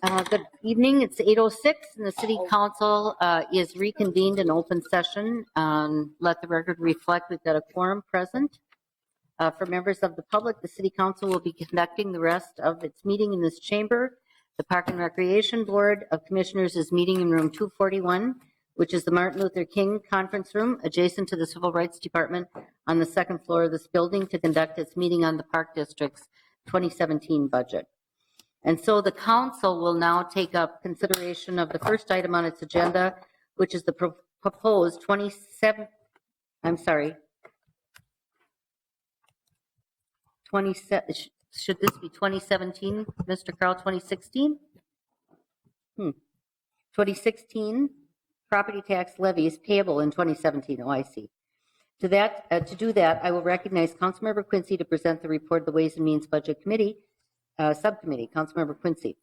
Good evening. It's 8:06 and the City Council is reconvened in open session. Let the record reflect we've got a quorum present. For members of the public, the City Council will be conducting the rest of its meeting in this chamber. The Park and Recreation Board of Commissioners is meeting in room 241, which is the Martin Luther King Conference Room adjacent to the Civil Rights Department on the second floor of this building to conduct its meeting on the Park District's 2017 budget. And so the council will now take up consideration of the first item on its agenda, which is the proposed 27, should this be 2017, Mr. Carl, 2016? 2016 property tax levies payable in 2017. Oh, I see. To do that, I will recognize Councilmember Quincy to present the report of the Ways and Means Budget Committee. Subcommittee. Councilmember Quincy.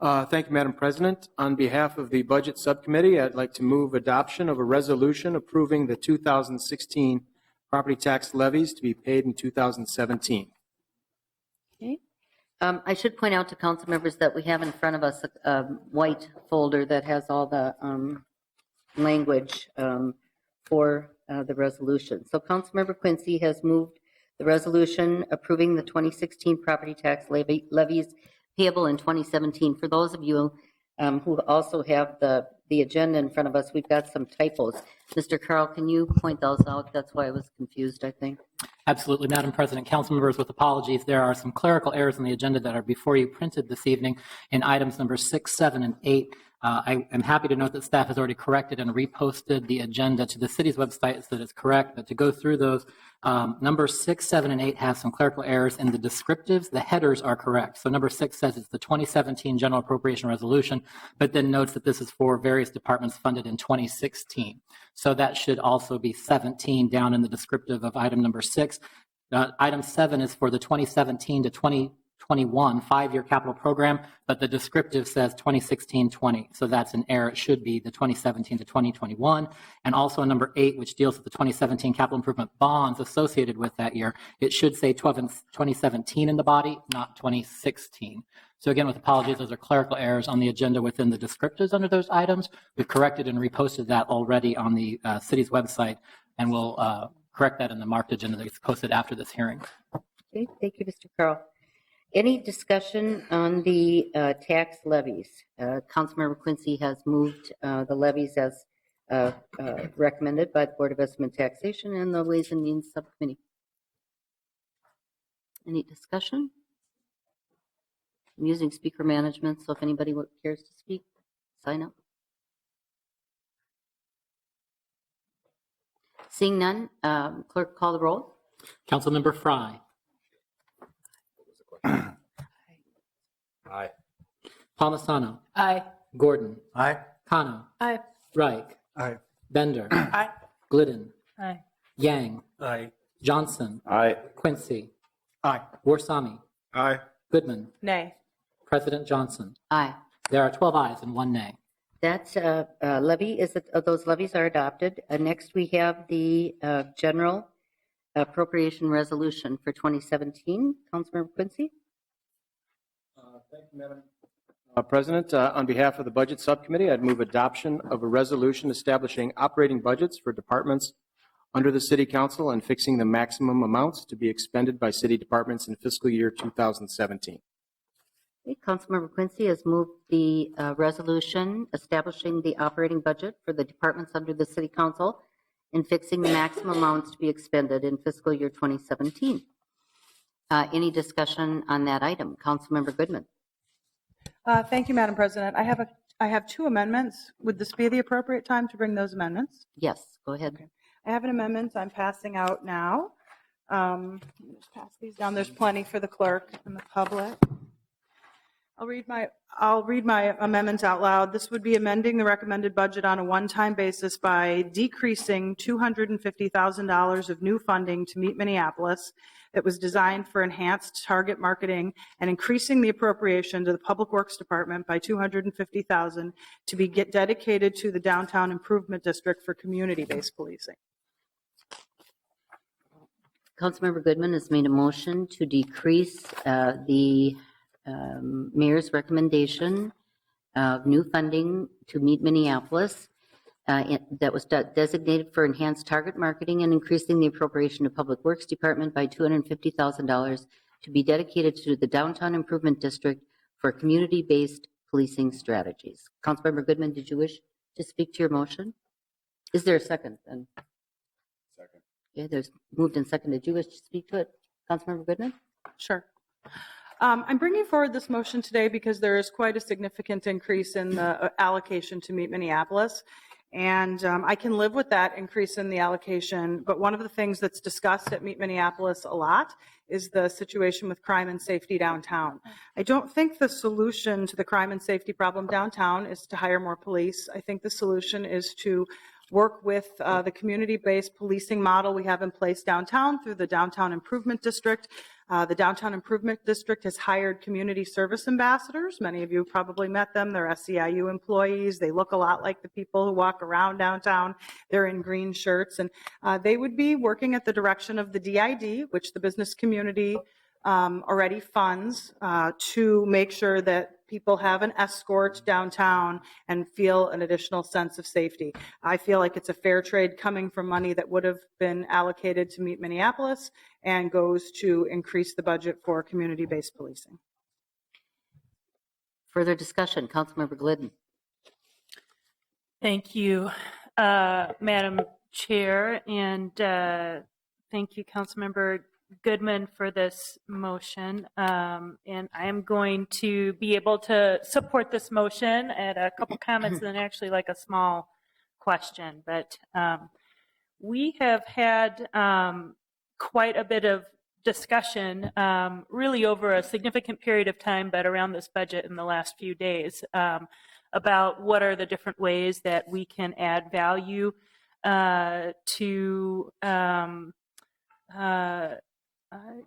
Thank you, Madam President. On behalf of the Budget Subcommittee, I'd like to move adoption of a resolution approving the 2016 property tax levies to be paid in 2017. Okay. I should point out to council members that we have in front of us a white folder that has all the language for the resolution. So Councilmember Quincy has moved the resolution approving the 2016 property tax levies payable in 2017. For those of you who also have the agenda in front of us, we've got some typos. Mr. Carl, can you point those out? That's why I was confused, I think. Absolutely, Madam President. Council members, with apologies, there are some clerical errors on the agenda that are before you printed this evening in items number 6, 7, and 8. I am happy to note that staff has already corrected and reposted the agenda to the city's website so that it's correct. But to go through those, numbers 6, 7, and 8 have some clerical errors in the descriptives. The headers are correct. So number 6 says it's the 2017 General Appropriation Resolution, but then notes that this is for various departments funded in 2016. So that should also be 17 down in the descriptive of item number 6. Item 7 is for the 2017 to 2021 five-year capital program, but the descriptive says 2016-20. So that's an error. It should be the 2017 to 2021. And also number 8, which deals with the 2017 capital improvement bonds associated with that year, it should say 2017 in the body, not 2016. So again, with apologies, those are clerical errors on the agenda within the descriptives under those items. We've corrected and reposted that already on the city's website, and we'll correct that in the marked agenda that gets posted after this hearing. Okay, thank you, Mr. Carl. Any discussion on the tax levies? Councilmember Quincy has moved the levies as recommended by the Board of Estimate and Taxation and the Ways and Means Subcommittee. Any discussion? I'm using speaker management, so if anybody cares to speak, sign up. Seeing none, clerk, call the roll. Councilmember Fry. Aye. Palmisano. Aye. Gordon. Aye. Kano. Aye. Reich. Aye. Bender. Aye. Glidden. Aye. Yang. Aye. Johnson. Aye. Quincy. Aye. Warsami. Aye. Goodman. Nay. President Johnson. Aye. There are 12 ayes and 1 nay. That's levy. Those levies are adopted. Next, we have the general appropriation resolution for 2017. Councilmember Quincy. Thank you, Madam President. On behalf of the Budget Subcommittee, I'd move adoption of a resolution establishing operating budgets for departments under the City Council and fixing the maximum amounts to be expended by city departments in fiscal year 2017. Okay, Councilmember Quincy has moved the resolution establishing the operating budget for the departments under the City Council and fixing the maximum amounts to be expended in fiscal year 2017. Any discussion on that item? Councilmember Goodman. Thank you, Madam President. I have 2 amendments. Would this be the appropriate time to bring those amendments? Yes, go ahead. Okay. I have an amendment I'm passing out now. Let me just pass these down. There's plenty for the clerk and the public. I'll read my amendments out loud. This would be amending the recommended budget on a one-time basis by decreasing $250,000 of new funding to Meet Minneapolis that was designed for enhanced target marketing and increasing the appropriation to the Public Works Department by $250,000 to be dedicated to the Downtown Improvement District for community-based policing. Councilmember Goodman has made a motion to decrease the Mayor's recommendation of new funding to Meet Minneapolis that was designated for enhanced target marketing and increasing the appropriation to Public Works Department by $250,000 to be dedicated to the Downtown Improvement District for community-based policing strategies. Councilmember Goodman, did you wish to speak to your motion? Is there a second then? Second. Yeah, there's moved and seconded. Did you wish to speak to it, Councilmember Goodman? Sure. I'm bringing forward this motion today because there is quite a significant increase in the allocation to Meet Minneapolis. And I can live with that increase in the allocation. But one of the things that's discussed at Meet Minneapolis a lot is the situation with crime and safety downtown. I don't think the solution to the crime and safety problem downtown is to hire more police. I think the solution is to work with the community-based policing model we have in place downtown through the Downtown Improvement District. The Downtown Improvement District has hired community service ambassadors. Many of you probably met them. They're SEIU employees. They look a lot like the people who walk around downtown. They're in green shirts. And they would be working at the direction of the DID, which the business community already funds, to make sure that people have an escort downtown and feel an additional sense of safety. I feel like it's a fair trade coming from money that would have been allocated to Meet Minneapolis and goes to increase the budget for community-based policing. Further discussion, Councilmember Glidden. Thank you, Madam Chair, and thank you, Councilmember Goodman, for this motion. And I am going to be able to support this motion. I had a couple comments and then actually like a small question. But we have had quite a bit of discussion really over a significant period of time, but around this budget in the last few days, about what are the different ways that we can add value to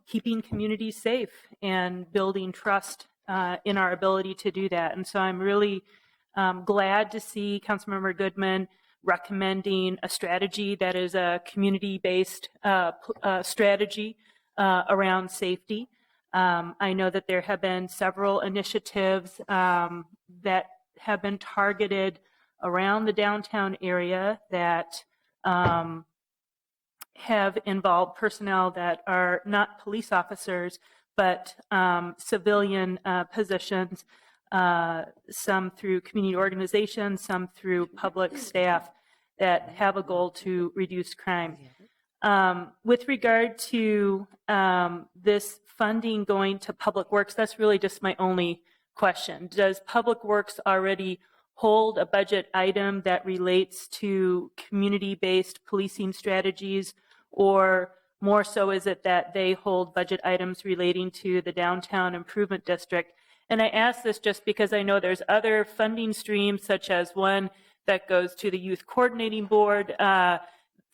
keeping communities safe and building trust in our ability to do that. And so I'm really glad to see Councilmember Goodman recommending a strategy that is a community-based strategy around safety. I know that there have been several initiatives that have been targeted around the downtown area that have involved personnel that are not police officers, but civilian positions, some through community organizations, some through public staff that have a goal to reduce crime. With regard to this funding going to Public Works, that's really just my only question. Does Public Works already hold a budget item that relates to community-based policing strategies, or more so is it that they hold budget items relating to the Downtown Improvement District? And I ask this just because I know there's other funding streams, such as one that goes to the Youth Coordinating Board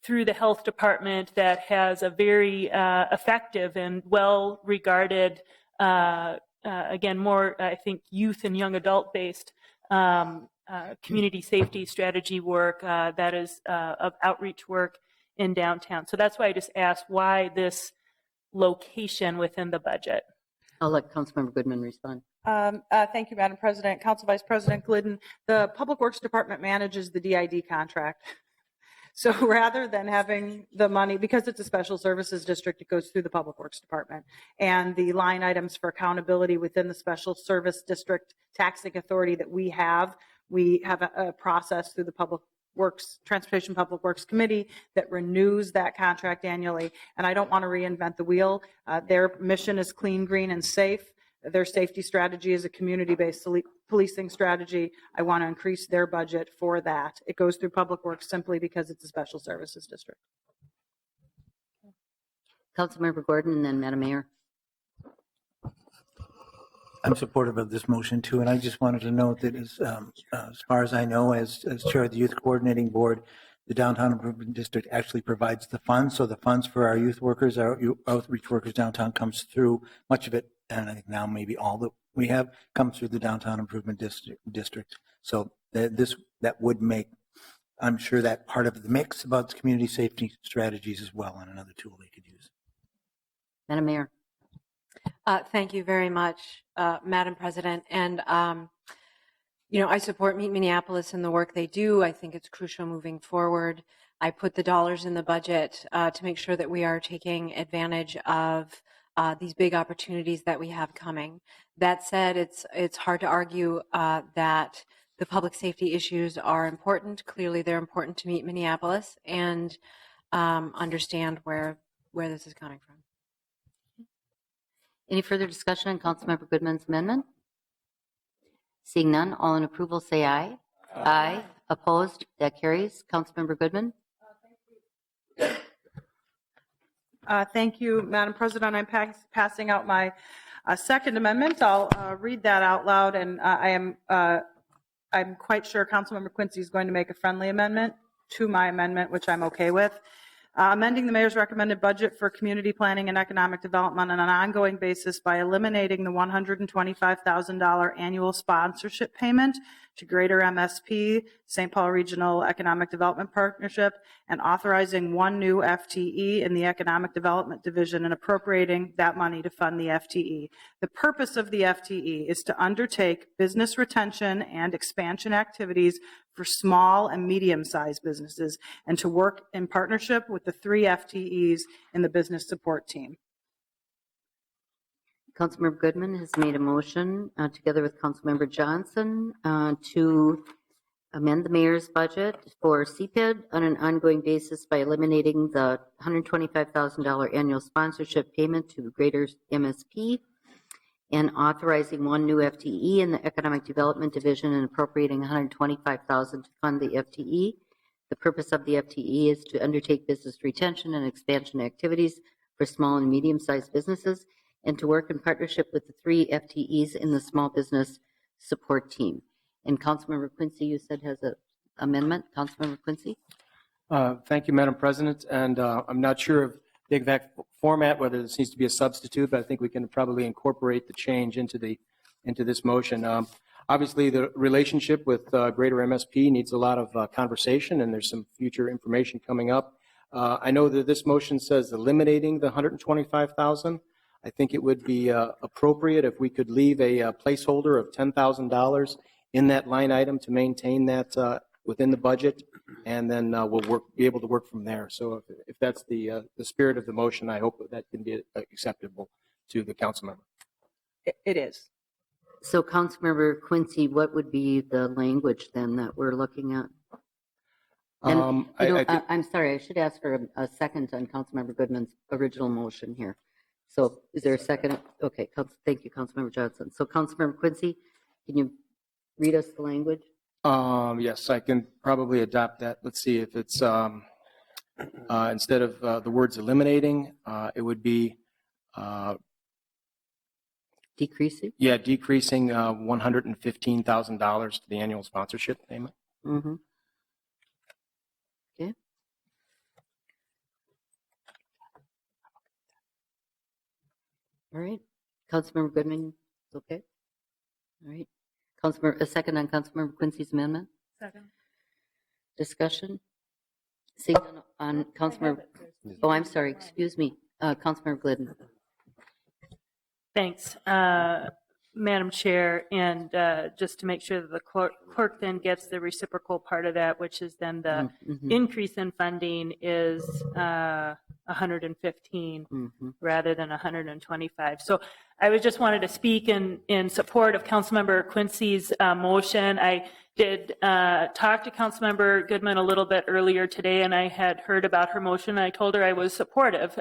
through the Health Department that has a very effective and well-regarded, again, more, I think, youth and young adult-based community safety strategy work that is of outreach work in downtown. So that's why I just asked why this location within the budget. I'll let Councilmember Goodman respond. Thank you, Madam President. Council Vice President Glidden, the Public Works Department manages the DID contract. So rather than having the money, because it's a special services district, it goes through the Public Works Department. And the line items for accountability within the special service district taxing authority that we have a process through the Public Works, Transportation Public Works Committee that renews that contract annually. And I don't want to reinvent the wheel. Their mission is clean, green, and safe. Their safety strategy is a community-based policing strategy. I want to increase their budget for that. It goes through Public Works simply because it's a special services district. Councilmember Gordon and then Madam Mayor. I'm supportive of this motion too, and I just wanted to note that as far as I know, as chair of the Youth Coordinating Board, the Downtown Improvement District actually provides the funds. So the funds for our youth workers, our outreach workers downtown comes through, much of it, and I think now maybe all that we have comes through the Downtown Improvement District. So that would make, I'm sure, that part of the mix about community safety strategies as well, and another tool they could use. Madam Mayor. Thank you very much, Madam President. And, I support Meet Minneapolis and the work they do. I think it's crucial moving forward. I put the dollars in the budget to make sure that we are taking advantage of these big opportunities that we have coming. That said, it's hard to argue that the public safety issues are important. Clearly, they're important to Meet Minneapolis, and understand where this is coming from. Any further discussion on Councilmember Goodman's amendment? Seeing none, all in approval say aye. Aye. Opposed? That carries. Councilmember Goodman? Thank you, Madam President. I'm passing out my second amendment. I'll read that out loud, and I'm quite sure Councilmember Quincy is going to make a friendly amendment to my amendment, which I'm okay with. Amending the mayor's recommended budget for community planning and economic development on an ongoing basis by eliminating the $125,000 annual sponsorship payment to Greater MSP, St. Paul Regional Economic Development Partnership, and authorizing one new FTE in the Economic Development Division and appropriating that money to fund the FTE. The purpose of the FTE is to undertake business retention and expansion activities for small and medium-sized businesses and to work in partnership with the 3 FTEs in the business support team. Councilmember Goodman has made a motion together with Councilmember Johnson to amend the mayor's budget for CPID on an ongoing basis by eliminating the $125,000 annual sponsorship payment to Greater MSP and authorizing one new FTE in the Economic Development Division and appropriating $125,000 to fund the FTE. The purpose of the FTE is to undertake business retention and expansion activities for small and medium-sized businesses and to work in partnership with the 3 FTEs in the small business support team. And Councilmember Quincy, you said has an amendment. Councilmember Quincy? Thank you, Madam President. And I'm not sure of the exact format, whether this needs to be a substitute, but I think we can probably incorporate the change into this motion. Obviously, the relationship with Greater MSP needs a lot of conversation, and there's some future information coming up. I know that this motion says eliminating the $125,000. I think it would be appropriate if we could leave a placeholder of $10,000 in that line item to maintain that within the budget, and then we'll be able to work from there. So if that's the spirit of the motion, I hope that can be acceptable to the council member. It is. So Councilmember Quincy, what would be the language then that we're looking at? And, I'm sorry, I should ask for a second on Councilmember Goodman's original motion here. So is there a second? Okay, thank you, Councilmember Johnson. So Councilmember Quincy, can you read us the language? Yes, I can probably adopt that. Let's see if it's instead of the words eliminating, it would be decreasing. Yeah, decreasing $115,000 to the annual sponsorship payment. Mm-hmm. Okay. All right. Councilmember Goodman, okay. All right. A second on Councilmember Quincy's amendment. Second. Discussion. Seeing on Councilmember. Oh, I'm sorry. Excuse me. Councilmember Glidden. Thanks, Madam Chair. And just to make sure that the clerk then gets the reciprocal part of that, which is then the increase in funding is 115 rather than 125. So I just wanted to speak in support of Councilmember Quincy's motion. I did talk to Councilmember Goodman a little bit earlier today, and I had heard about her motion. I told her I was supportive.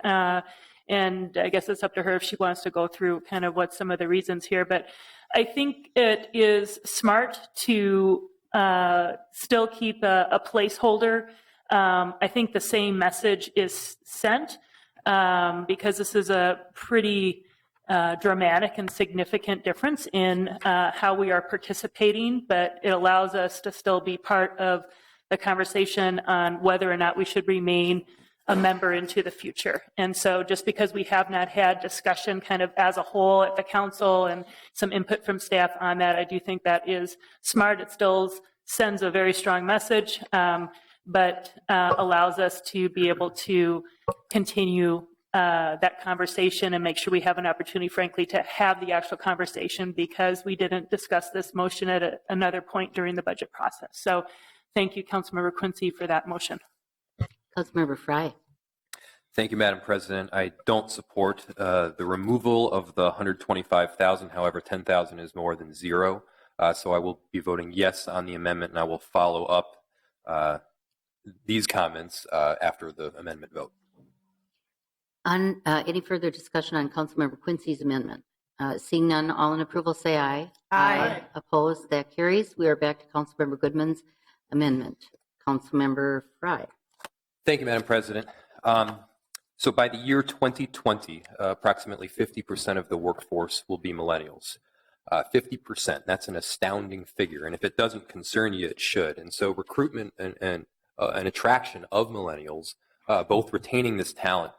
And I guess it's up to her if she wants to go through kind of what some of the reasons here. But I think it is smart to still keep a placeholder. I think the same message is sent because this is a pretty dramatic and significant difference in how we are participating, but it allows us to still be part of the conversation on whether or not we should remain a member into the future. And so just because we have not had discussion kind of as a whole at the council and some input from staff on that, I do think that is smart. It still sends a very strong message, but allows us to be able to continue that conversation and make sure we have an opportunity, frankly, to have the actual conversation because we didn't discuss this motion at another point during the budget process. So thank you, Councilmember Quincy, for that motion. Councilmember Frye. Thank you, Madam President. I don't support the removal of the 125,000. However, 10,000 is more than zero. So I will be voting yes on the amendment, and I will follow up these comments after the amendment vote. On any further discussion on Councilmember Quincy's amendment? Seeing none, all in approval say aye. Aye. Opposed? That carries. We are back to Councilmember Goodman's amendment. Councilmember Frye. Thank you, Madam President. So by the year 2020, approximately 50% of the workforce will be millennials. 50%, that's an astounding figure. And if it doesn't concern you, it should. And so recruitment and attraction of millennials, both retaining this talent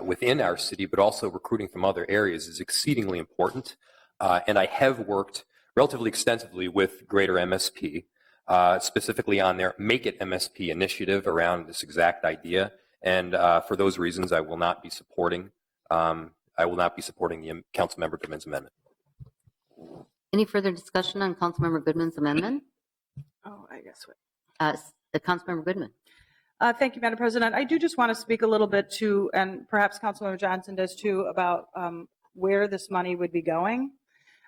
within our city, but also recruiting from other areas is exceedingly important. And I have worked relatively extensively with Greater MSP, specifically on their Make It MSP initiative around this exact idea. And for those reasons, I will not be supporting the Councilmember Goodman's amendment. Any further discussion on Councilmember Goodman's amendment? Oh, I guess what? Councilmember Goodman. Thank you, Madam President. I do just want to speak a little bit to, and perhaps Councilmember Johnson does too, about where this money would be going.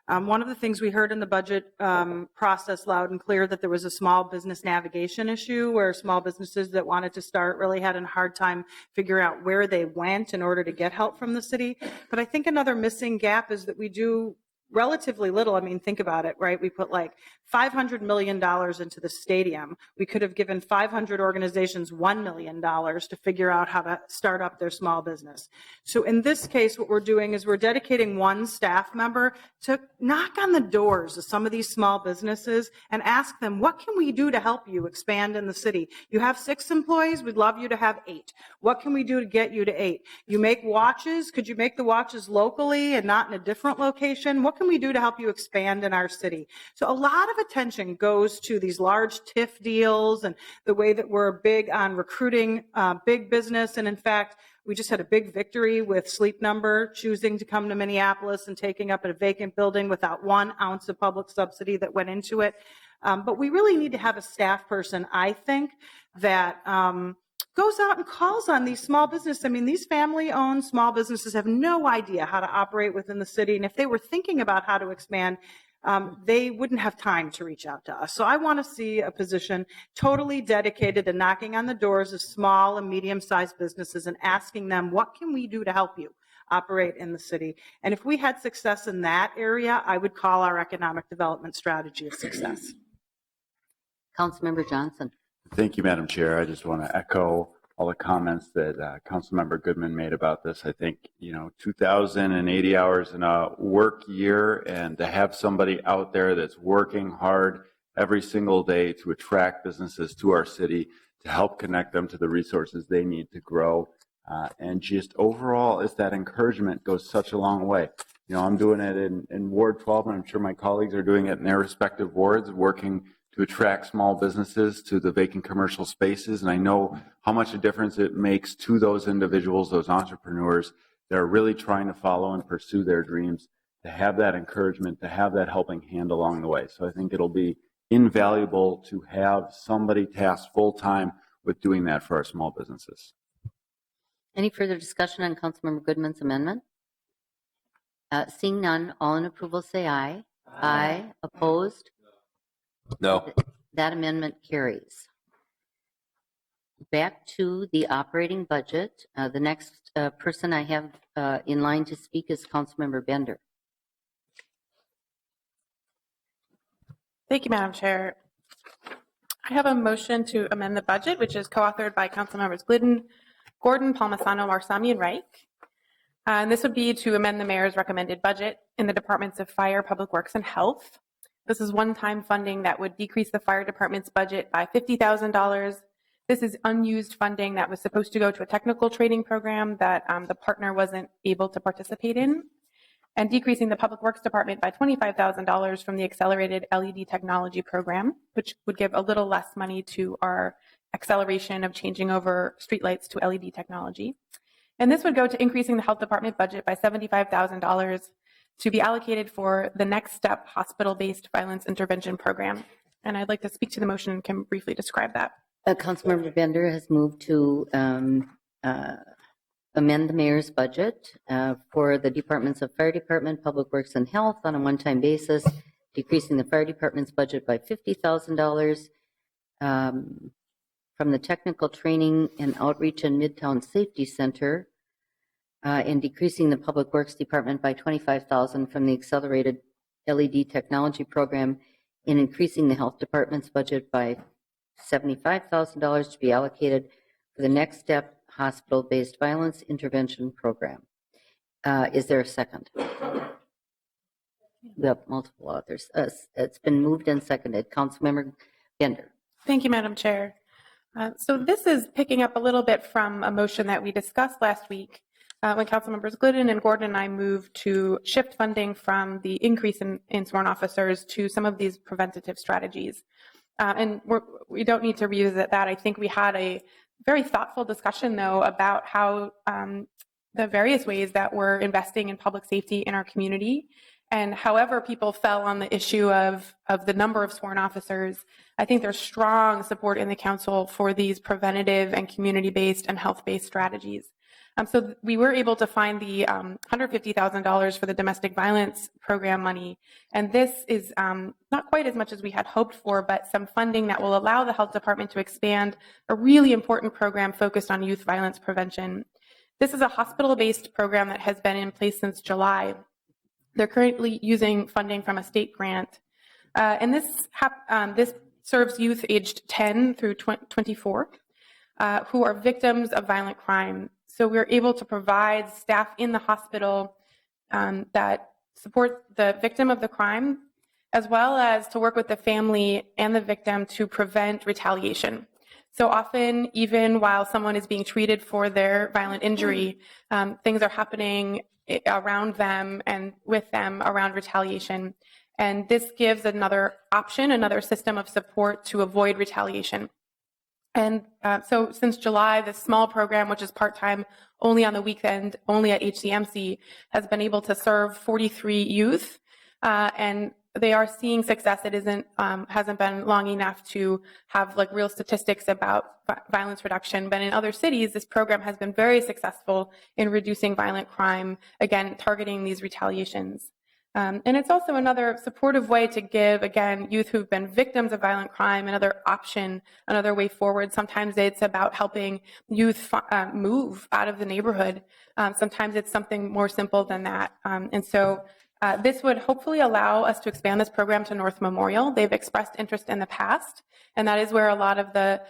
One of the things we heard in the budget process loud and clear that there was a small business navigation issue where small businesses that wanted to start really had a hard time figuring out where they went in order to get help from the city. But I think another missing gap is that we do relatively little. I mean, think about it, right? We put like $500 million into the stadium. We could have given 500 organizations $1 million to figure out how to start up their small business. So in this case, what we're doing is we're dedicating one staff member to knock on the doors of some of these small businesses and ask them, what can we do to help you expand in the city? You have 6 employees. We'd love you to have 8. What can we do to get you to 8? You make watches. Could you make the watches locally and not in a different location? What can we do to help you expand in our city? So a lot of attention goes to these large TIF deals and the way that we're big on recruiting big business. And in fact, we just had a big victory with Sleep Number choosing to come to Minneapolis and taking up a vacant building without 1 ounce of public subsidy that went into it. But we really need to have a staff person, I think, that goes out and calls on these small businesses. I mean, these family-owned small businesses have no idea how to operate within the city. And if they were thinking about how to expand, they wouldn't have time to reach out to us. So I want to see a position totally dedicated to knocking on the doors of small and medium-sized businesses and asking them, what can we do to help you operate in the city? And if we had success in that area, I would call our economic development strategy a success. Councilmember Johnson. Thank you, Madam Chair. I just want to echo all the comments that Councilmember Goodman made about this. I think, 2,080 hours in a work year, and to have somebody out there that's working hard every single day to attract businesses to our city, to help connect them to the resources they need to grow. And just overall, is that encouragement goes such a long way. I'm doing it in Ward 12, and I'm sure my colleagues are doing it in their respective wards, working to attract small businesses to the vacant commercial spaces. And I know how much a difference it makes to those individuals, those entrepreneurs that are really trying to follow and pursue their dreams, to have that encouragement, to have that helping hand along the way. So I think it'll be invaluable to have somebody tasked full-time with doing that for our small businesses. Any further discussion on Councilmember Goodman's amendment? Seeing none, all in approval say aye. Aye. Opposed? No. That amendment carries. Back to the operating budget. The next person I have in line to speak is Councilmember Bender. Thank you, Madam Chair. I have a motion to amend the budget, which is co-authored by Councilmembers Glidden, Gordon, Palmisano, Marsami, and Reich. And this would be to amend the mayor's recommended budget in the departments of Fire, Public Works, and Health. This is one-time funding that would decrease the fire department's budget by $50,000. This is unused funding that was supposed to go to a technical training program that the partner wasn't able to participate in, and decreasing the Public Works Department by $25,000 from the accelerated LED technology program, which would give a little less money to our acceleration of changing over streetlights to LED technology. And this would go to increasing the health department budget by $75,000 to be allocated for the Next Step hospital-based violence intervention program. And I'd like to speak to the motion and can briefly describe that. Councilmember Bender has moved to amend the mayor's budget for the departments of Fire Department, Public Works, and Health on a one-time basis, decreasing the Fire Department's budget by $50,000 from the Technical Training and Outreach and Midtown Safety Center, and decreasing the Public Works Department by $25,000 from the Accelerated LED Technology Program, and increasing the Health Department's budget by $75,000 to be allocated for the Next Step hospital-based violence intervention program. Is there a second? We have multiple authors. It's been moved and seconded. Councilmember Bender. Thank you, Madam Chair. So this is picking up a little bit from a motion that we discussed last week when Councilmembers Glidden and Gordon and I moved to shift funding from the increase in sworn officers to some of these preventative strategies. And we don't need to revisit that. I think we had a very thoughtful discussion, though, about how the various ways that we're investing in public safety in our community. And however people fell on the issue of the number of sworn officers, I think there's strong support in the council for these preventative and community-based and health-based strategies. So we were able to find the $150,000 for the domestic violence program money. And this is not quite as much as we had hoped for, but some funding that will allow the health department to expand a really important program focused on youth violence prevention. This is a hospital-based program that has been in place since July. They're currently using funding from a state grant. And this serves youth aged 10 through 24 who are victims of violent crime. So we're able to provide staff in the hospital that support the victim of the crime, as well as to work with the family and the victim to prevent retaliation. So often, even while someone is being treated for their violent injury, things are happening around them and with them around retaliation. And this gives another option, another system of support to avoid retaliation. And so since July, this small program, which is part-time, only on the weekend, only at HCMC, has been able to serve 43 youth. And they are seeing success. It hasn't been long enough to have like real statistics about violence reduction. But in other cities, this program has been very successful in reducing violent crime, again, targeting these retaliations. And it's also another supportive way to give, again, youth who've been victims of violent crime another option, another way forward. Sometimes it's about helping youth move out of the neighborhood. Sometimes it's something more simple than that. And so this would hopefully allow us to expand this program to North Memorial. They've expressed interest in the past, and that is where a lot of the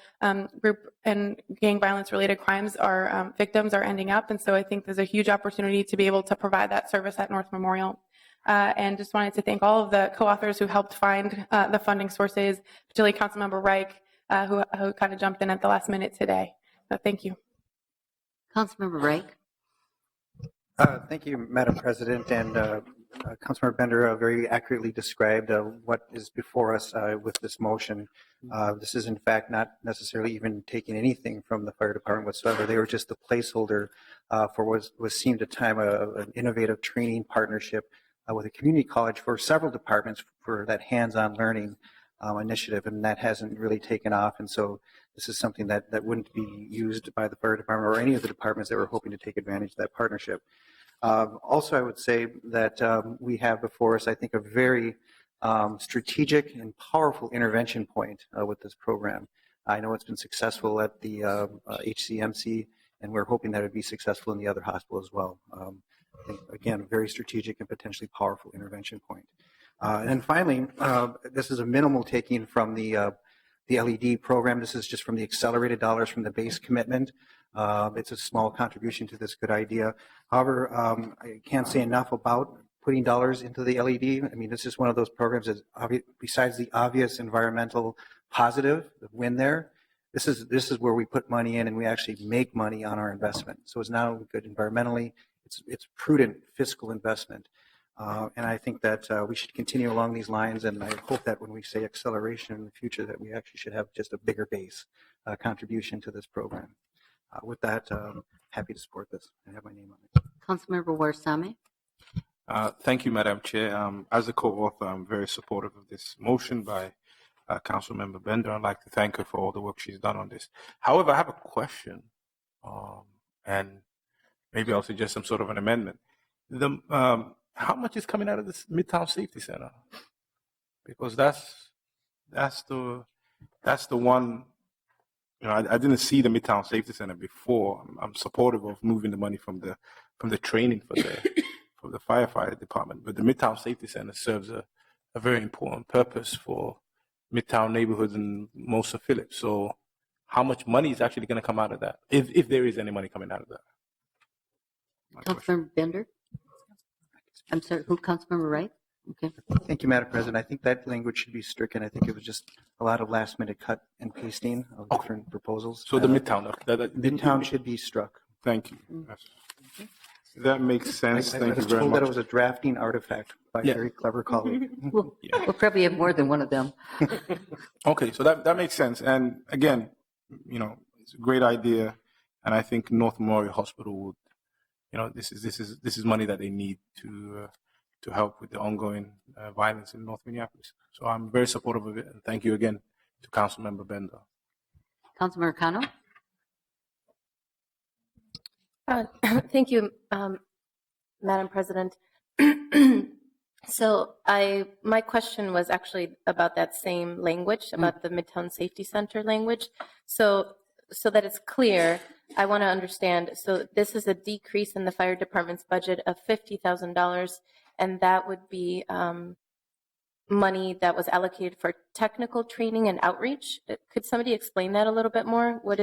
group and gang violence related crimes are victims are ending up. And so I think there's a huge opportunity to be able to provide that service at North Memorial. And just wanted to thank all of the co-authors who helped find the funding sources, particularly Councilmember Reich, who kind of jumped in at the last minute today. So thank you. Councilmember Reich. Thank you, Madam President, and Councilmember Bender very accurately described what is before us with this motion. This is, in fact, not necessarily even taking anything from the fire department whatsoever. They were just the placeholder for what was seemed at the time an innovative training partnership with a community college for several departments for that hands-on learning initiative, and that hasn't really taken off. And so this is something that wouldn't be used by the fire department or any of the departments that were hoping to take advantage of that partnership. Also, I would say that we have before us, I think, a very strategic and powerful intervention point with this program. I know it's been successful at the HCMC, and we're hoping that it would be successful in the other hospital as well. Again, a very strategic and potentially powerful intervention point. And then finally, this is a minimal taking from the LED program. This is just from the accelerated dollars from the base commitment. It's a small contribution to this good idea. However, I can't say enough about putting dollars into the LED. I mean, this is one of those programs that, besides the obvious environmental positive, the win there, this is where we put money in and we actually make money on our investment. So it's not only good environmentally, it's prudent fiscal investment. And I think that we should continue along these lines, and I hope that when we say acceleration in the future, that we actually should have just a bigger base contribution to this program. With that, happy to support this and have my name on it. Councilmember Warsame. Thank you, Madam Chair. As a co-author, I'm very supportive of this motion by Councilmember Bender. I'd like to thank her for all the work she's done on this. However, I have a question, and maybe I'll suggest some sort of an amendment. How much is coming out of this Midtown Safety Center? Because that's the one. You know, I didn't see the Midtown Safety Center before. I'm supportive of moving the money from the training for the firefighter department, but the Midtown Safety Center serves a very important purpose for Midtown neighborhoods and most of Phillips. So, how much money is actually going to come out of that, if there is any money coming out of that? Councilmember Bender. I'm sorry, who? Councilmember Wright? Okay. Thank you, Madam President. I think that language should be stricken. I think it was just a lot of last-minute cut and pasting of different proposals. So the Midtown, Midtown should be struck. Thank you. That makes sense. I Thank you was very told much. that it was a drafting artifact by a very clever colleague. We'll probably have more than one of them. Okay, so that makes sense. And again, you know, it's a great idea, and I think North Memorial Hospital would, you know, this is money that they need to help with the ongoing violence in North Minneapolis. So I'm very supportive of it, and thank you again to Councilmember Bender. Councilmember Cano. Thank you, Madam President. So my question was actually about that same language, about the Midtown Safety Center language. So that it's clear, I want to understand. So this is a decrease in the fire department's budget of $50,000, and that would be money that was allocated for technical training and outreach. Could somebody explain that a little bit more? What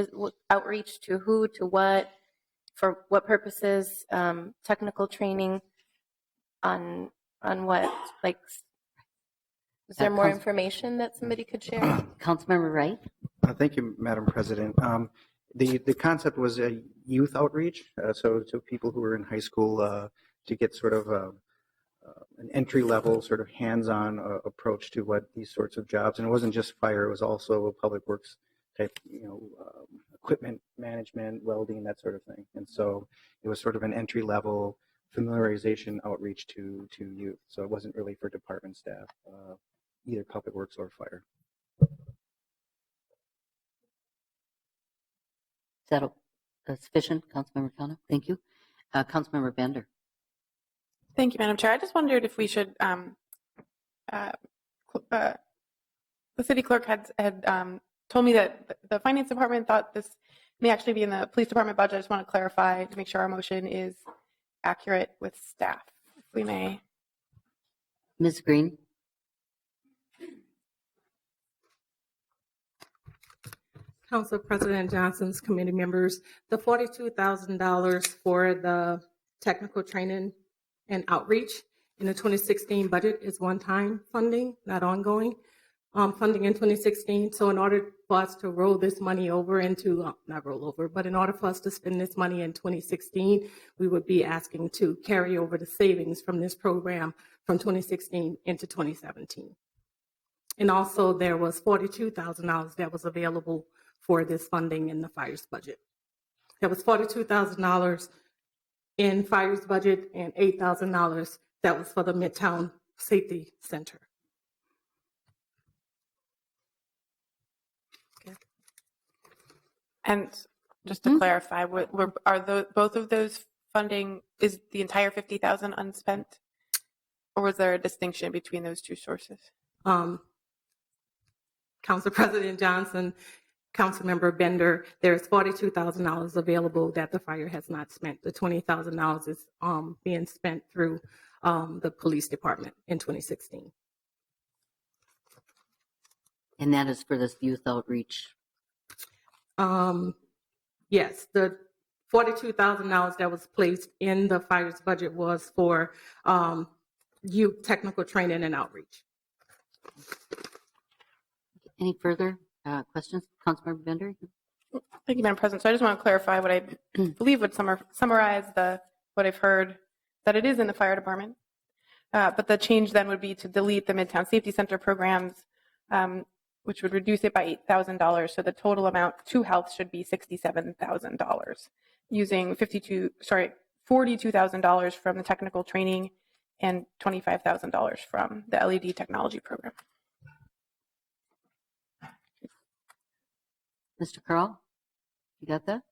outreach to who, to what? For what purposes? Technical training on what? Like, is there more information that somebody could share? Councilmember Wright. Thank you, Madam President. The concept was a youth outreach, so to people who are in high school to get sort of an entry-level, sort of hands-on approach to what these sorts of jobs. And it wasn't just fire; it was also a public works type, equipment management, welding, that sort of thing. And so it was sort of an entry-level familiarization outreach to youth. So it wasn't really for department staff, either public works or fire. Is that sufficient, Councilmember Cano? Thank you. Councilmember Bender. Thank you, Madam Chair. I just wondered if we should, the city clerk had told me that the finance department thought this may actually be in the police department budget. I just want to clarify to make sure our motion is accurate with staff, if we may. Ms. Green. Council President Johnson's committee members, the $42,000 for the technical training and outreach in the 2016 budget is one-time funding, not ongoing funding in 2016. So in order for us to roll this money over into, not roll over, but in order for us to spend this money in 2016, we would be asking to carry over the savings from this program from 2016 into 2017. And also there was $42,000 that was available for this funding in the fire's budget. There was $42,000 in fire's budget and $8,000 that was for the Midtown Safety Center. Okay. And just to clarify, are both of those funding, is the entire $50,000 unspent? Or was there a distinction between those two sources? Council President Johnson, Councilmember Bender, there's $42,000 available that the fire has not spent. The $20,000 is being spent through the police department in 2016. And that is for this youth outreach. Yes, the $42,000 that was placed in the fire's budget was for youth technical training and outreach. Any further questions? Councilmember Bender? Thank you, Madam President. So I just want to clarify what I believe would summarize what I've heard, that it is in the fire department. But the change then would be to delete the Midtown Safety Center programs, which would reduce it by $8,000. So the total amount to health should be $67,000. using $42,000 from the technical training and $25,000 from the LED technology program. Mr. Carl, you got that?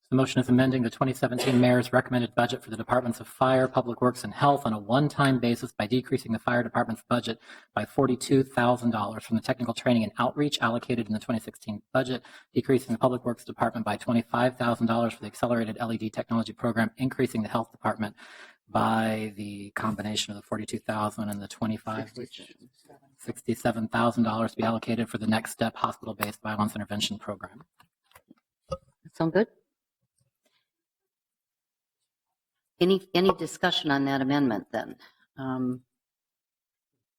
The motion is amending the 2017 mayor's recommended budget for the departments of Fire, Public Works, and Health on a one-time basis by decreasing the fire department's budget by $42,000 from the technical training and outreach allocated in the 2016 budget, decreasing the Public Works department by $25,000 for the accelerated LED technology program, increasing the Health department by the combination of the $42,000 and the $67,000 to be allocated for the Next Step hospital-based violence intervention program. Sound good? Any discussion on that amendment then?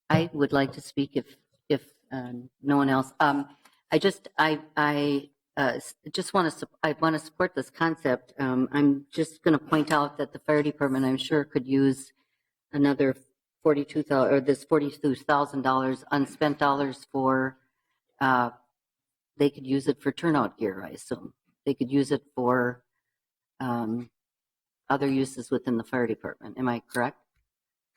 I would like to speak if no one else. I just want to support this concept. I'm just going to point out that the fire department, I'm sure, could use another $42,000 or this $42,000 unspent dollars for. They could use it for turnout gear, I assume. They could use it for other uses within the fire department. Am I correct?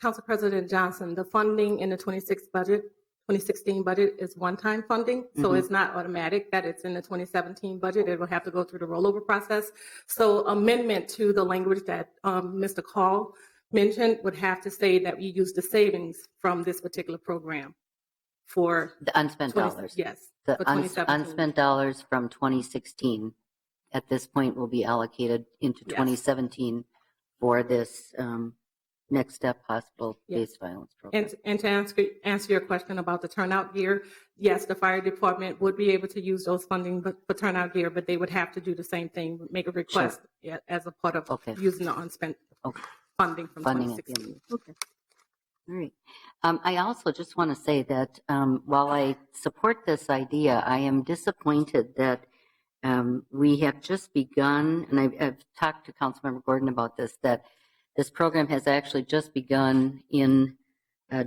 Council President Johnson, the funding in the 2016 budget is one-time funding, so it's not automatic that it's in the 2017 budget. It will have to go through the rollover process. So amendment to the language that Mr. Call mentioned would have to say that we use the savings from this particular program for the unspent dollars. Yes. The for 2017. unspent dollars from 2016 at this point will be allocated into 2017 for this Next Step hospital-based violence program. And to answer your question about the turnout gear, yes, the fire department would be able to use those funding for turnout gear, but they would have to do the same thing, make a request as a part of using the unspent funding from 2016. Okay. All right. I also just want to say that while I support this idea, I am disappointed that we have just begun, and I've talked to Councilmember Gordon about this, that this program has actually just begun in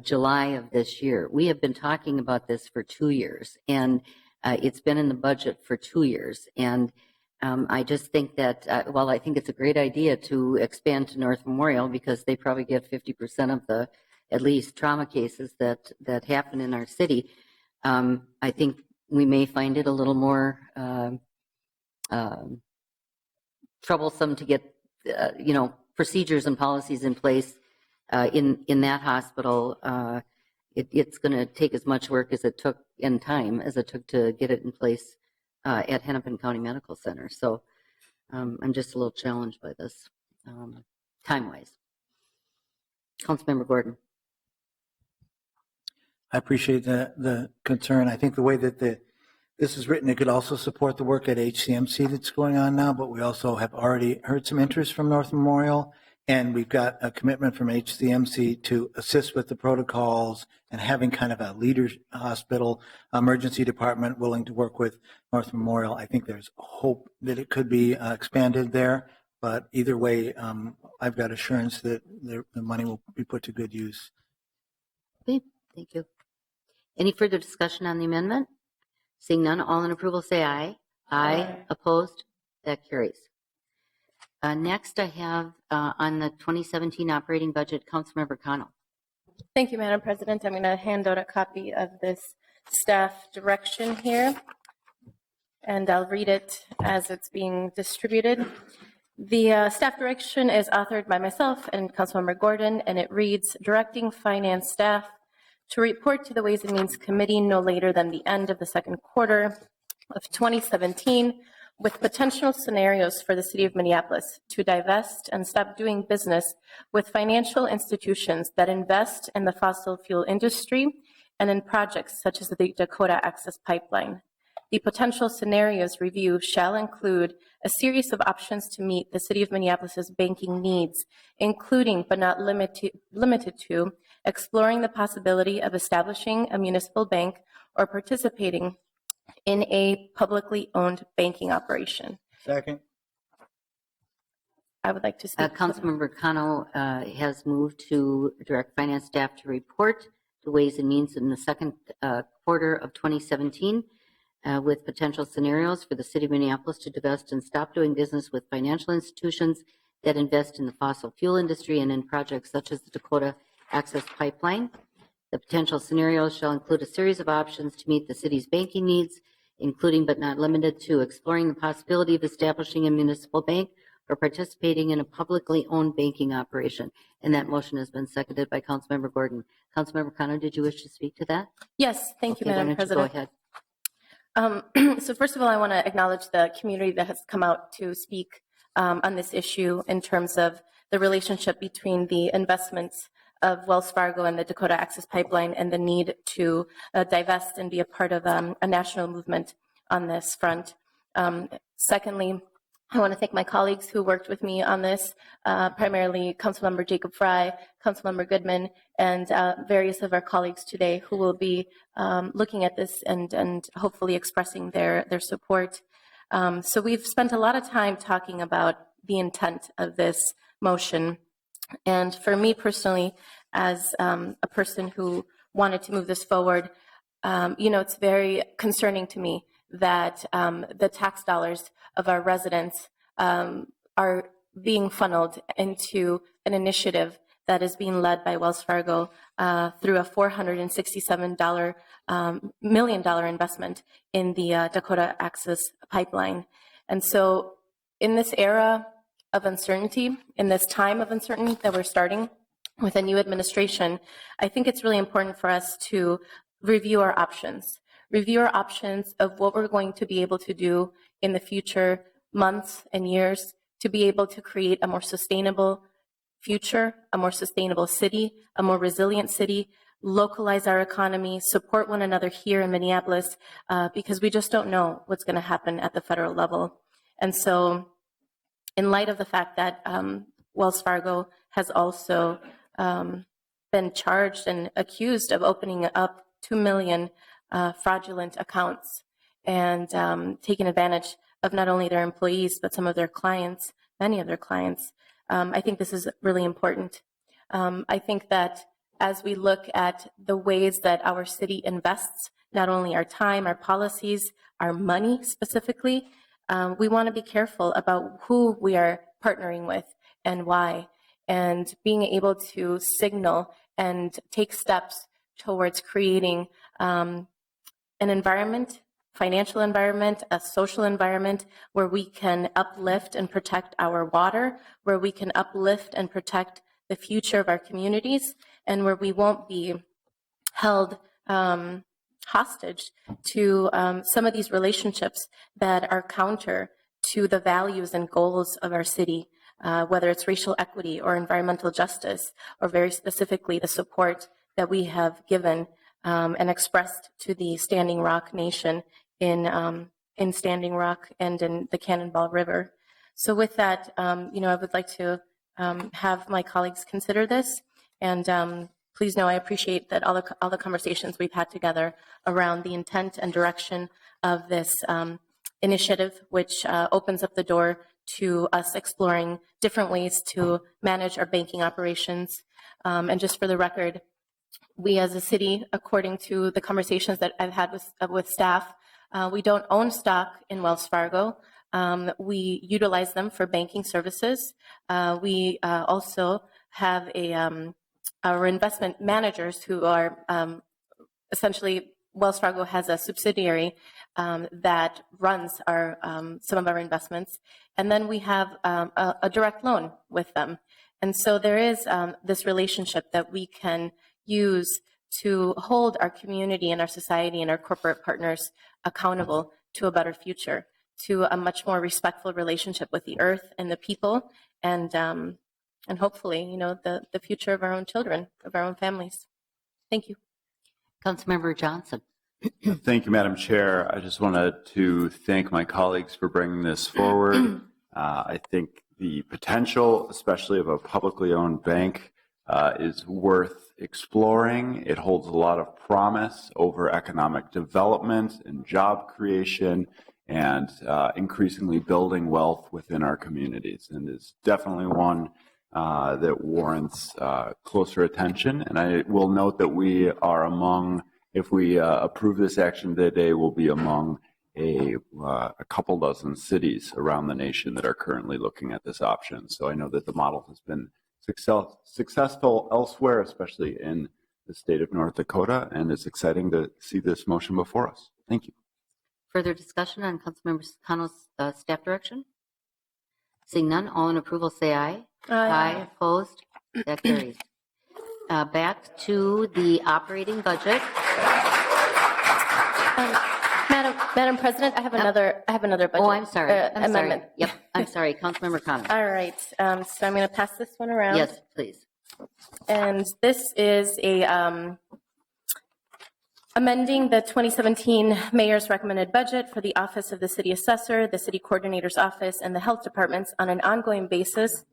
July of this year. We have been talking about this for 2 years, and it's been in the budget for 2 years. And I just think that, while I think it's a great idea to expand to North Memorial because they probably get 50% of the, at least, trauma cases that happen in our city, I think we may find it a little more troublesome to get, procedures and policies in place in that hospital. It's going to take as much work as it took and time as it took to get it in place at Hennepin County Medical Center. So I'm just a little challenged by this time-wise. Councilmember Gordon. I appreciate the concern. I think the way that this is written, it could also support the work at HCMC that's going on now, but we also have already heard some interest from North Memorial, and we've got a commitment from HCMC to assist with the protocols and having kind of a leader hospital emergency department willing to work with North Memorial. I think there's hope that it could be expanded there, but either way, I've got assurance that the money will be put to good use. Okay, thank you. Any further discussion on the amendment? Seeing none, all in approval say aye. Aye. Opposed? That carries. Next, I have on the 2017 operating budget, Councilmember Connell. Thank you, Madam President. I'm going to hand out a copy of this staff direction here, and I'll read it as it's being distributed. The staff direction is authored by myself and Councilmember Gordon, and it reads, directing finance staff to report to the Ways and Means Committee no later than the end of the second quarter of 2017 with potential scenarios for the city of Minneapolis to divest and stop doing business with financial institutions that invest in the fossil fuel industry and in projects such as the Dakota Access Pipeline. The potential scenarios review shall include a series of options to meet the city of Minneapolis's banking needs, including but not limited to exploring the possibility of establishing a municipal bank or participating in a publicly owned banking operation. Second. I would like to speak. Councilmember Connell has moved to direct finance staff to report the Ways and Means in the second quarter of 2017 with potential scenarios for the city of Minneapolis to divest and stop doing business with financial institutions that invest in the fossil fuel industry and in projects such as the Dakota Access Pipeline. The potential scenarios shall include a series of options to meet the city's banking needs, including but not limited to exploring the possibility of establishing a municipal bank or participating in a publicly owned banking operation. And that motion has been seconded by Councilmember Gordon. Councilmember Connor, did you wish to speak to that? Yes, thank you, Okay, Madam why don't President. you go ahead. So first of all, I want to acknowledge the community that has come out to speak on this issue in terms of the relationship between the investments of Wells Fargo and the Dakota Access Pipeline and the need to divest and be a part of a national movement on this front. Secondly, I want to thank my colleagues who worked with me on this, primarily Councilmember Jacob Fry, Councilmember Goodman, and various of our colleagues today who will be looking at this and hopefully expressing their support. So we've spent a lot of time talking about the intent of this motion. And for me personally, as a person who wanted to move this forward, it's very concerning to me that the tax dollars of our residents are being funneled into an initiative that is being led by Wells Fargo through a $467 million investment in the Dakota Access Pipeline. And so in this era of uncertainty, in this time of uncertainty that we're starting with a new administration, I think it's really important for us to review our options of what we're going to be able to do in the future months and years to be able to create a more sustainable future, a more sustainable city, a more resilient city, localize our economy, support one another here in Minneapolis, because we just don't know what's going to happen at the federal level. And so in light of the fact that Wells Fargo has also been charged and accused of opening up 2 million fraudulent accounts and taking advantage of not only their employees, but some of their clients, many of their clients, I think this is really important. I think that as we look at the ways that our city invests, not only our time, our policies, our money specifically, we want to be careful about who we are partnering with and why, and being able to signal and take steps towards creating an environment, financial environment, a social environment where we can uplift and protect our water, where we can uplift and protect the future of our communities, and where we won't be held hostage to some of these relationships that are counter to the values and goals of our city, whether it's racial equity or environmental justice, or very specifically the support that we have given and expressed to the Standing Rock Nation in Standing Rock and in the Cannonball River. So with that, I would like to have my colleagues consider this, and please know I appreciate that all the conversations we've had together around the intent and direction of this initiative, which opens up the door to us exploring different ways to manage our banking operations. And just for the record, we as a city, according to the conversations that I've had with staff, we don't own stock in Wells Fargo. We utilize them for banking services. We also have our investment managers who are essentially, Wells Fargo has a subsidiary that runs some of our investments. And then we have a direct loan with them. And so there is this relationship that we can use to hold our community and our society and our corporate partners accountable to a better future, to a much more respectful relationship with the earth and the people, and hopefully, the future of our own children, of our own families. Thank you. Councilmember Johnson. Thank you, Madam Chair. I just wanted to thank my colleagues for bringing this forward. I think the potential, especially of a publicly owned bank, is worth exploring. It holds a lot of promise over economic development and job creation, and increasingly building wealth within our communities, and is definitely one that warrants closer attention. And I will note that we are among, if we approve this action today, will be among a couple dozen cities around the nation that are currently looking at this option. So I know that the model has been successful elsewhere, especially in the state of North Dakota, and it's exciting to see this motion before us. Thank you. Further discussion on Councilmember Cano's staff direction? Seeing none, all in approval say aye. Aye. Opposed? That carries. Back to the operating budget. Madam President, I have another budget. Oh, I'm sorry. I'm amendment. sorry. Yep, I'm sorry. Councilmember Cano. All right. So I'm going to pass this one around. Yes, please. And this is a amending the 2017 mayor's recommended budget for the office of the city assessor, the city coordinator's office, and the health departments on an ongoing basis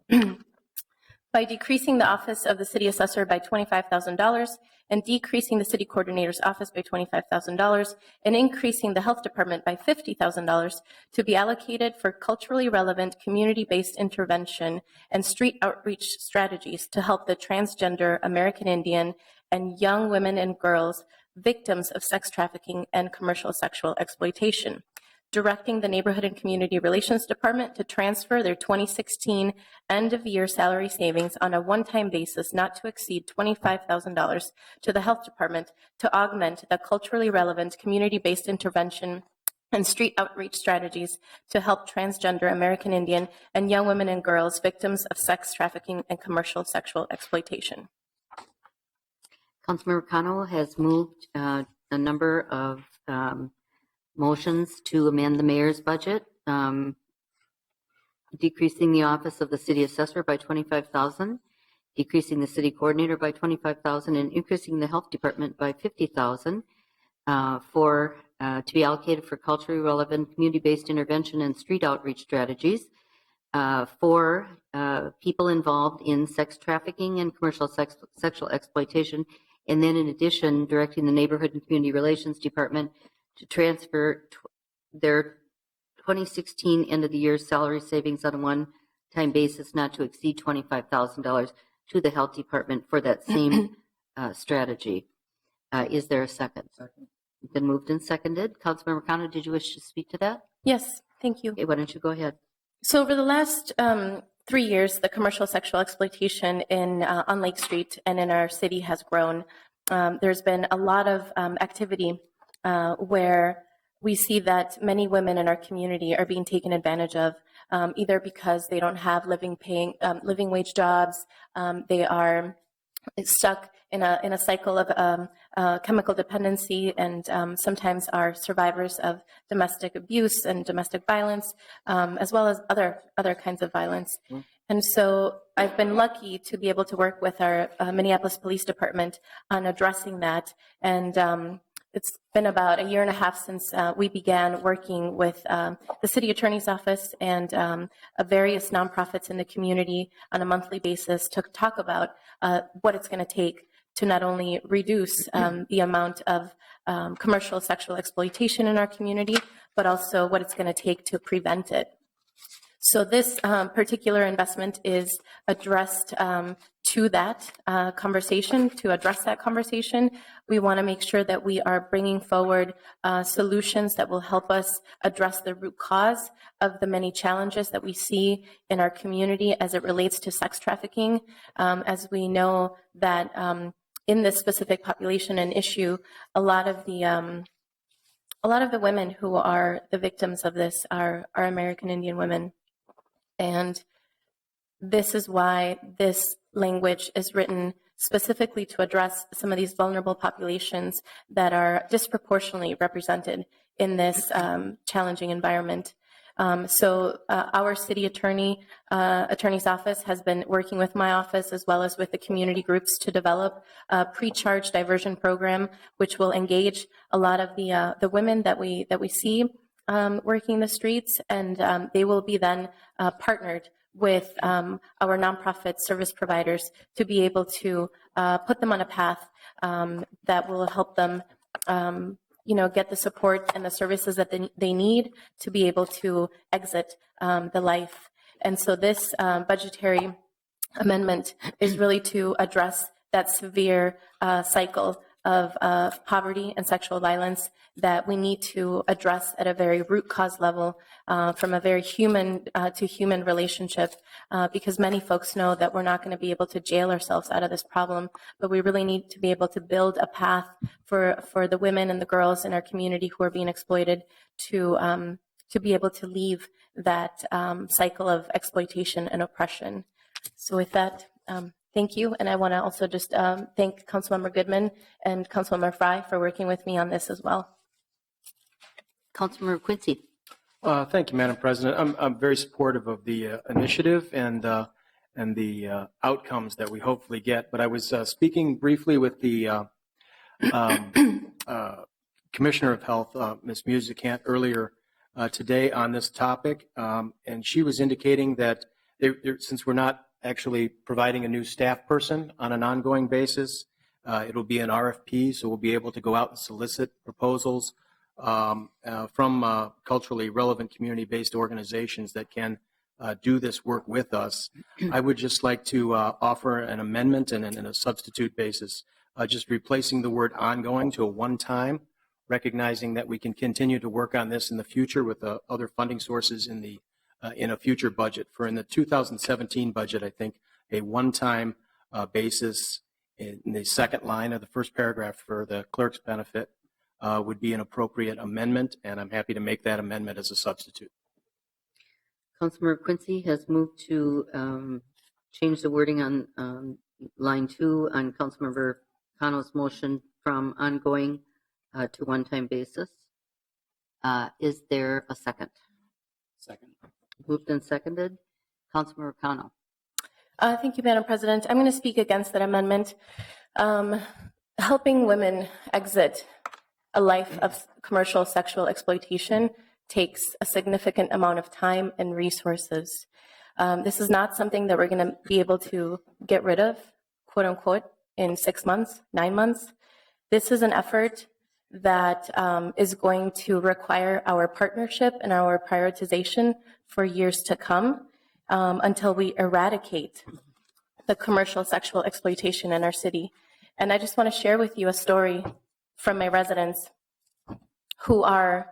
by decreasing the office of the city assessor by $25,000 and decreasing the city coordinator's office by $25,000 and increasing the health department by $50,000 to be allocated for culturally relevant community-based intervention and street outreach strategies to help the transgender, American Indian, and young women and girls victims of sex trafficking and commercial sexual exploitation. Directing the Neighborhood and Community Relations Department to transfer their 2016 end-of-year salary savings on a one-time basis not to exceed $25,000 to the Health Department to augment the culturally relevant community-based intervention and street outreach strategies to help transgender, American Indian, and young women and girls victims of sex trafficking and commercial sexual exploitation. Councilmember Cano has moved a number of motions to amend the mayor's budget, decreasing the office of the city assessor by $25,000, decreasing the city coordinator by $25,000, and increasing the health department by $50,000 to be allocated for culturally relevant community-based intervention and street outreach strategies for people involved in sex trafficking and commercial sexual exploitation. And then in addition, directing the Neighborhood and Community Relations Department to transfer their 2016 end of the year salary savings on a one-time basis not to exceed $25,000 to the health department for that same strategy. Is there a second? Second. Been moved and seconded. Councilmember Cano, did you wish to speak to that? Yes, thank you. Okay, why don't you go ahead? So over the last 3 years, the commercial sexual exploitation on Lake Street and in our city has grown. There's been a lot of activity where we see that many women in our community are being taken advantage of, either because they don't have living wage jobs, they are stuck in a cycle of chemical dependency, and sometimes are survivors of domestic abuse and domestic violence, as well as other kinds of violence. Mm. And so I've been lucky to be able to work with our Minneapolis Police Department on addressing that. And it's been about a year and a half since we began working with the city attorney's office and various nonprofits in the community on a monthly basis to talk about what it's going to take to not only reduce the amount of commercial sexual exploitation in our community, but also what it's going to take to prevent it. So this particular investment is addressed to that conversation, to address that conversation. We want to make sure that we are bringing forward solutions that will help us address the root cause of the many challenges that we see in our community as it relates to sex trafficking. As we know that in this specific population and issue, a lot of the women who are the victims of this are American Indian women. And this is why this language is written specifically to address some of these vulnerable populations that are disproportionately represented in this challenging environment. So our city attorney's office has been working with my office as well as with the community groups to develop a pre-charge diversion program, which will engage a lot of the women that we see working the streets, and they will be then partnered with our nonprofit service providers to be able to put them on a path that will help them get the support and the services that they need to be able to exit the life. And so this budgetary amendment is really to address that severe cycle of poverty and sexual violence that we need to address at a very root cause level, from a very human to human relationship, because many folks know that we're not going to be able to jail ourselves out of this problem, but we really need to be able to build a path for the women and the girls in our community who are being exploited to be able to leave that cycle of exploitation and oppression. So with that, thank you. And I want to also just thank Councilmember Goodman and Councilmember Fry for working with me on this as well. Councilmember Quincy. Thank you, Madam President. I'm very supportive of the initiative and the outcomes that we hopefully get. But I was speaking briefly with the Commissioner of Health, Ms. Musicant, earlier today on this topic, and she was indicating that since we're not actually providing a new staff person on an ongoing basis, it'll be an RFP, so we'll be able to go out and solicit proposals from culturally relevant community-based organizations that can do this work with us. I would just like to offer an amendment and a substitute basis, just replacing the word ongoing to a one-time, recognizing that we can continue to work on this in the future with other funding sources in a future budget. For in the 2017 budget, I think a one-time basis in the second line of the first paragraph for the clerk's benefit would be an appropriate amendment, and I'm happy to make that amendment as a substitute. Councilmember Quincy has moved to change the wording on line 2 on Councilmember Cano's motion from ongoing to one-time basis. Is there a second? Second. Moved and seconded. Councilmember Cano. Thank you, Madam President. I'm going to speak against that amendment. Helping women exit a life of commercial sexual exploitation takes a significant amount of time and resources. This is not something that we're going to be able to get rid of, quote unquote, in 6 months, 9 months. This is an effort that is going to require our partnership and our prioritization for years to come until we eradicate the commercial sexual exploitation in our city. And I just want to share with you a story from my residents who are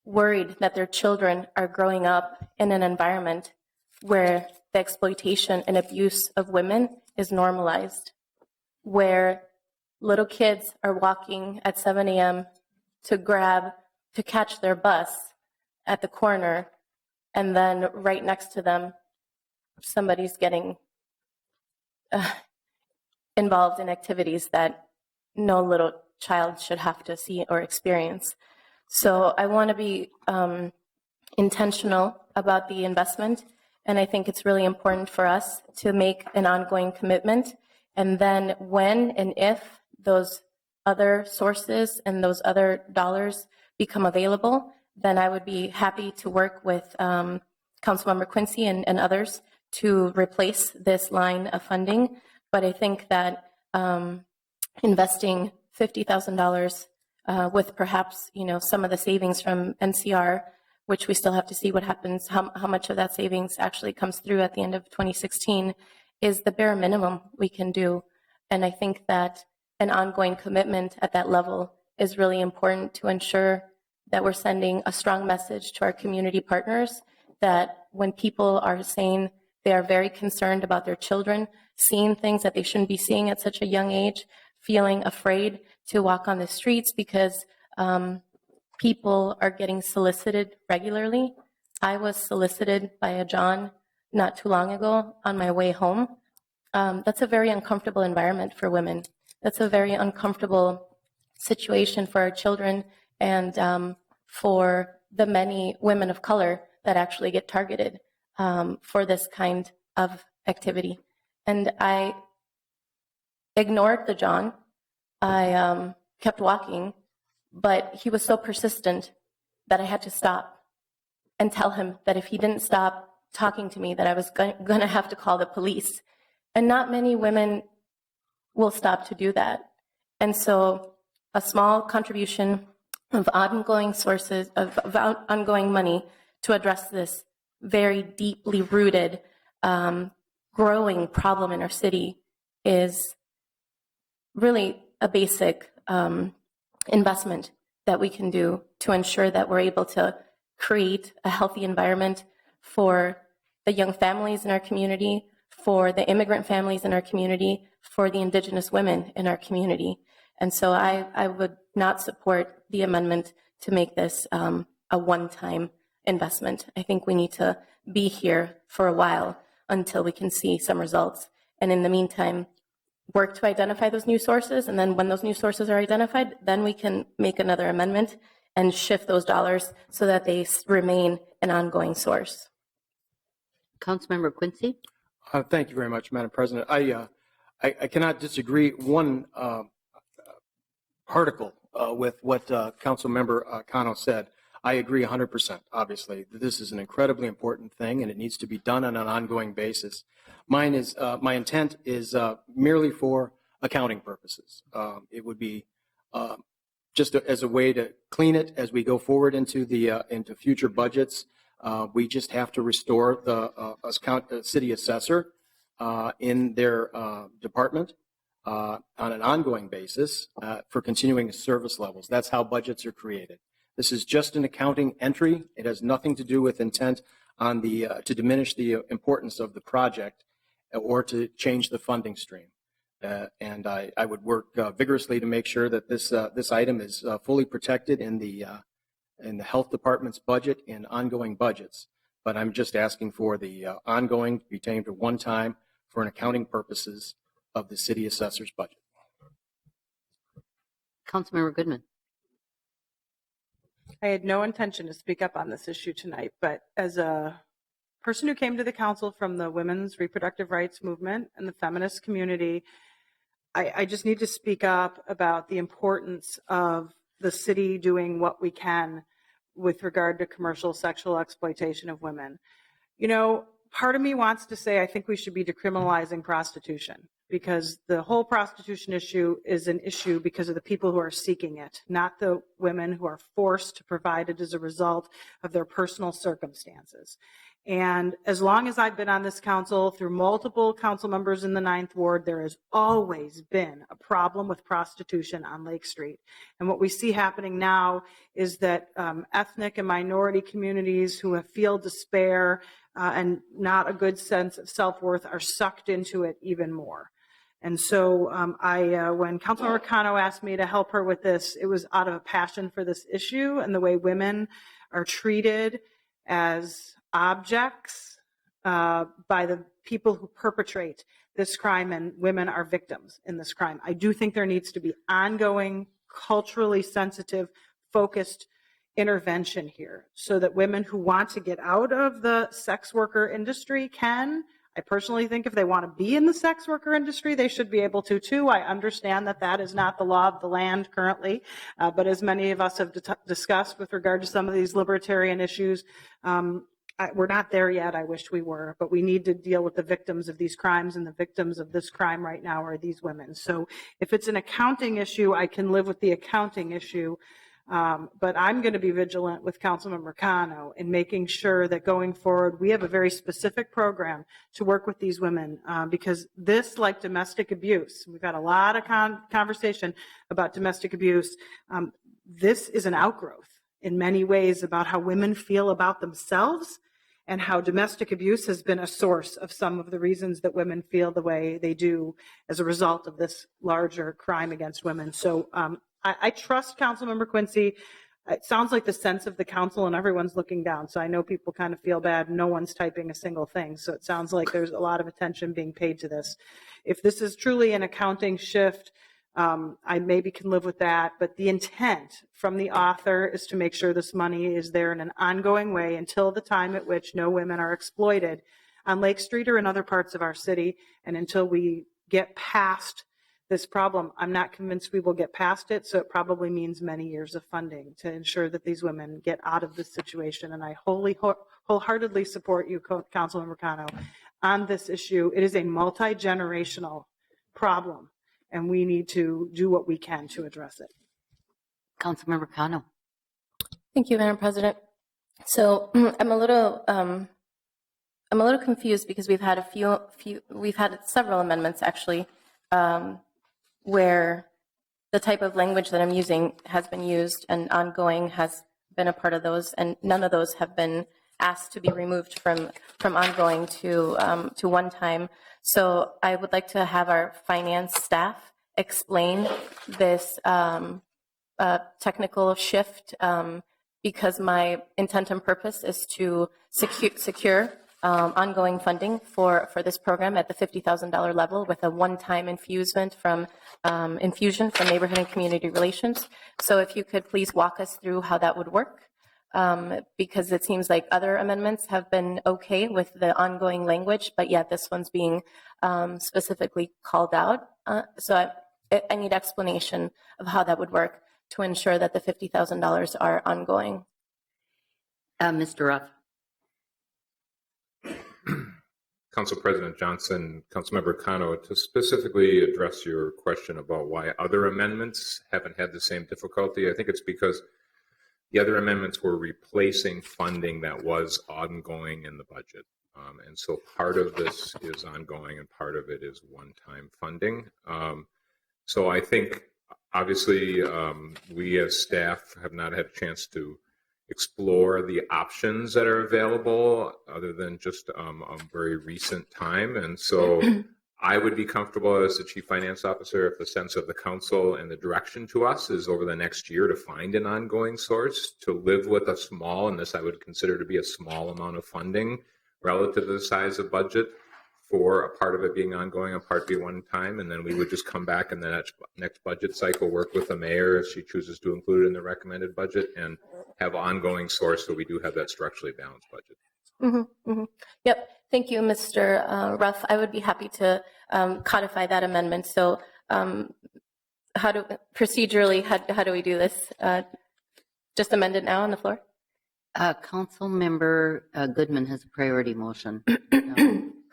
worried that their children are growing up in an environment where the exploitation and abuse of women is normalized, where little kids are walking at 7 a.m. to catch their bus at the corner, and then right next to them, somebody's getting involved in activities that no little child should have to see or experience. So I want to be intentional about the investment, and I think it's really important for us to make an ongoing commitment. And then when and if those other sources and those other dollars become available, then I would be happy to work with Councilmember Quincy and others to replace this line of funding. But I think that investing $50,000 with perhaps, some of the savings from NCR, which we still have to see what happens, how much of that savings actually comes through at the end of 2016, is the bare minimum we can do. And I think that an ongoing commitment at that level is really important to ensure that we're sending a strong message to our community partners that when people are saying they are very concerned about their children, seeing things that they shouldn't be seeing at such a young age, feeling afraid to walk on the streets because people are getting solicited regularly. I was solicited by a John not too long ago on my way home. That's a very uncomfortable environment for women. That's a very uncomfortable situation for our children and for the many women of color that actually get targeted for this kind of activity. And I ignored the John. I kept walking, but he was so persistent that I had to stop and tell him that if he didn't stop talking to me, that I was going to have to call the police. And not many women will stop to do that. And so a small contribution of ongoing sources of ongoing money to address this very deeply rooted growing problem in our city is really a basic investment that we can do to ensure that we're able to create a healthy environment for the young families in our community, for the immigrant families in our community, for the Indigenous women in our community. And so I would not support the amendment to make this a one-time investment. I think we need to be here for a while until we can see some results. And in the meantime, work to identify those new sources. And then when those new sources are identified, then we can make another amendment and shift those dollars so that they remain an ongoing source. Councilmember Quincy? Thank you very much, Madam President. I cannot disagree one particle with what Councilmember Cano said. I agree 100%, obviously. This is an incredibly important thing, and it needs to be done on an ongoing basis. My intent is merely for accounting purposes. It would be just as a way to clean it as we go forward into future budgets. We just have to restore the city assessor in their department on an ongoing basis for continuing service levels. That's how budgets are created. This is just an accounting entry. It has nothing to do with intent on to diminish the importance of the project or to change the funding stream. And I would work vigorously to make sure that this item is fully protected in the health department's budget and ongoing budgets. But I'm just asking for the ongoing to be taken to one time for an accounting purposes of the city assessor's budget. Councilmember Goodman? I had no intention to speak up on this issue tonight, but as a person who came to the council from the women's reproductive rights movement and the feminist community, I just need to speak up about the importance of the city doing what we can with regard to commercial sexual exploitation of women. You know, part of me wants to say I think we should be decriminalizing prostitution, because the whole prostitution issue is an issue because of the people who are seeking it, not the women who are forced to provide it as a result of their personal circumstances. And as long as I've been on this council, through multiple council members in the 9th Ward, there has always been a problem with prostitution on Lake Street. And what we see happening now is that ethnic and minority communities who feel despair and not a good sense of self-worth are sucked into it even more. And so when Councilmember Cano asked me to help her with this, it was out of a passion for this issue and the way women are treated as objects by the people who perpetrate this crime, and women are victims in this crime. I do think there needs to be ongoing, culturally sensitive, focused intervention here so that women who want to get out of the sex worker industry can. I personally think if they want to be in the sex worker industry, they should be able to too. I understand that that is not the law of the land currently, but as many of us have discussed with regard to some of these libertarian issues, we're not there yet. I wish we were, but we need to deal with the victims of these crimes, and the victims of this crime right now are these women. So if it's an accounting issue, I can live with the accounting issue. But I'm going to be vigilant with Councilmember Cano in making sure that going forward, we have a very specific program to work with these women, because this, like domestic abuse, we've had a lot of conversation about domestic abuse. This is an outgrowth in many ways about how women feel about themselves, and how domestic abuse has been a source of some of the reasons that women feel the way they do as a result of this larger crime against women. So I trust Councilmember Quincy. It sounds like the sense of the council and everyone's looking down. So I know people kind of feel bad. No one's typing a single thing. So it sounds like there's a lot of attention being paid to this. If this is truly an accounting shift, I maybe can live with that, but the intent from the author is to make sure this money is there in an ongoing way until the time at which no women are exploited on Lake Street or in other parts of our city, and until we get past this problem. I'm not convinced we will get past it, so it probably means many years of funding to ensure that these women get out of this situation, and I wholeheartedly support you, Councilmember Cano, on this issue. It is a multi-generational problem, and we need to do what we can to address it. Councilmember Cano. Thank you, Madam President. So I'm a little confused because we've had we've had several amendments actually, where the type of language that I'm using has been used, and ongoing has been a part of those, and none of those have been asked to be removed from ongoing to one time. So I would like to have our finance staff explain this technical shift, because my intent and purpose is to secure ongoing funding for this program at the $50,000 level with a one-time infusion from Neighborhood and Community Relations. So if you could please walk us through how that would work, because it seems like other amendments have been okay with the ongoing language, but yet this one's being specifically called out. So I need explanation of how that would work to ensure that the $50,000 are ongoing. Mr. Ruff. Council President Johnson, Councilmember Cano, to specifically address your question about why other amendments haven't had the same difficulty, I think it's because the other amendments were replacing funding that was ongoing in the budget. And so part of this is ongoing and part of it is one-time funding. So I think, obviously, we as staff have not had a chance to explore the options that are available other than just a very recent time. And so I would be comfortable as the Chief Finance Officer if the sense of the council and the direction to us is over the next year to find an ongoing source, to live with a small, and this I would consider to be a small amount of funding relative to the size of budget, for a part of it being ongoing, a part be one time, and then we would just come back in the next budget cycle, work with the mayor if she chooses to include it in the recommended budget, and have ongoing source so we do have that structurally balanced budget. Mm-hmm, mm-hmm. Yep. Thank you, Mr. Ruff. I would be happy to codify that amendment. So procedurally, how do we do this? Just amend it now on the floor? Council Member Goodman has a priority motion.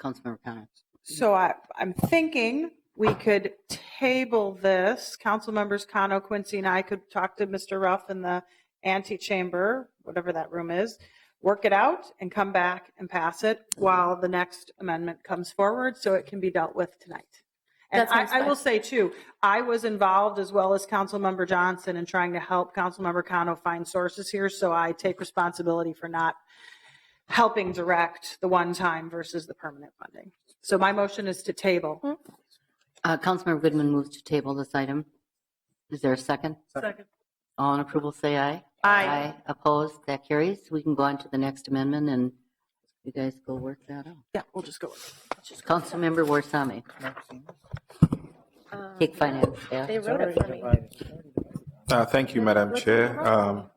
Councilmember Connor. So I'm thinking we could table this. Council members Cano, Quincy, and I could talk to Mr. Ruff in the antechamber, whatever that room is, work it out and come back and pass it while the next amendment comes forward so it can be dealt with tonight. And I will say, too, I was involved as well as Councilmember Johnson in trying to help Councilmember Cano find sources here, so I take responsibility for not helping direct the one-time versus the permanent funding. So my motion is to table. Councilmember Goodman moves to table this item. Is there a second? Second. All in approval, say aye. Aye. Opposed? That carries. We can go on to the next amendment, and you guys go work that out. Yeah, we'll just go with it. Councilmember Warsame. Take finance. Yeah. They wrote it for me. Thank you, Madam Chair.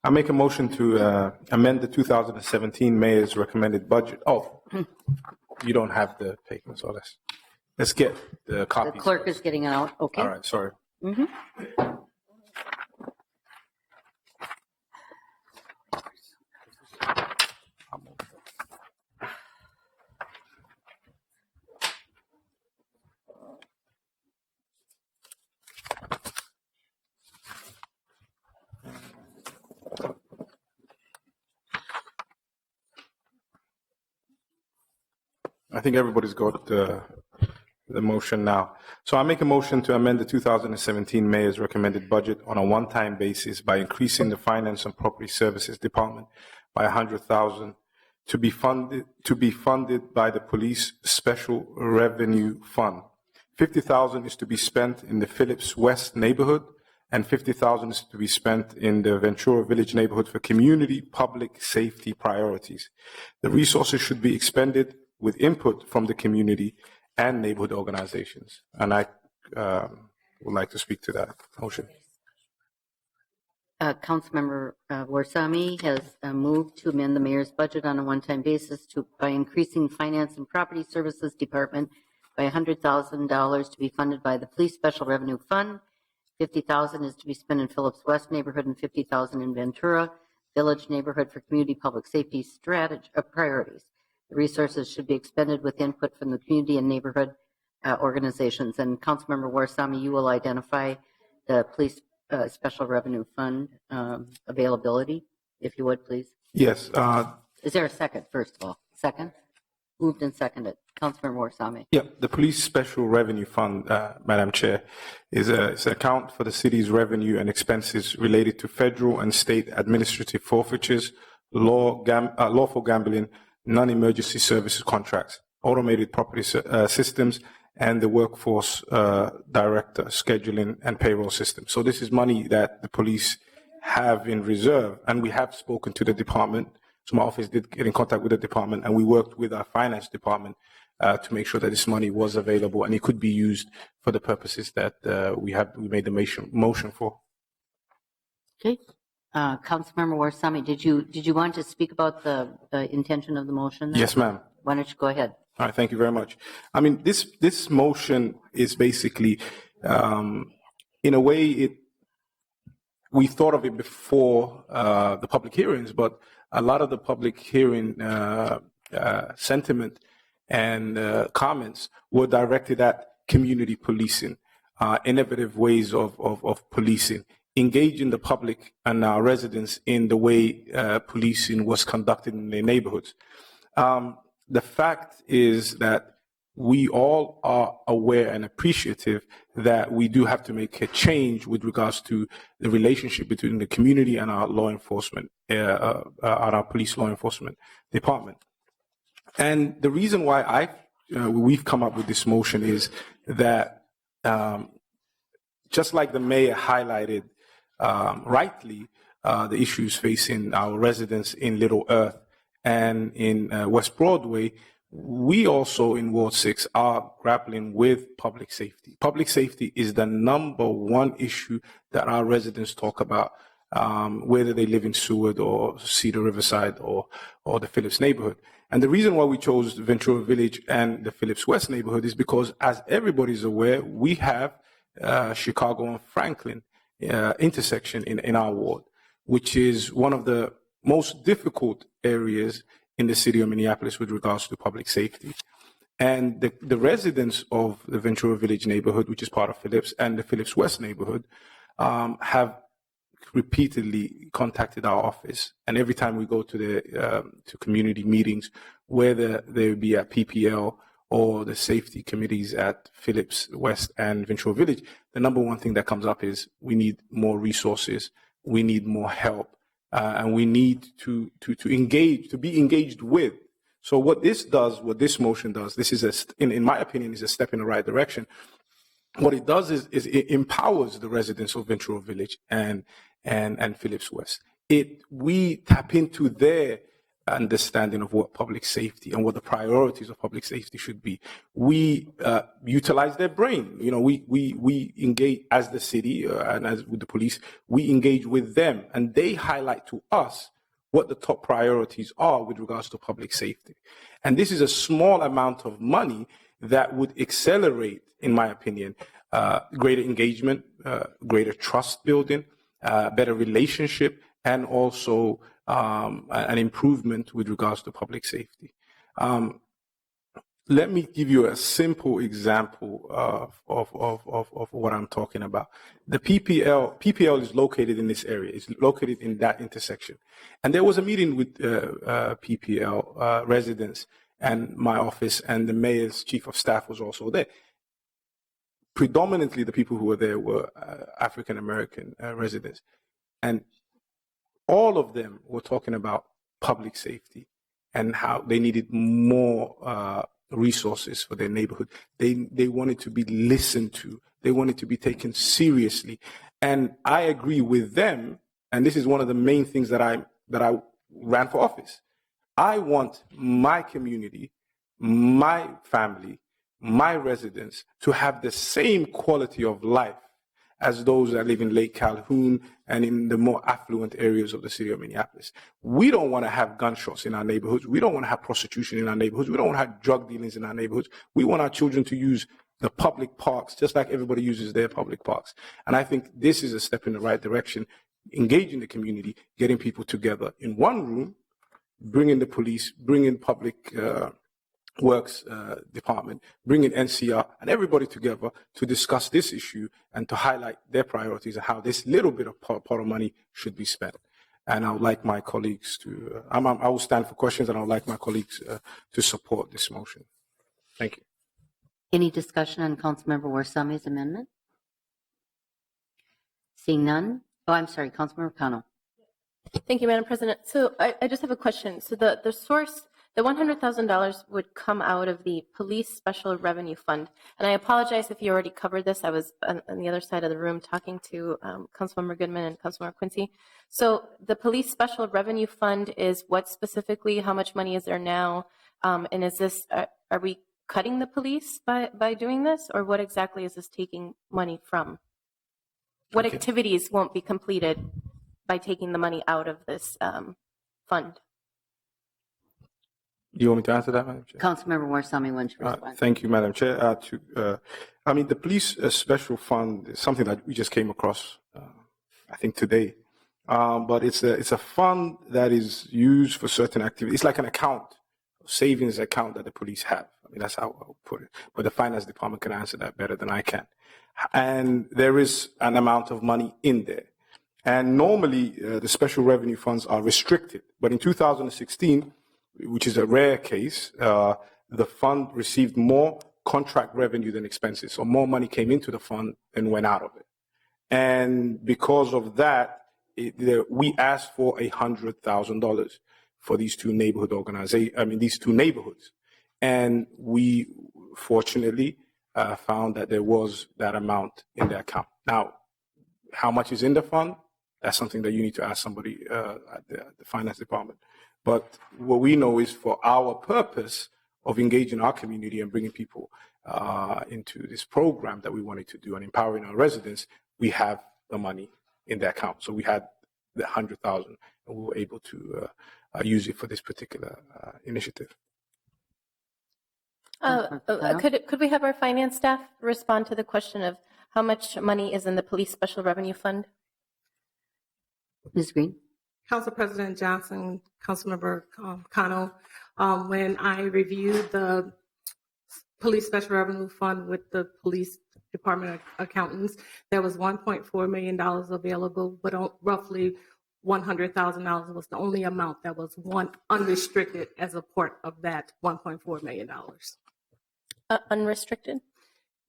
I make a motion to amend the 2017 Mayor's recommended budget. Oh, you don't have the papers. So let's get the copies. The clerk is getting out. Okay. All right, sorry. Mm-hmm. I think everybody's got the motion now. So I make a motion to amend the 2017 Mayor's recommended budget on a one-time basis by increasing the Finance and Property Services Department by $100,000 to be funded by the Police Special Revenue Fund. $50,000 is to be spent in the Phillips West neighborhood, and $50,000 is to be spent in the Ventura Village neighborhood for community public safety priorities. The resources should be expended with input from the community and neighborhood organizations. And I would like to speak to that motion. Councilmember Warsame has moved to amend the mayor's budget on a one-time basis by increasing Finance and Property Services Department by $100,000 to be funded by the Police Special Revenue Fund. $50,000 is to be spent in Phillips West neighborhood and $50,000 in Ventura Village neighborhood for community public safety priorities. The resources should be expended with input from the community and neighborhood organizations. And Councilmember Warsame, you will identify the Police Special Revenue Fund availability, if you would, please. Yes. Is there a second, first of all? Second? Moved and seconded. Councilmember Warsame. Yeah, the Police Special Revenue Fund, Madam Chair, is an account for the city's revenue and expenses related to federal and state administrative forfeitures, lawful gambling, non-emergency services contracts, automated property systems, and the workforce director scheduling and payroll system. So this is money that the police have in reserve, and we have spoken to the department. So my office did get in contact with the department, and we worked with our finance department to make sure that this money was available and it could be used for the purposes that we made the motion for. Okay. Councilmember Warsame, did you want to speak about the intention of the motion? Yes, ma'am. Why don't you go ahead? All right, thank you very much. I mean, this motion is basically, in a way, we thought of it before the public hearings, but a lot of the public hearing sentiment and comments were directed at community policing, innovative ways of policing, engaging the public and our residents in the way policing was conducted in their neighborhoods. The fact is that we all are aware and appreciative that we do have to make a change with regards to the relationship between the community and our law enforcement, our police law enforcement department. And the reason why we've come up with this motion is that just like the mayor highlighted rightly the issues facing our residents in Little Earth and in West Broadway, we also in Ward 6 are grappling with public safety. Public safety is the number one issue that our residents talk about, whether they live in Seward or Cedar Riverside or the Phillips neighborhood. And the reason why we chose Ventura Village and the Phillips West neighborhood is because, as everybody's aware, we have Chicago and Franklin intersection in our ward, which is one of the most difficult areas in the city of Minneapolis with regards to public safety. And the residents of the Ventura Village neighborhood, which is part of Phillips, and the Phillips West neighborhood have repeatedly contacted our office. And every time we go to to community meetings, whether they be at PPL or the safety committees at Phillips West and Ventura Village, the number one thing that comes up is we need more resources, we need more help, and we need to engage, to be engaged with. So what this motion does, this is in my opinion, is a step in the right direction. What it does is it empowers the residents of Ventura Village and Phillips West. We tap into their understanding of what public safety and what the priorities of public safety should be. We utilize their brain. You know, we engage as the city and as with the police. We engage with them, and they highlight to us what the top priorities are with regards to public safety. And this is a small amount of money that would accelerate, in my opinion, greater engagement, greater trust building, better relationship, and also an improvement with regards to public safety. Let me give you a simple example of what I'm talking about. The PPL is located in this area. It's located in that intersection. And there was a meeting with PPL residents and my office, and the mayor's chief of staff was also there. Predominantly, the people who were there were African-American residents. And all of them were talking about public safety and how they needed more resources for their neighborhood. They wanted to be listened to. They wanted to be taken seriously. And I agree with them. And this is one of the main things that I ran for office. I want my community, my family, my residents to have the same quality of life as those that live in Lake Calhoun and in the more affluent areas of the city of Minneapolis. We don't want to have gunshots in our neighborhoods. We don't want to have prostitution in our neighborhoods. We don't want to have drug dealings in our neighborhoods. We want our children to use the public parks just like everybody uses their public parks. And I think this is a step in the right direction, engaging the community, getting people together in one room, bringing the police, bringing public works department, bringing NCR and everybody together to discuss this issue and to highlight their priorities and how this little bit of pot of money should be spent. And I would like my colleagues to, I will stand for questions, and I would like my colleagues to support this motion. Thank you. Any discussion on Councilmember Warsami's amendment? Seeing none. Oh, I'm sorry, Councilmember Cano. Thank you, Madam President. So I just have a question. So the source, the $100,000 would come out of the Police Special Revenue Fund. And I apologize if you already covered this. I was on the other side of the room talking to Councilmember Goodman and Councilmember Quincy. So the Police Special Revenue Fund is what specifically? How much money is there now? And is this, are we cutting the police by doing this? Or what exactly is this taking money from? What activities won't be completed by taking the money out of this fund? Do you want me to answer that, Madam Chair? Councilmember Warsami wants to respond. Thank you, Madam Chair. I mean, the police special fund is something that we just came across, I think, today. But it's a fund that is used for certain activities. It's like an account, a savings account that the police have. I mean, that's how I'll put it. But the finance department can answer that better than I can. And there is an amount of money in there. And normally, the special revenue funds are restricted. But in 2016, which is a rare case, the fund received more contract revenue than expenses. So more money came into the fund than went out of it. And because of that, we asked for $100,000 for these two neighborhood organizations, these two neighborhoods. And we fortunately found that there was that amount in the account. Now, how much is in the fund? That's something that you need to ask somebody at the finance department. But what we know is for our purpose of engaging our community and bringing people into this program that we wanted to do and empowering our residents, we have the money in the account. So we had the $100,000, and we were able to use it for this particular initiative. Could we have our finance staff respond to the question of how much money is in the Police Special Revenue Fund? Ms. Green. Council President Johnson, Councilmember Cano, when I reviewed the Police Special Revenue Fund with the Police Department accountants, there was $1.4 million available, but roughly $100,000 was the only amount that was unrestricted as a part of that $1.4 million. Unrestricted?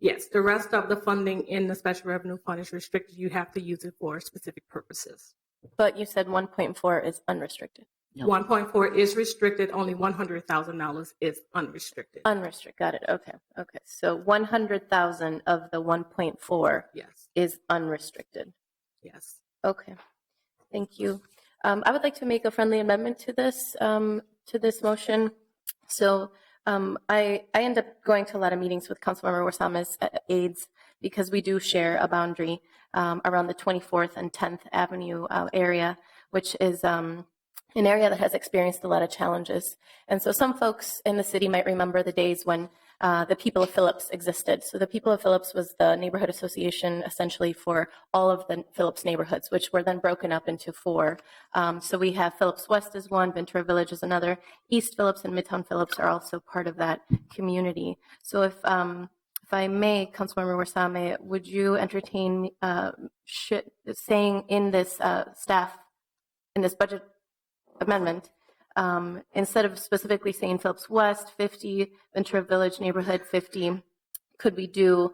Yes, the rest of the funding in the Special Revenue Fund is restricted. You have to use it for specific purposes. But you said 1.4 is unrestricted. No. 1.4 is restricted. Only $100,000 is unrestricted. Unrestricted. Got it. Okay. Okay. So 100,000 of the 1.4 is unrestricted. Yes. Okay. Thank you. I would like to make a friendly amendment to this motion. So I end up going to a lot of meetings with Councilmember Warsama's aides because we do share a boundary around the 24th and 10th Avenue area, which is an area that has experienced a lot of challenges. And so some folks in the city might remember the days when the People of Phillips existed. So the People of Phillips was the neighborhood association essentially for all of the Phillips neighborhoods, which were then broken up into 4. So we have Phillips West as one, Ventura Village is another. East Phillips and Midtown Phillips are also part of that community. So if I may, Councilmember Warsame, would you entertain saying in this in this budget amendment, instead of specifically saying Phillips West 50, Ventura Village neighborhood 50, could we do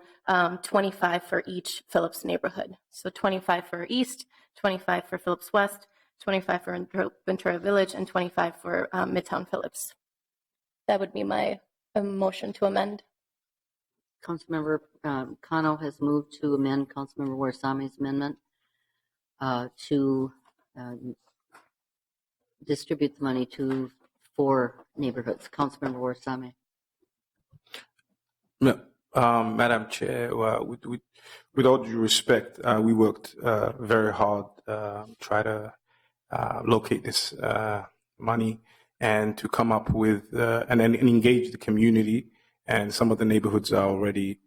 25 for each Phillips neighborhood? So 25 for East, 25 for Phillips West, 25 for Ventura Village, and 25 for Midtown Phillips. That would be my motion to amend. Councilmember Cano has moved to amend Councilmember Warsami's amendment to distribute the money to 4 neighborhoods. Councilmember Warsami. Madam Chair, with all due respect, we worked very hard try to locate this money and to come up with and engage the community. And some of the neighborhoods are already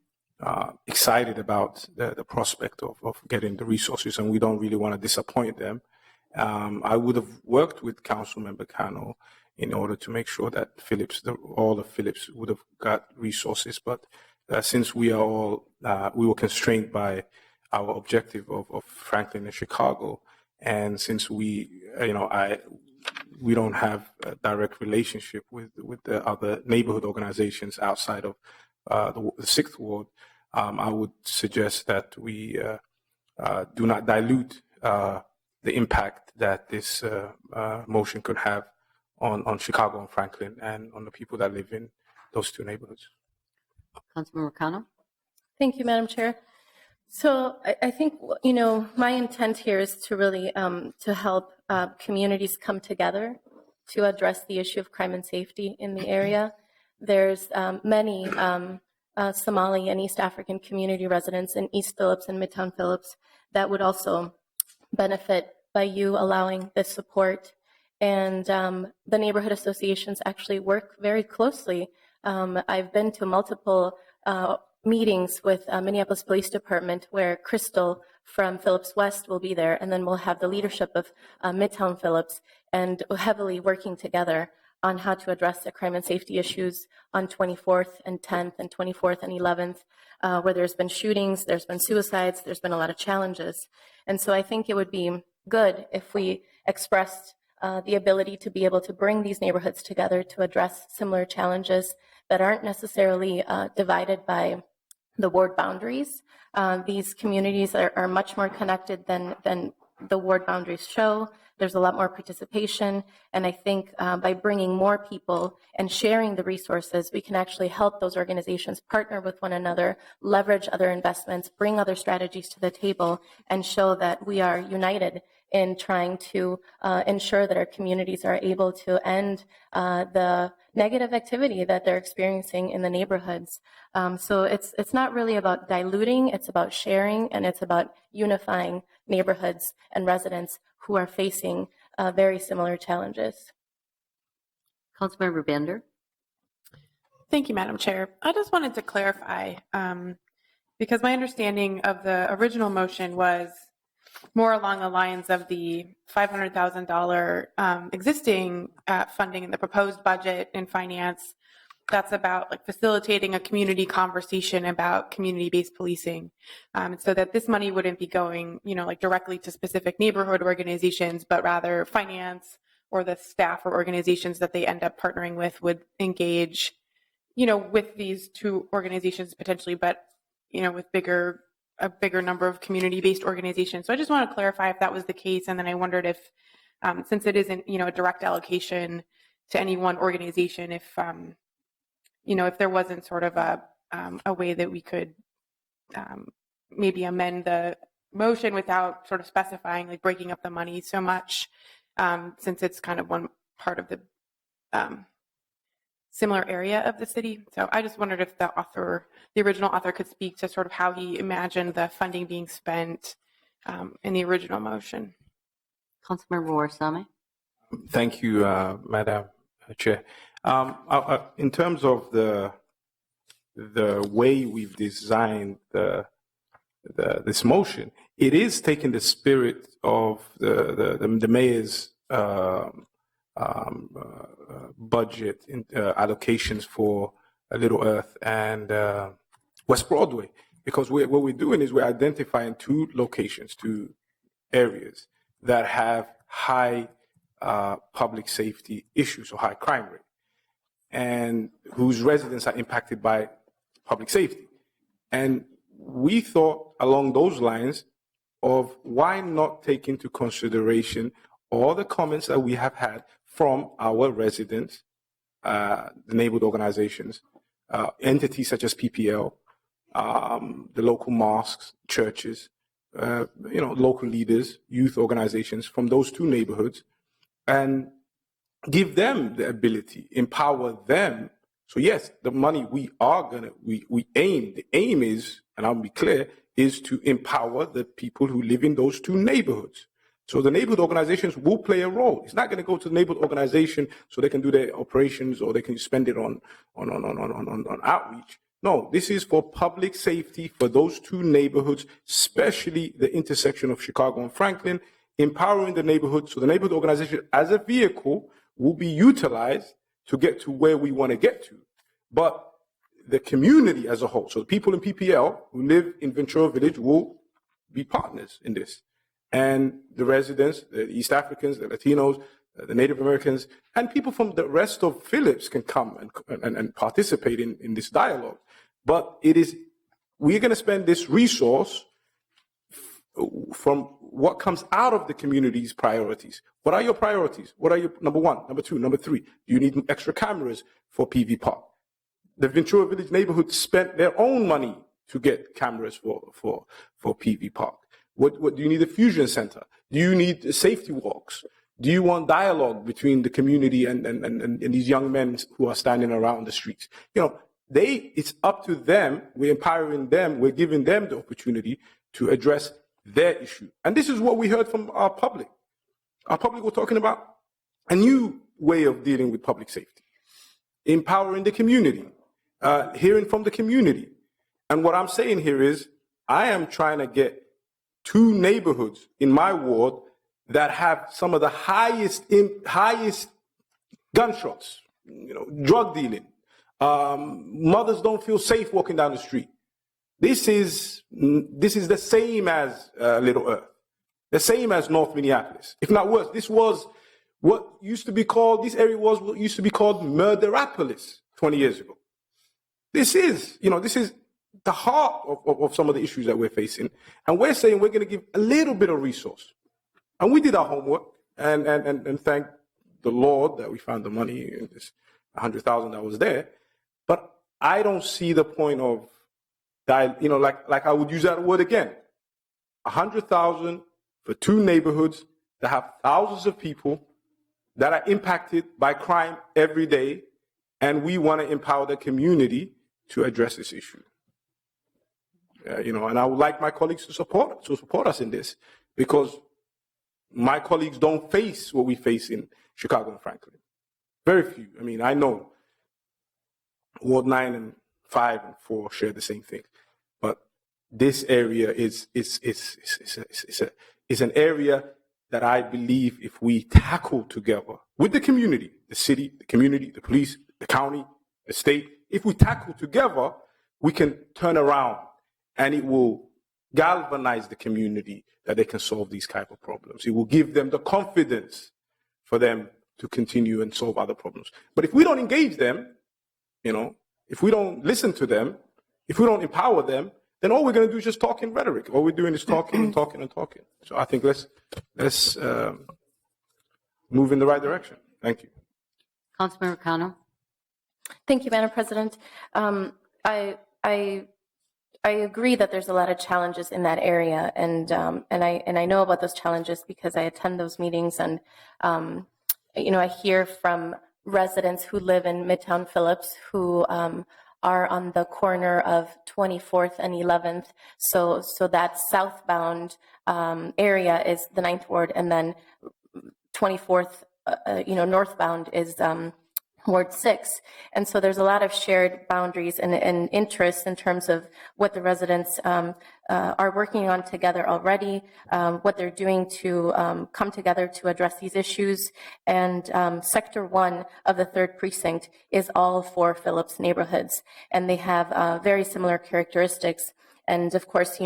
excited about the prospect of getting the resources, and we don't really want to disappoint them. I would have worked with Councilmember Cano in order to make sure that all of Phillips would have got resources. But since we were constrained by our objective of Franklin and Chicago, And since we don't have a direct relationship with the other neighborhood organizations outside of the Sixth Ward, I would suggest that we do not dilute the impact that this motion could have on Chicago and Franklin and on the people that live in those two neighborhoods. Councilmember Cano? Thank you, Madam Chair. So I think, my intent here is to really to help communities come together to address the issue of crime and safety in the area. There's many Somali and East African community residents in East Phillips and Midtown Phillips that would also benefit by you allowing this support. And the neighborhood associations actually work very closely. I've been to multiple meetings with Minneapolis Police Department where Crystal from Phillips West will be there, and then we'll have the leadership of Midtown Phillips, and heavily working together on how to address the crime and safety issues on 24th and 10th and 24th and 11th, where there's been shootings, there's been suicides, there's been a lot of challenges. And so I think it would be good if we expressed the ability to be able to bring these neighborhoods together to address similar challenges that aren't necessarily divided by the ward boundaries. These communities are much more connected than the ward boundaries show. There's a lot more participation, and I think by bringing more people and sharing the resources, we can actually help those organizations partner with one another, leverage other investments, bring other strategies to the table, and show that we are united in trying to ensure that our communities are able to end the negative activity that they're experiencing in the neighborhoods. So it's not really about diluting, it's about sharing, and it's about unifying neighborhoods and residents who are facing very similar challenges. Councilmember Bender? Thank you, Madam Chair. I just wanted to clarify, because my understanding of the original motion was more along the lines of the $500,000 existing funding in the proposed budget and finance. That's about like facilitating a community conversation about community-based policing, so that this money wouldn't be going, like directly to specific neighborhood organizations, but rather finance or the staff or organizations that they end up partnering with would engage, with these two organizations potentially, but with a bigger number of community-based organizations. So I just want to clarify if that was the case, and then I wondered if, since it isn't, a direct allocation to any one organization, if if there wasn't sort of a way that we could maybe amend the motion without sort of specifying, like breaking up the money so much, since it's kind of one part of the similar area of the city. So I just wondered if the original author could speak to sort of how he imagined the funding being spent in the original motion. Councilmember Warsame? Thank you, Madam Chair. In terms of the way we've designed this motion, it is taking the spirit of the mayor's budget allocations for Little Earth and West Broadway, because what we're doing is we're identifying two locations, two areas that have high public safety issues or high crime rate, and whose residents are impacted by public safety. And we thought along those lines of why not take into consideration all the comments that we have had from our residents, the neighborhood organizations, entities such as PPL, the local mosques, churches, local leaders, youth organizations from those two neighborhoods, and give them the ability, empower them. So yes, the money we aim, the aim is, and I'll be clear, is to empower the people who live in those two neighborhoods. So the neighborhood organizations will play a role. It's not going to go to the neighborhood organization so they can do their operations or they can spend it on outreach. No, this is for public safety for those two neighborhoods, especially the intersection of Chicago and Franklin, empowering the neighborhood. So the neighborhood organization as a vehicle will be utilized to get to where we want to get to. But the community as a whole, so the people in PPL who live in Ventura Village will be partners in this. and the residents, the East Africans, the Latinos, the Native Americans, and people from the rest of Phillips can come and participate in this dialogue. But we're going to spend this resource from what comes out of the community's priorities. What are your priorities? What are your, number one, number two, number three? Do you need extra cameras for PV Park? The Ventura Village neighborhood spent their own money to get cameras for PV Park. What do you need a fusion center? Do you need safety walks? Do you want dialogue between the community and these young men who are standing around the streets? It's up to them. We're empowering them. We're giving them the opportunity to address their issue. And this is what we heard from our public. Our public were talking about a new way of dealing with public safety, empowering the community, hearing from the community. And what I'm saying here is I am trying to get 2 neighborhoods in my ward that have some of the highest gunshots, drug dealing. Mothers don't feel safe walking down the street. This is the same as Little Earth, the same as North Minneapolis, if not worse. This was what used to be called, this area was what used to be called Murderapolis 20 years ago. This is the heart of some of the issues that we're facing. And we're saying we're going to give a little bit of resource. And we did our homework and thank the Lord that we found the money in this $100,000 that was there. But I don't see the point of that, like I would use that word again. 100,000 for 2 neighborhoods that have thousands of people that are impacted by crime every day, and we want to empower the community to address this issue. And I would like my colleagues to support us in this, because my colleagues don't face what we face in Chicago and Franklin. Very few. I mean, I know Ward 9 and 5 and 4 share the same thing, but this area is an area that I believe if we tackle together with the community, the city, the community, the police, the county, the state, if we tackle together, we can turn around and it will galvanize the community that they can solve these type of problems. It will give them the confidence for them to continue and solve other problems. But if we don't engage them, if we don't listen to them, if we don't empower them, then all we're going to do is just talk in rhetoric. All we're doing is talking and talking and talking. So I think let's move in the right direction. Thank you. Councilmember Cano. Thank you, Madam President. I agree that there's a lot of challenges in that area, and I know about those challenges because I attend those meetings, and I hear from residents who live in Midtown Phillips who are on the corner of 24th and 11th. So that southbound area is the 9th Ward, and then 24th, northbound is Ward 6. And so there's a lot of shared boundaries and interests in terms of what the residents are working on together already, what they're doing to come together to address these issues. And Sector 1 of the 3rd Precinct is all 4 Phillips neighborhoods, and they have very similar characteristics. And of course,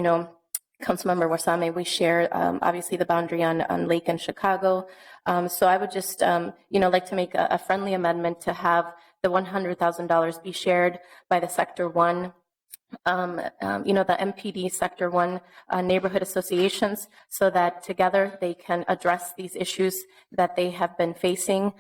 Councilmember Warsame, we share obviously the boundary on Lake and Chicago. So I would just, like to make a friendly amendment to have the $100,000 be shared by the Sector 1, the MPD Sector 1 neighborhood associations, so that together they can address these issues that they have been facing.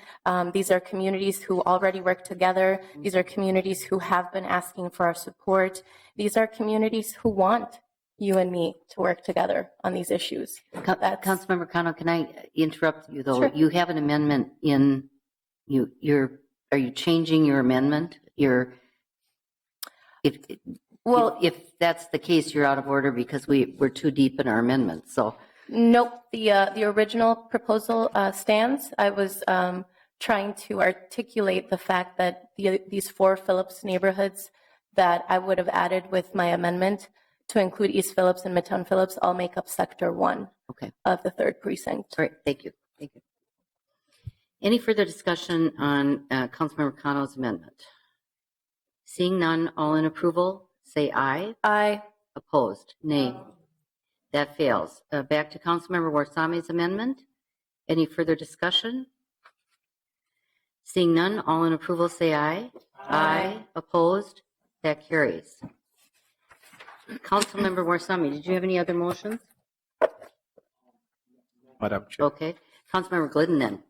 These are communities who already work together. These are communities who have been asking for our support. These are communities who want you and me to work together on these issues. Councilmember Cano, can I interrupt you though? Sure. You have an amendment in are you changing your amendment? If that's the case, you're out of order because we're too deep in our amendment. So nope, the original proposal stands. I was trying to articulate the fact that these 4 Phillips neighborhoods that I would have added with my amendment to include East Phillips and Midtown Phillips all make up Sector 1 of the 3rd Precinct. All right, thank you. Any further discussion on Councilmember Cano's amendment? Seeing none, all in approval, say aye. Aye. Opposed, nay. That fails. Back to Councilmember Warsami's amendment. Any further discussion? Seeing none, all in approval say aye. Aye. Opposed? That carries. Councilmember Warsami, did you have any other motions? Madam Chair. Okay. Councilmember Glidden then.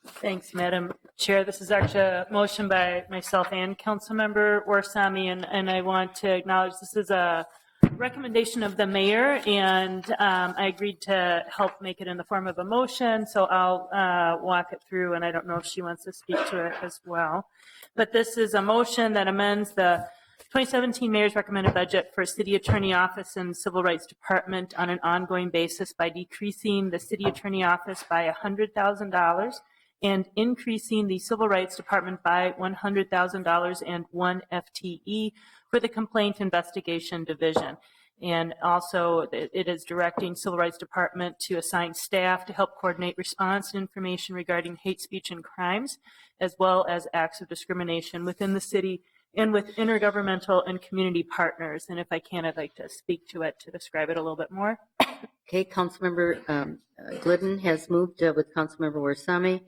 Thanks, Madam Chair. This is actually a motion by myself and Councilmember Warsami, and I want to acknowledge this is a recommendation of the mayor, and I agreed to help make it in the form of a motion, so I'll walk it through, and I don't know if she wants to speak to it as well. But this is a motion that amends the 2017 Mayor's recommended budget for City Attorney Office and Civil Rights Department on an ongoing basis by decreasing the City Attorney Office by $100,000 and increasing the Civil Rights Department by $100,000 and 1 FTE for the Complaint Investigation Division. And also, it is directing Civil Rights Department to assign staff to help coordinate response and information regarding hate speech and crimes, as well as acts of discrimination within the city and with intergovernmental and community partners. And if I can, I'd like to speak to it to describe it a little bit more. Okay, Councilmember Glidden has moved with Councilmember Warsami,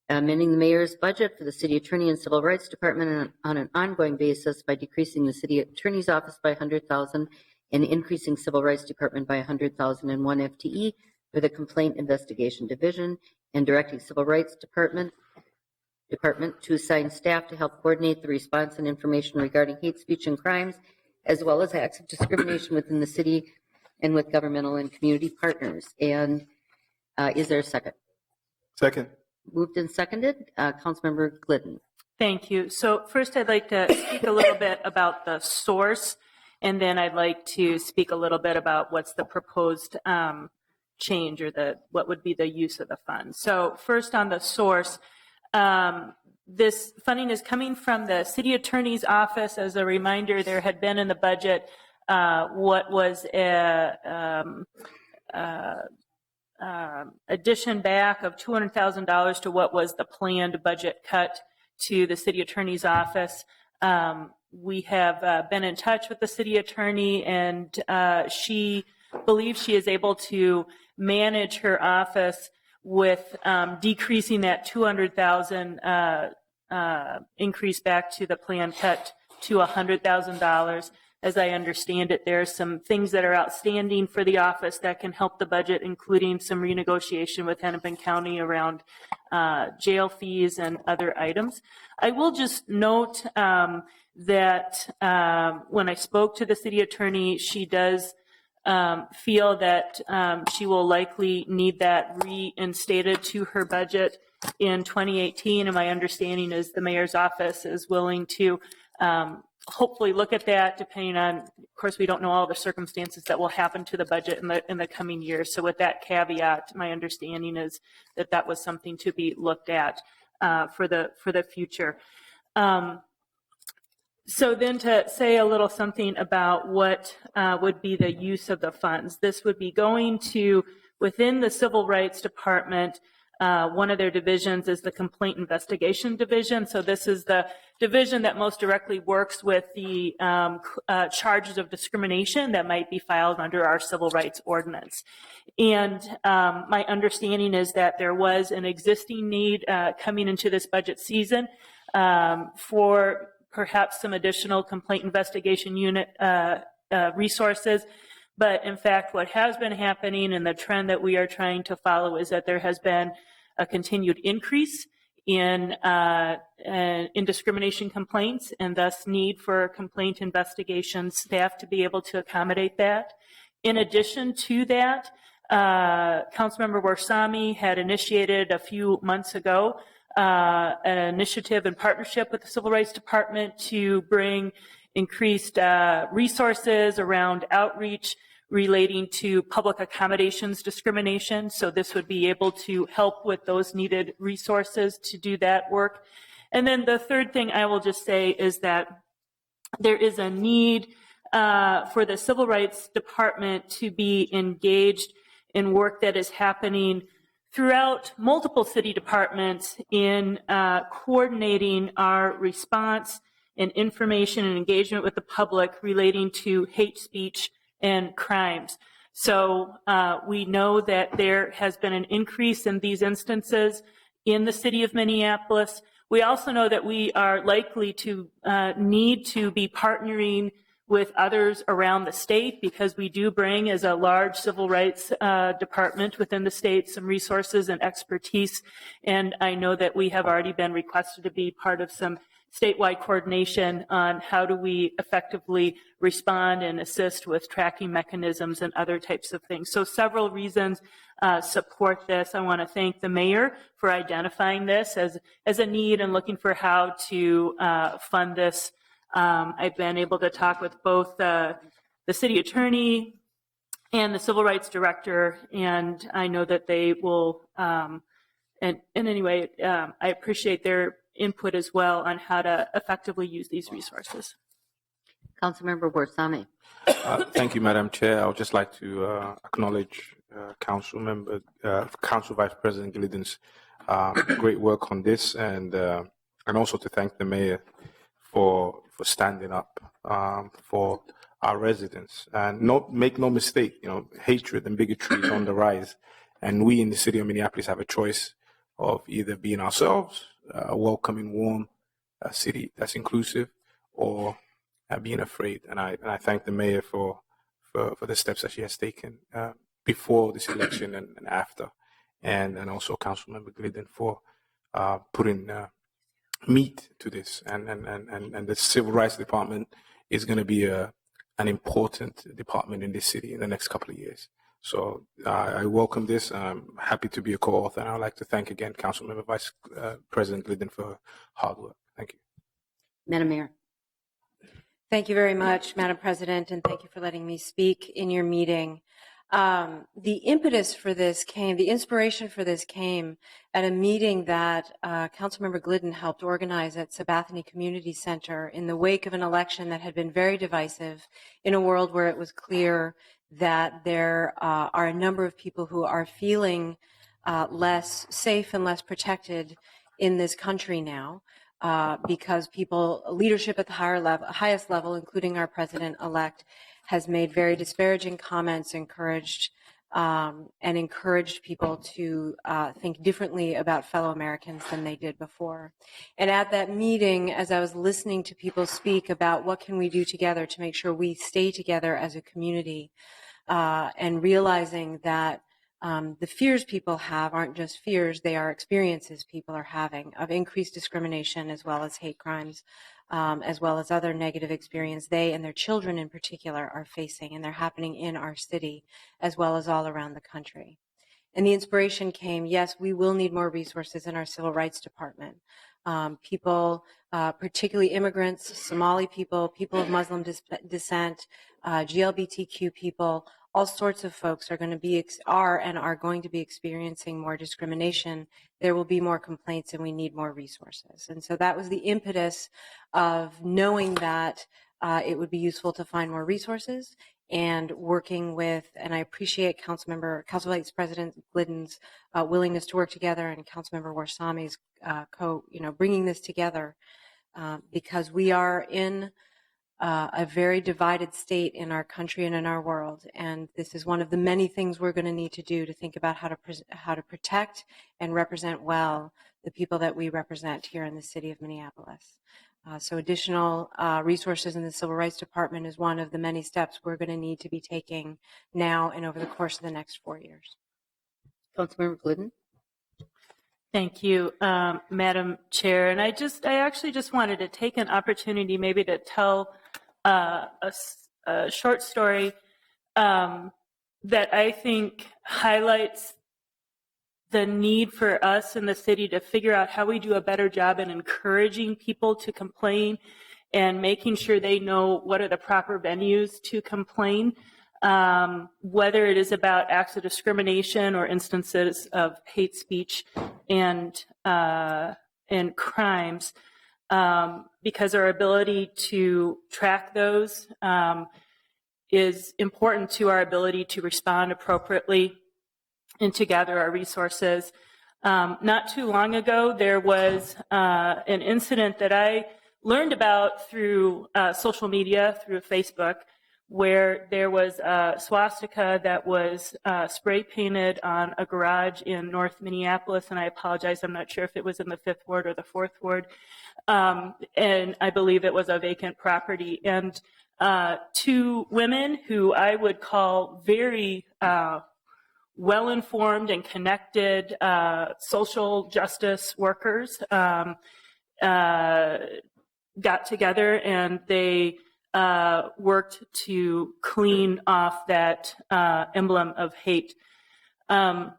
amending the mayor's budget for the city attorney and civil rights department on an ongoing basis by decreasing the city attorney's office by $100,000 and increasing civil rights department by $100,000 and 1 FTE for the complaint investigation division, and directing civil rights department to assign staff to help coordinate the response and information regarding hate speech and crimes, as well as acts of discrimination within the city and with governmental and community partners. And is there a second? Second. Moved and seconded. Councilmember Glidden. Thank you. So first, I'd like to speak a little bit about the source, and then I'd like to speak a little bit about what's the proposed change, or what would be the use of the funds. So first, on the source, this funding is coming from the city attorney's office. As a reminder, there had been in the budget what was addition back of $200,000 to what was the planned budget cut to the city attorney's office. We have been in touch with the city attorney, and she believes she is able to manage her office with decreasing that $200,000 increase back to the plan cut to $100,000. As I understand it, there are some things that are outstanding for the office that can help the budget, including some renegotiation with Hennepin County around jail fees and other items. I will just note that when I spoke to the city attorney, she does feel that she will likely need that reinstated to her budget in 2018. And my understanding is the mayor's office is willing to hopefully look at that, depending on, of course, we don't know all the circumstances that will happen to the budget in the coming years. So with that caveat, my understanding is that that was something to be looked at for the future. So then to say a little something about what would be the use of the funds. This would be going to, within the Civil Rights Department, one of their divisions is the Complaint Investigation Division. So this is the division that most directly works with the charges of discrimination that might be filed under our civil rights ordinance. And my understanding is that there was an existing need coming into this budget season for perhaps some additional complaint investigation unit resources. But in fact, what has been happening and the trend that we are trying to follow is that there has been a continued increase in discrimination complaints, and thus need for complaint investigation staff to be able to accommodate that. In addition to that, Councilmember Warsami had initiated a few months ago an initiative in partnership with the Civil Rights Department to bring increased resources around outreach relating to public accommodations discrimination. So this would be able to help with those needed resources to do that work. And then the third thing I will just say is that there is a need for the Civil Rights Department to be engaged in work that is happening throughout multiple city departments in coordinating our response and information and engagement with the public relating to hate speech and crimes. So we know that there has been an increase in these instances in the city of Minneapolis. We also know that we are likely to need to be partnering with others around the state, because we do bring, as a large civil rights department within the state, some resources and expertise. And I know that we have already been requested to be part of some statewide coordination on how do we effectively respond and assist with tracking mechanisms and other types of things. So several reasons support this. I want to thank the mayor for identifying this as a need and looking for how to fund this. I've been able to talk with both the city attorney and the civil rights director, and I know that they will, and anyway, I appreciate their input as well on how to effectively use these resources. Councilmember Warsame. Thank you, Madam Chair. I would just like to acknowledge Council Vice President Glidden's great work on this, and also to thank the mayor for standing up for our residents. And make no mistake, hatred and bigotry is on the rise, and we in the city of Minneapolis have a choice of either being ourselves, a welcoming, warm city that's inclusive, or being afraid. And I thank the mayor for the steps that she has taken before this election and after, and also Councilmember Glidden for putting meat to this. And the Civil Rights Department is going to be an important department in this city in the next couple of years. So I welcome this. I'm happy to be a co-author, and I'd like to thank again Councilmember Vice President Glidden for hard work. Thank you. Madam Mayor. Thank you very much, Madam President, and thank you for letting me speak in your meeting. The impetus for this came, the inspiration for this came at a meeting that Councilmember Glidden helped organize at Sabathani Community Center in the wake of an election that had been very divisive, in a world where it was clear that there are a number of people who are feeling less safe and less protected in this country now, because leadership at the highest level, including our president-elect, has made very disparaging comments, encouraged people to think differently about fellow Americans than they did before. And at that meeting, as I was listening to people speak about what can we do together to make sure we stay together as a community, and realizing that the fears people have aren't just fears, they are experiences people are having of increased discrimination as well as hate crimes, as well as other negative experience they and their children in particular are facing, and they're happening in our city as well as all around the country. And the inspiration came, yes, we will need more resources in our civil rights department. People, particularly immigrants, Somali people, people of Muslim descent, GLBTQ people, all sorts of folks are going to be experiencing more discrimination. There will be more complaints, and we need more resources. And so that was the impetus of knowing that it would be useful to find more resources, and working with, and I appreciate Council Vice President Glidden's willingness to work together, and Councilmember Warsame's bringing this together, because we are in a very divided state in our country and in our world, and this is one of the many things we're going to need to do to think about how to protect and represent well the people that we represent here in the city of Minneapolis. So additional resources in the Civil Rights Department is one of the many steps we're going to need to be taking now and over the course of the next 4 years. Councilmember Glidden. Thank you, Madam Chair. And I actually just wanted to take an opportunity maybe to tell a short story that I think highlights the need for us in the city to figure out how we do a better job in encouraging people to complain and making sure they know what are the proper venues to complain, whether it is about acts of discrimination or instances of hate speech and crimes, because our ability to track those is important to our ability to respond appropriately and to gather our resources. Not too long ago, there was an incident that I learned about through social media, through Facebook, where there was a swastika that was spray painted on a garage in North Minneapolis, and I apologize, I'm not sure if it was in the 5th Ward or the 4th Ward, and I believe it was a vacant property. And 2 women who I would call very well-informed and connected social justice workers got together, and they worked to clean off that emblem of hate. And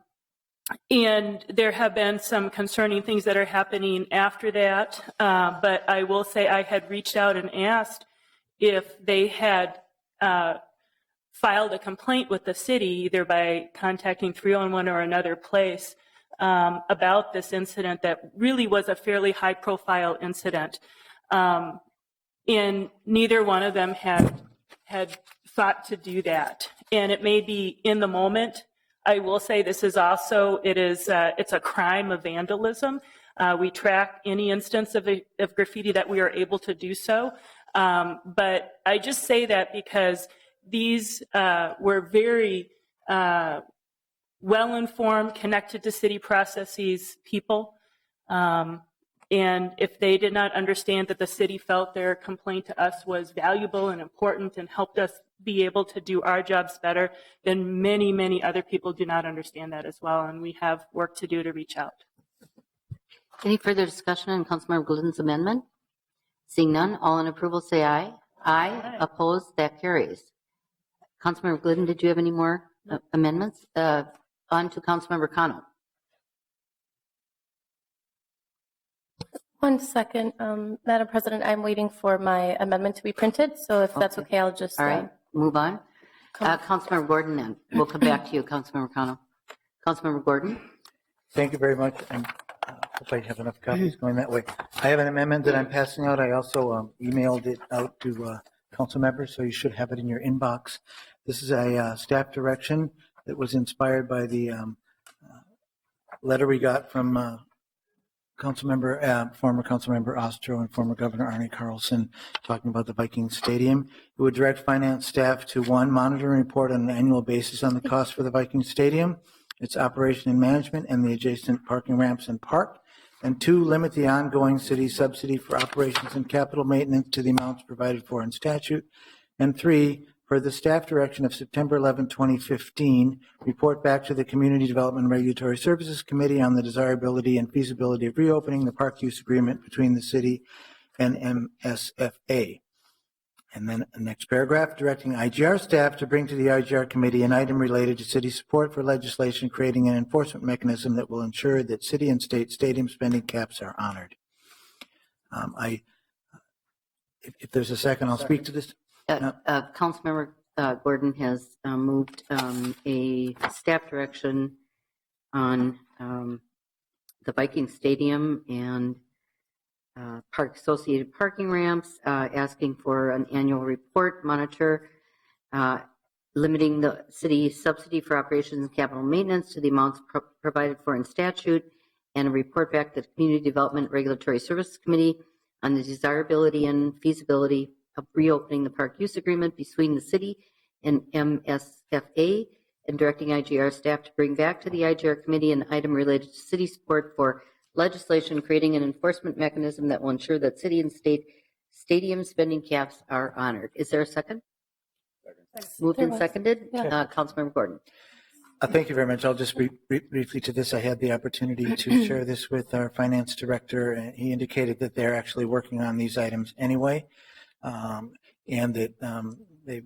there have been some concerning things that are happening after that, but I will say I had reached out and asked if they had filed a complaint with the city, either by contacting 311 or another place, about this incident that really was a fairly high-profile incident. And neither one of them had thought to do that. And it may be in the moment. I will say this is also, it's a crime of vandalism. We track any instance of graffiti that we are able to do so. But I just say that because these were very well-informed, connected to city processes people. And if they did not understand that the city felt their complaint to us was valuable and important and helped us be able to do our jobs better, then many, many other people do not understand that as well. And we have work to do to reach out. Any further discussion on Councilmember Glidden's amendment? Seeing none, all in approval say aye. Aye. Opposed? That carries. Councilmember Glidden, did you have any more amendments? On to Councilmember Cano. 1 second, Madam President, I'm waiting for my amendment to be printed, so if that's okay, I'll just... All right, move on. Councilmember Gordon, then. We'll come back to you, Councilmember Cano. Councilmember Gordon. Thank you very much. I hope I have enough copies going that way. I have an amendment that I'm passing out. I also emailed it out to council members, so you should have it in your inbox. This is a staff direction that was inspired by the letter we got from former Councilmember Ostro and former Governor Arnie Carlson talking about the Viking Stadium. It would direct finance staff to 1, monitor and report on an annual basis on the cost for the Viking Stadium, its operation and management, and the adjacent parking ramps and park. And 2, limit the ongoing city subsidy for operations and capital maintenance to the amounts provided for in statute. And 3, per the staff direction of September 11, 2015, report back to the Community Development and Regulatory Services Committee on the desirability and feasibility of reopening the park use agreement between the city and MSFA. And then the next paragraph, directing IGR staff to bring to the IGR committee an item related to city support for legislation creating an enforcement mechanism that will ensure that city and state stadium spending caps are honored. If there's a second, I'll speak to this. Councilmember Gordon has moved a staff direction on the Viking Stadium and associated parking ramps, asking for an annual report, monitor, limiting the city subsidy for operations and capital maintenance to the amounts provided for in statute, and a report back to the Community Development Regulatory Services Committee on the desirability and feasibility of reopening the park use agreement between the city and MSFA, and directing IGR staff to bring back to the IGR committee an item related to city support for legislation creating an enforcement mechanism that will ensure that city and state stadium spending caps are honored. Is there a second? Moved and seconded. Councilmember Gordon. Thank you very much. I'll just briefly to this. I had the opportunity to share this with our finance director, and he indicated that they're actually working on these items anyway. And that they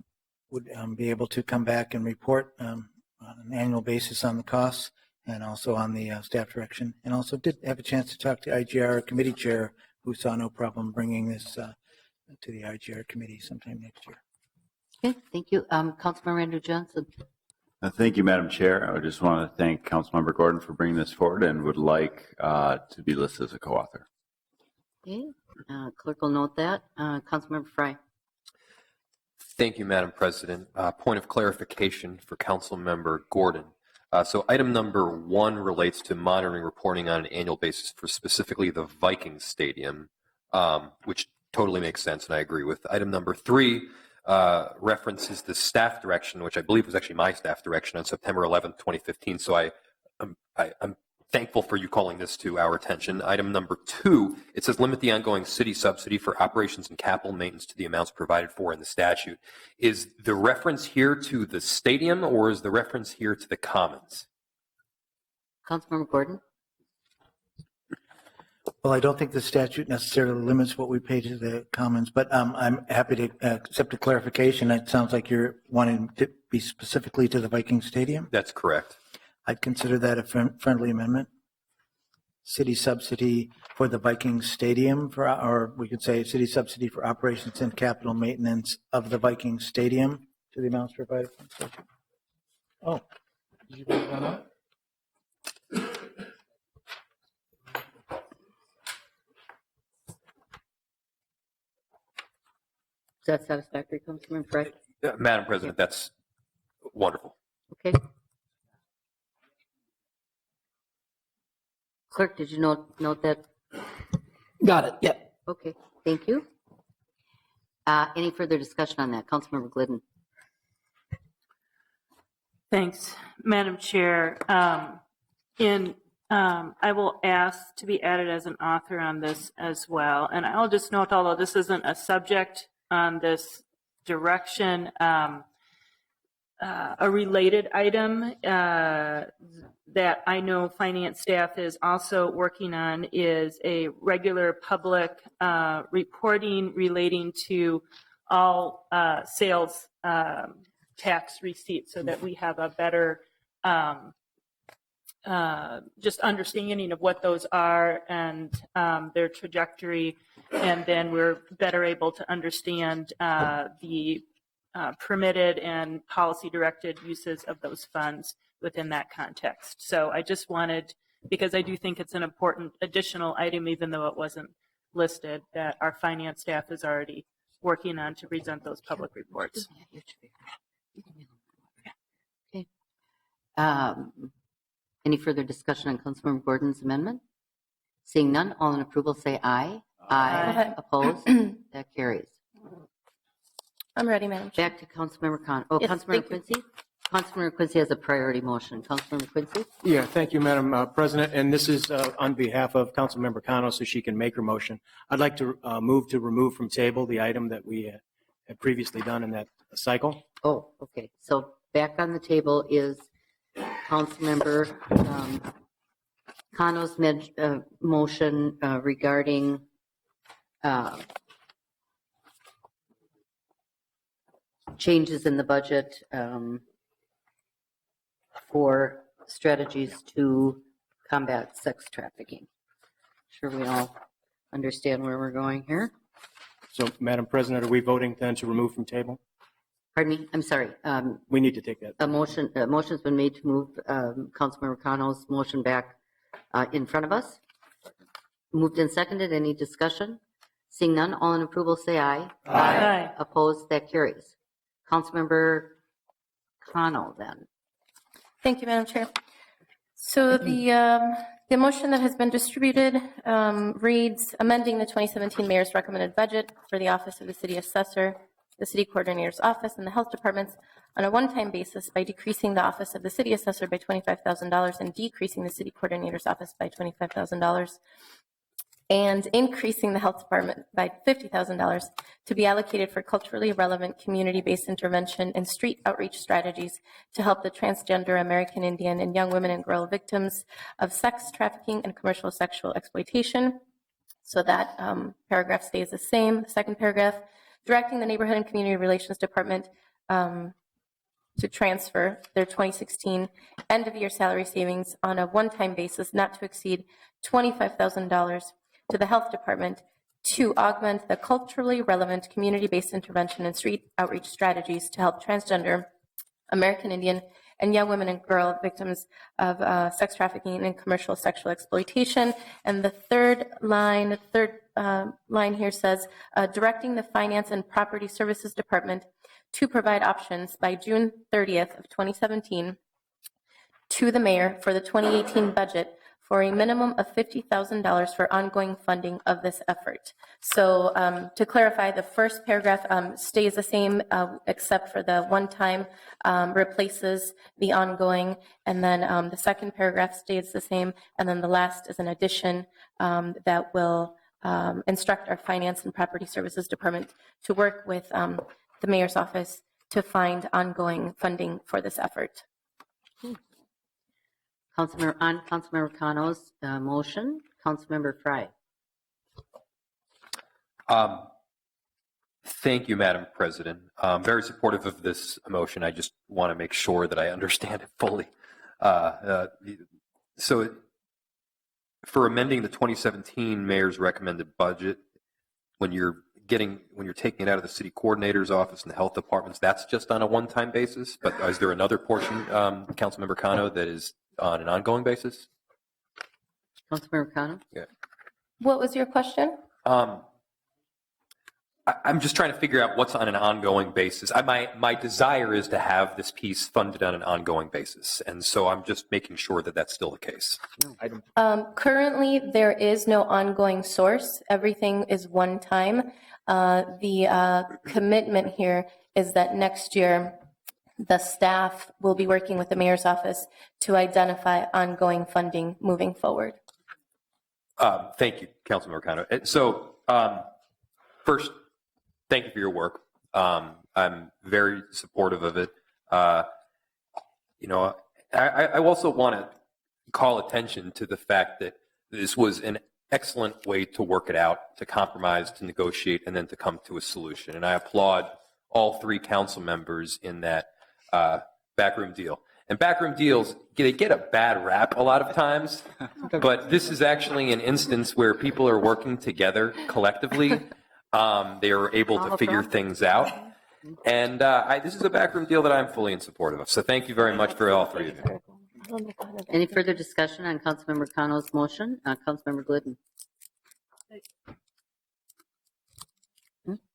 would be able to come back and report on an annual basis on the costs and also on the staff direction. And also did have a chance to talk to IGR committee chair, who saw no problem bringing this to the IGR committee sometime next year. Okay, thank you. Councilmember Andrew Johnson. Thank you, Madam Chair. I just want to thank Councilmember Gordon for bringing this forward and would like to be listed as a co-author. Okay, clerk will note that. Councilmember Frye. Thank you, Madam President. Point of clarification for Councilmember Gordon. So item number 1 relates to monitoring reporting on an annual basis for specifically the Viking Stadium, which totally makes sense, and I agree with. Item number 3 references the staff direction, which I believe was actually my staff direction on September 11th, 2015. So I'm thankful for you calling this to our attention. Item number 2, it says limit the ongoing city subsidy for operations and capital maintenance to the amounts provided for in the statute. Is the reference here to the stadium, or is the reference here to the commons? Councilmember Gordon? Well, I don't think the statute necessarily limits what we pay to the commons, but I'm happy to accept a clarification. It sounds like you're wanting to be specifically to the Viking Stadium. That's correct. I'd consider that a friendly amendment. City subsidy for the Viking Stadium, or we could say city subsidy for operations and capital maintenance of the Viking Stadium to the amounts provided for the statute. Oh, did you bring that up? Is that satisfactory, Councilmember Frey? Madam President, that's wonderful. Okay. Clerk, did you note that? Got it. Yep. Okay, thank you. Any further discussion on that? Councilmember Glidden. Thanks, Madam Chair. I will ask to be added as an author on this as well. And I'll just note, although this isn't a subject on this direction, a related item that I know finance staff is also working on is a regular public reporting relating to all sales tax receipts, so that we have a better just understanding of what those are and their trajectory, and then we're better able to understand the permitted and policy-directed uses of those funds within that context. So I just wanted, because I do think it's an important additional item, even though it wasn't listed, that our finance staff is already working on to present those public reports. Okay. Any further discussion on Councilmember Gordon's amendment? Seeing none, all in approval say aye. Aye. Opposed? That carries. I'm ready, Madam Chair. Back to Councilmember Khan. Oh, Yes, Councilmember thank you. Quincy? Councilmember Quincy has a priority motion. Councilmember Quincy? Yeah, thank you, Madam President. And this is on behalf of Councilmember Cano, so she can make her motion. I'd like to move to remove from table the item that we had previously done in that cycle. Oh, okay. So back on the table is Councilmember Cano's motion regarding changes in the budget for strategies to combat sex trafficking. Sure we all understand where we're going here. So, Madam President, are we voting then to remove from table? Pardon me, I'm sorry. We need to take that. A motion's been made to move Councilmember Cano's motion back in front of us. Moved and seconded. Any discussion? Seeing none, all in approval say aye. Aye. Opposed, that carries. Councilmember Cano then. Thank you, Madam Chair. So the motion that has been distributed reads amending the 2017 Mayor's recommended budget for the Office of the City Assessor, the City Coordinator's Office, and the Health Departments on a one-time basis by decreasing the Office of the City Assessor by $25,000 and decreasing the City Coordinator's Office by $25,000, and increasing the Health Department by $50,000 to be allocated for culturally relevant community-based intervention and street outreach strategies to help the transgender, American Indian, and young women and girl victims of sex trafficking and commercial sexual exploitation. So that paragraph stays the same. The second paragraph, directing the Neighborhood and Community Relations Department to transfer their 2016 end-of-year salary savings on a one-time basis not to exceed $25,000 to the Health Department to augment the culturally relevant community-based intervention and street outreach strategies to help transgender, American Indian, and young women and girl victims of sex trafficking and commercial sexual exploitation. And the third line here says, directing the Finance and Property Services Department to provide options by June 30th of 2017 to the mayor for the 2018 budget for a minimum of $50,000 for ongoing funding of this effort. So to clarify, the first paragraph stays the same except for the one-time replaces the ongoing, and then the second paragraph stays the same, and then the last is an addition that will instruct our Finance and Property Services Department to work with the Mayor's Office to find ongoing funding for this effort. Councilmember Cano's motion, Councilmember Fry. Thank you, Madam President. I'm very supportive of this motion. I just want to make sure that I understand it fully. So for amending the 2017 mayor's recommended budget, when you're taking it out of the city coordinator's office and the health departments, that's just on a one-time basis. But is there another portion, Councilmember Cano, that is on an ongoing basis? Councilmember Cano? Yeah. What was your question? I'm just trying to figure out what's on an ongoing basis. My desire is to have this piece funded on an ongoing basis, and so I'm just making sure that that's still the case. Currently, there is no ongoing source. Everything is one time. The commitment here is that next year, the staff will be working with the mayor's office to identify ongoing funding moving forward. Thank you, Councilmember Cano. So first, thank you for your work. I'm very supportive of it. I also want to call attention to the fact that this was an excellent way to work it out, to compromise, to negotiate, and then to come to a solution. And I applaud all three council members in that backroom deal. And backroom deals, they get a bad rap a lot of times, but this is actually an instance where people are working together collectively. They are able to figure things out. And this is a backroom deal that I'm fully in support of. So thank you very much for all three of you. Any further discussion on Councilmember Cano's motion? Councilmember Glidden.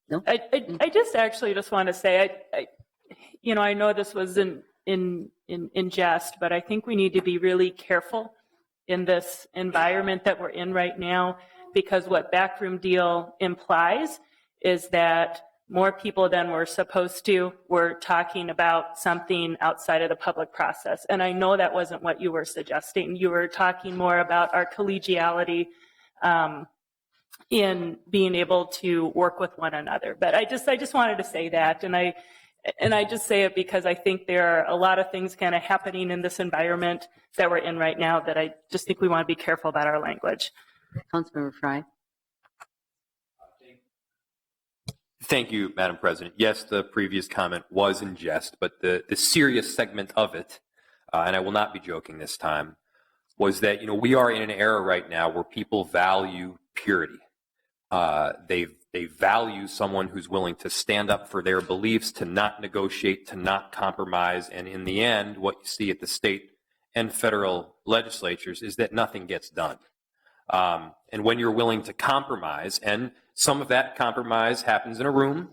No? I just want to say, I know this was in jest, but I think we need to be really careful in this environment that we're in right now, because what backroom deal implies is that more people than we're supposed to were talking about something outside of the public process. And I know that wasn't what you were suggesting. You were talking more about our collegiality in being able to work with one another. But I just wanted to say that, and I just say it because I think there are a lot of things kind of happening in this environment that we're in right now that I just think we want to be careful about our language. Councilmember Fry. Thank you, Madam President. Yes, the previous comment was in jest, but the serious segment of it, and I will not be joking this time, was that we are in an era right now where people value purity. They value someone who's willing to stand up for their beliefs, to not negotiate, to not compromise, and in the end, what you see at the state and federal legislatures is that nothing gets done. And when you're willing to compromise, and some of that compromise happens in a room,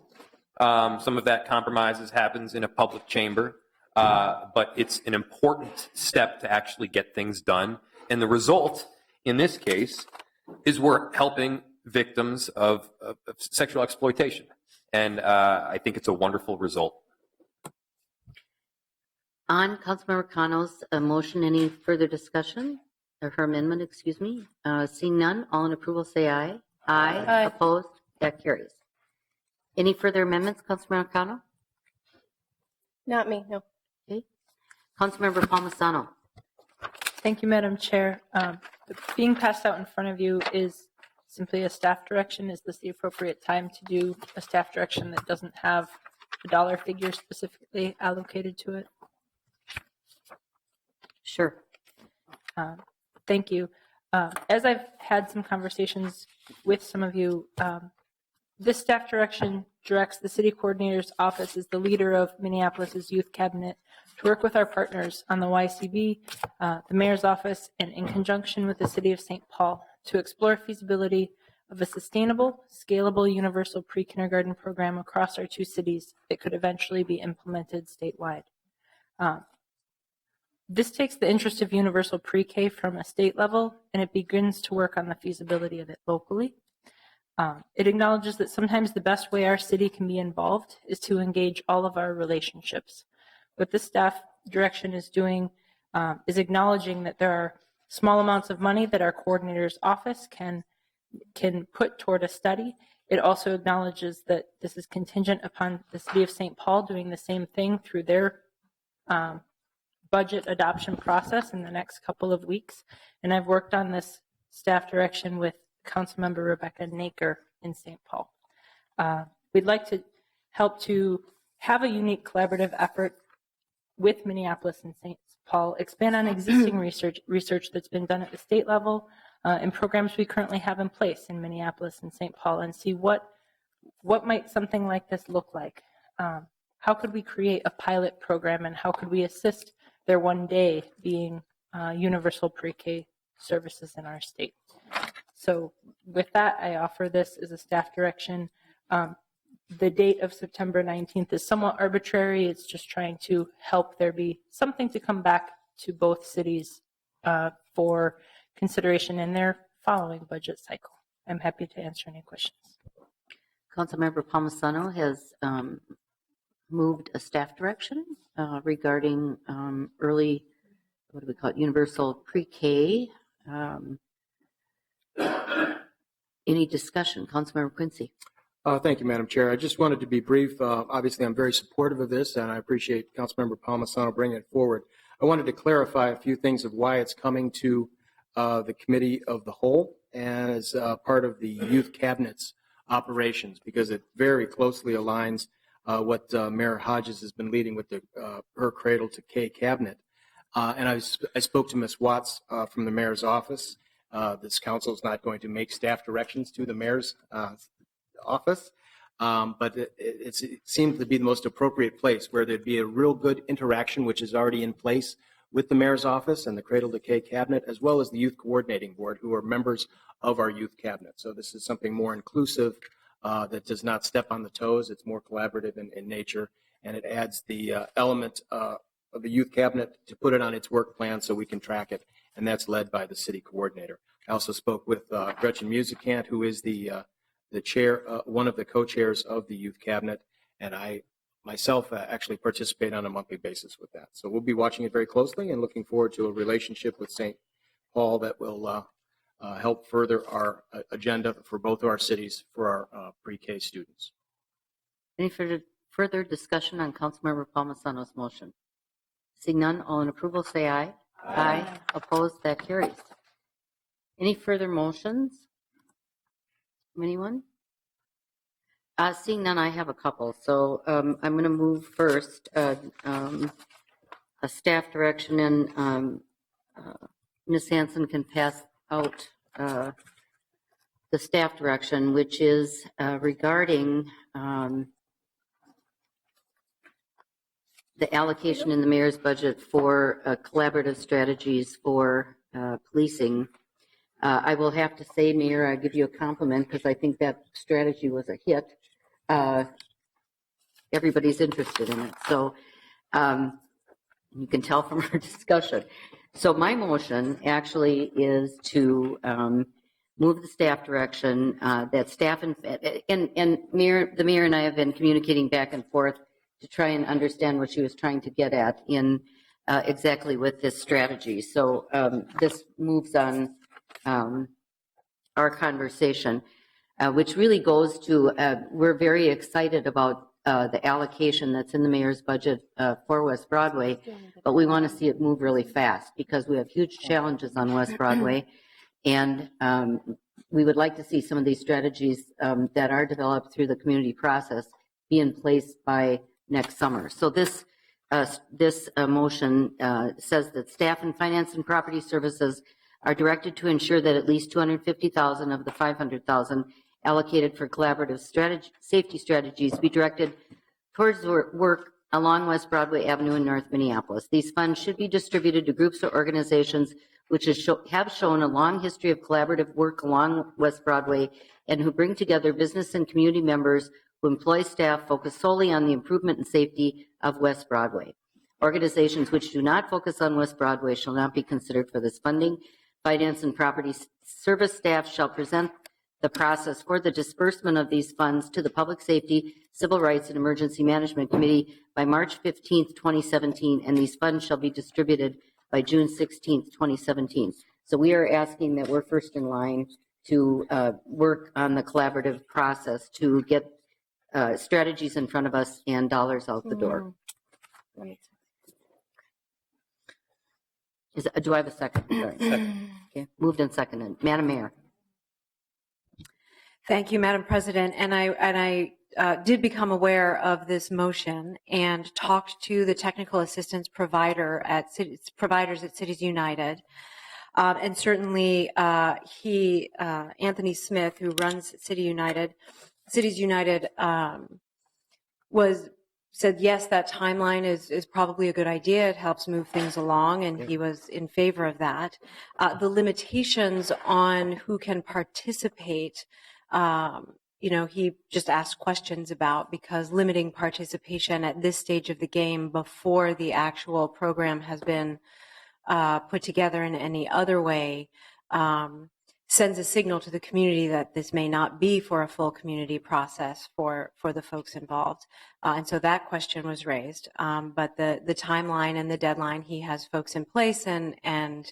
some of that compromises happens in a public chamber, but it's an important step to actually get things done. And the result, in this case, is we're helping victims of sexual exploitation. And I think it's a wonderful result. On Councilmember Cano's motion, any further discussion? Or her amendment, excuse me. Seeing none, all in approval say aye. Aye. Opposed? That carries. Any further amendments, Councilmember Cano? Not me, no. Okay. Councilmember Palmisano. Thank you, Madam Chair. Being passed out in front of you is simply a staff direction. Is this the appropriate time to do a staff direction that doesn't have a dollar figure specifically allocated to it? Sure. Thank you. As I've had some conversations with some of you, this staff direction directs the city coordinator's office as the leader of Minneapolis's youth cabinet to work with our partners on the YCB, the mayor's office, and in conjunction with the city of St. Paul to explore feasibility of a sustainable, scalable, universal pre-kindergarten program across our two cities that could eventually be implemented statewide. This takes the interest of universal pre-K from a state level, and it begins to work on the feasibility of it locally. It acknowledges that sometimes the best way our city can be involved is to engage all of our relationships. What this staff direction is doing is acknowledging that there are small amounts of money that our coordinator's office can put toward a study. It also acknowledges that this is contingent upon the city of St. Paul doing the same thing through their budget adoption process in the next couple of weeks. And I've worked on this staff direction with Councilmember Rebecca Naker in St. Paul. We'd like to help to have a unique collaborative effort with Minneapolis and St. Paul, expand on existing research that's been done at the state level and programs we currently have in place in Minneapolis and St. Paul, and see what might something like this look like. How could we create a pilot program, and how could we assist their one day being universal pre-K services in our state? So with that, I offer this as a staff direction. The date of September 19th is somewhat arbitrary. It's just trying to help there be something to come back to both cities for consideration in their following budget cycle. I'm happy to answer any questions. Councilmember Palmisano has moved a staff direction regarding early, what do we call it, universal pre-K. Any discussion? Councilmember Quincy. Thank you, Madam Chair. I just wanted to be brief. Obviously, I'm very supportive of this, and I appreciate Councilmember Palmisano bringing it forward. I wanted to clarify a few things of why it's coming to the Committee of the Whole and as part of the Youth Cabinet's operations, because it very closely aligns what Mayor Hodges has been leading with her Cradle to K Cabinet. And I spoke to Ms. Watts from the Mayor's office. This council is not going to make staff directions to the Mayor's office, but it seemed to be the most appropriate place where there'd be a real good interaction, which is already in place with the Mayor's office and the Cradle to K Cabinet, as well as the Youth Coordinating Board, who are members of our Youth Cabinet. So this is something more inclusive that does not step on the toes. It's more collaborative in nature, and it adds the element of the Youth Cabinet to put it on its work plan so we can track it, and that's led by the city coordinator. I also spoke with Gretchen Musicant, who is the chair, one of the co-chairs of the Youth Cabinet, and I myself actually participate on a monthly basis with that. So we'll be watching it very closely and looking forward to a relationship with St. Paul that will help further our agenda for both of our cities for our pre-K students. Any further discussion on Councilmember Palmisano's motion? Seeing none, all in approval say aye. Aye. Opposed? That carries. Any further motions? Anyone? Seeing none, I have a couple. So I'm going to move first a staff direction, and Ms. Hanson can pass out the staff direction, which is regarding the allocation in the mayor's budget for collaborative strategies for policing. I will have to say, Mayor, I give you a compliment because I think that strategy was a hit. Everybody's interested in it. So you can tell from our discussion. So my motion actually is to move the staff direction that staff and Mayor, the mayor and I have been communicating back and forth to try and understand what she was trying to get at in exactly with this strategy. So this moves on our conversation, which really goes to, we're very excited about the allocation that's in the mayor's budget for West Broadway, but we want to see it move really fast because we have huge challenges on West Broadway, and we would like to see some of these strategies that are developed through the community process be in place by next summer. So this motion says that staff and finance and property services are directed to ensure that at least $250,000 of the $500,000 allocated for collaborative safety strategies be directed towards work along West Broadway Avenue in North Minneapolis. These funds should be distributed to groups or organizations which have shown a long history of collaborative work along West Broadway and who bring together business and community members who employ staff focused solely on the improvement and safety of West Broadway. Organizations which do not focus on West Broadway shall not be considered for this funding. Finance and Property Service staff shall present the process for the disbursement of these funds to the Public Safety, Civil Rights, and Emergency Management Committee by March 15th, 2017, and these funds shall be distributed by June 16th, 2017. So we are asking that we're first in line to work on the collaborative process to get strategies in front of us and dollars out the door. Do I have a second? Sorry. Second. Okay. Moved and seconded. Madam Mayor. Thank you, Madam President. And I did become aware of this motion and talked to the technical assistance providers at Cities United. And certainly Anthony Smith, who runs Cities United, said, yes, that timeline is probably a good idea. It helps move things along, and he was in favor of that. The limitations on who can participate, he just asked questions about, because limiting participation at this stage of the game before the actual program has been put together in any other way sends a signal to the community that this may not be for a full community process for the folks involved. And so that question was raised. But the timeline and the deadline, he has folks in place and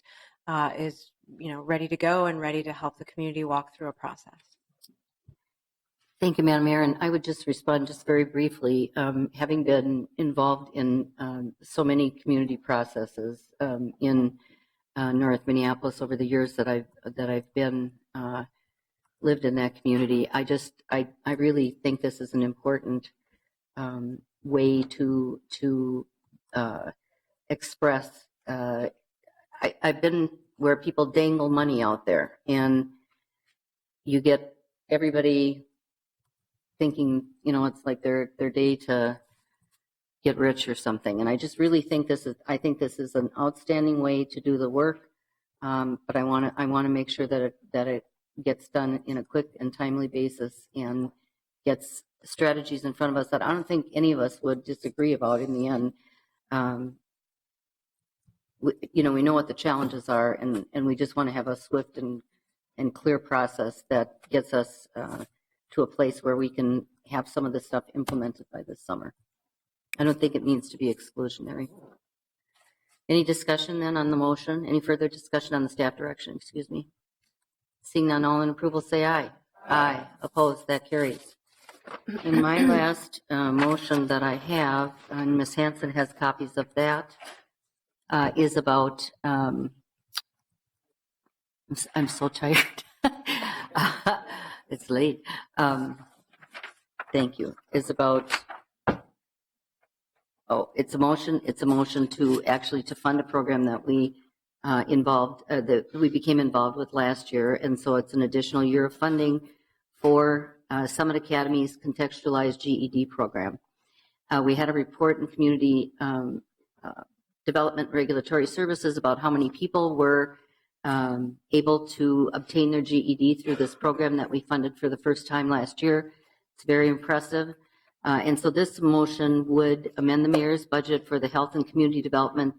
is ready to go and ready to help the community walk through a process. Thank you, Madam Mayor. And I would just respond just very briefly, having been involved in so many community processes in North Minneapolis over the years that I've been lived in that community. I really think this is an important way to express. I've been where people dangle money out there, and you get everybody thinking, it's like their day to get rich or something. And I just really think this is an outstanding way to do the work. But I want to make sure that it gets done in a quick and timely basis and gets strategies in front of us that I don't think any of us would disagree about in the end. We know what the challenges are, and we just want to have a swift and clear process that gets us to a place where we can have some of this stuff implemented by this summer. I don't think it means to be exclusionary. Any discussion then on the motion? Any further discussion on the staff direction? Excuse me. Seeing none, all in approval say aye. Aye. Opposed? That carries. And my last motion that I have, and Ms. Hanson has copies of that, is about, I'm so tired. It's late. Thank you. It's about, it's a motion to actually to fund a program that we that we became involved with last year. And so it's an additional year of funding for Summit Academy's contextualized GED program. We had a report in Community Development Regulatory Services about how many people were able to obtain their GED through this program that we funded for the first time last year. It's very impressive. And so this motion would amend the mayor's budget for the health and community development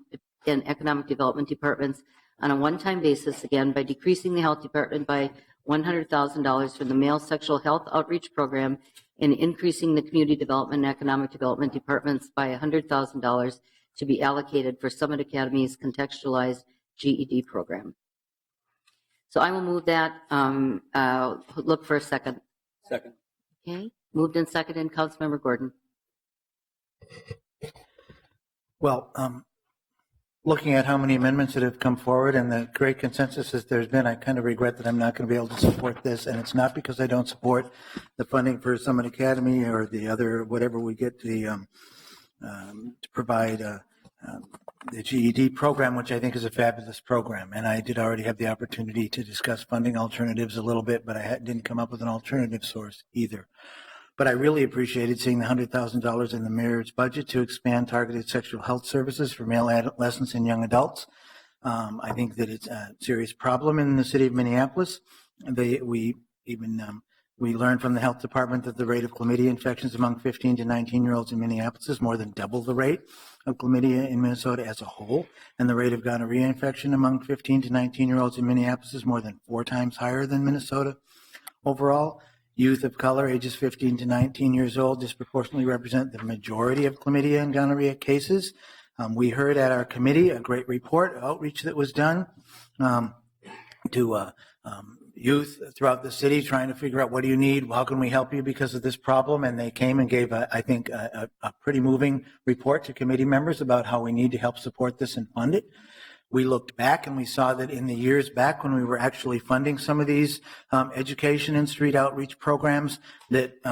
and economic development departments on a one-time basis, again, by decreasing the health department by $100,000 from the male sexual health outreach program and increasing the community development and economic development departments by $100,000 to be allocated for Summit Academy's contextualized GED program. So I will move that. Look for a second. Second. Okay. Moved and seconded. Councilmember Gordon. Well, looking at how many amendments that have come forward and the great consensus that there's been, I kind of regret that I'm not going to be able to support this. And it's not because I don't support the funding for Summit Academy or the other, whatever we get to provide the GED program, which I think is a fabulous program. And I did already have the opportunity to discuss funding alternatives a little bit, but I didn't come up with an alternative source either. But I really appreciated seeing the $100,000 in the mayor's budget to expand targeted sexual health services for male adolescents and young adults. I think that it's a serious problem in the city of Minneapolis. We even We learned from the health department that the rate of chlamydia infections among 15 to 19-year-olds in Minneapolis is more than double the rate of chlamydia in Minnesota as a whole, and the rate of gonorrhea infection among 15 to 19-year-olds in Minneapolis is more than 4 times higher than Minnesota. Overall, youth of color ages 15 to 19 years old disproportionately represent the majority of chlamydia and gonorrhea cases. We heard at our committee a great report outreach that was done to youth throughout the city trying to figure out what do you need, how can we help you because of this problem, and they came and gave, I think, a pretty moving report to committee members about how we need to help support this and fund it. We looked back and we saw that in the years back when we were actually funding some of these education and street outreach programs, that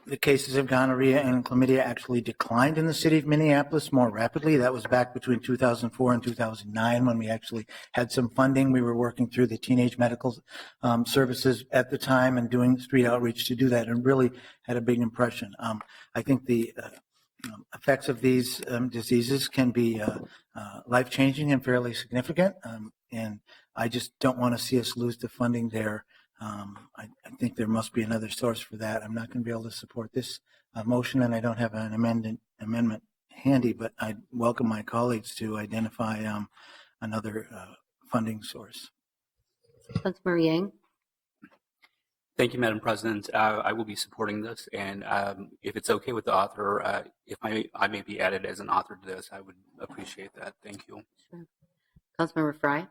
the cases of gonorrhea and chlamydia actually declined in the city of Minneapolis more rapidly. That was back between 2004 and 2009 when we actually had some funding. We were working through the teenage medical services at the time and doing street outreach to do that, and really had a big impression. I think the effects of these diseases can be life-changing and fairly significant, and I just don't want to see us lose the funding there. I think there must be another source for that. I'm not going to be able to support this motion, and I don't have an amendment handy, but I welcome my colleagues to identify another funding source. Councilmember Yang. Thank you, Madam President. I will be supporting this, and if it's okay with the author, if I may be added as an author to this, I would appreciate that. Thank you. Sure. Councilmember Frye.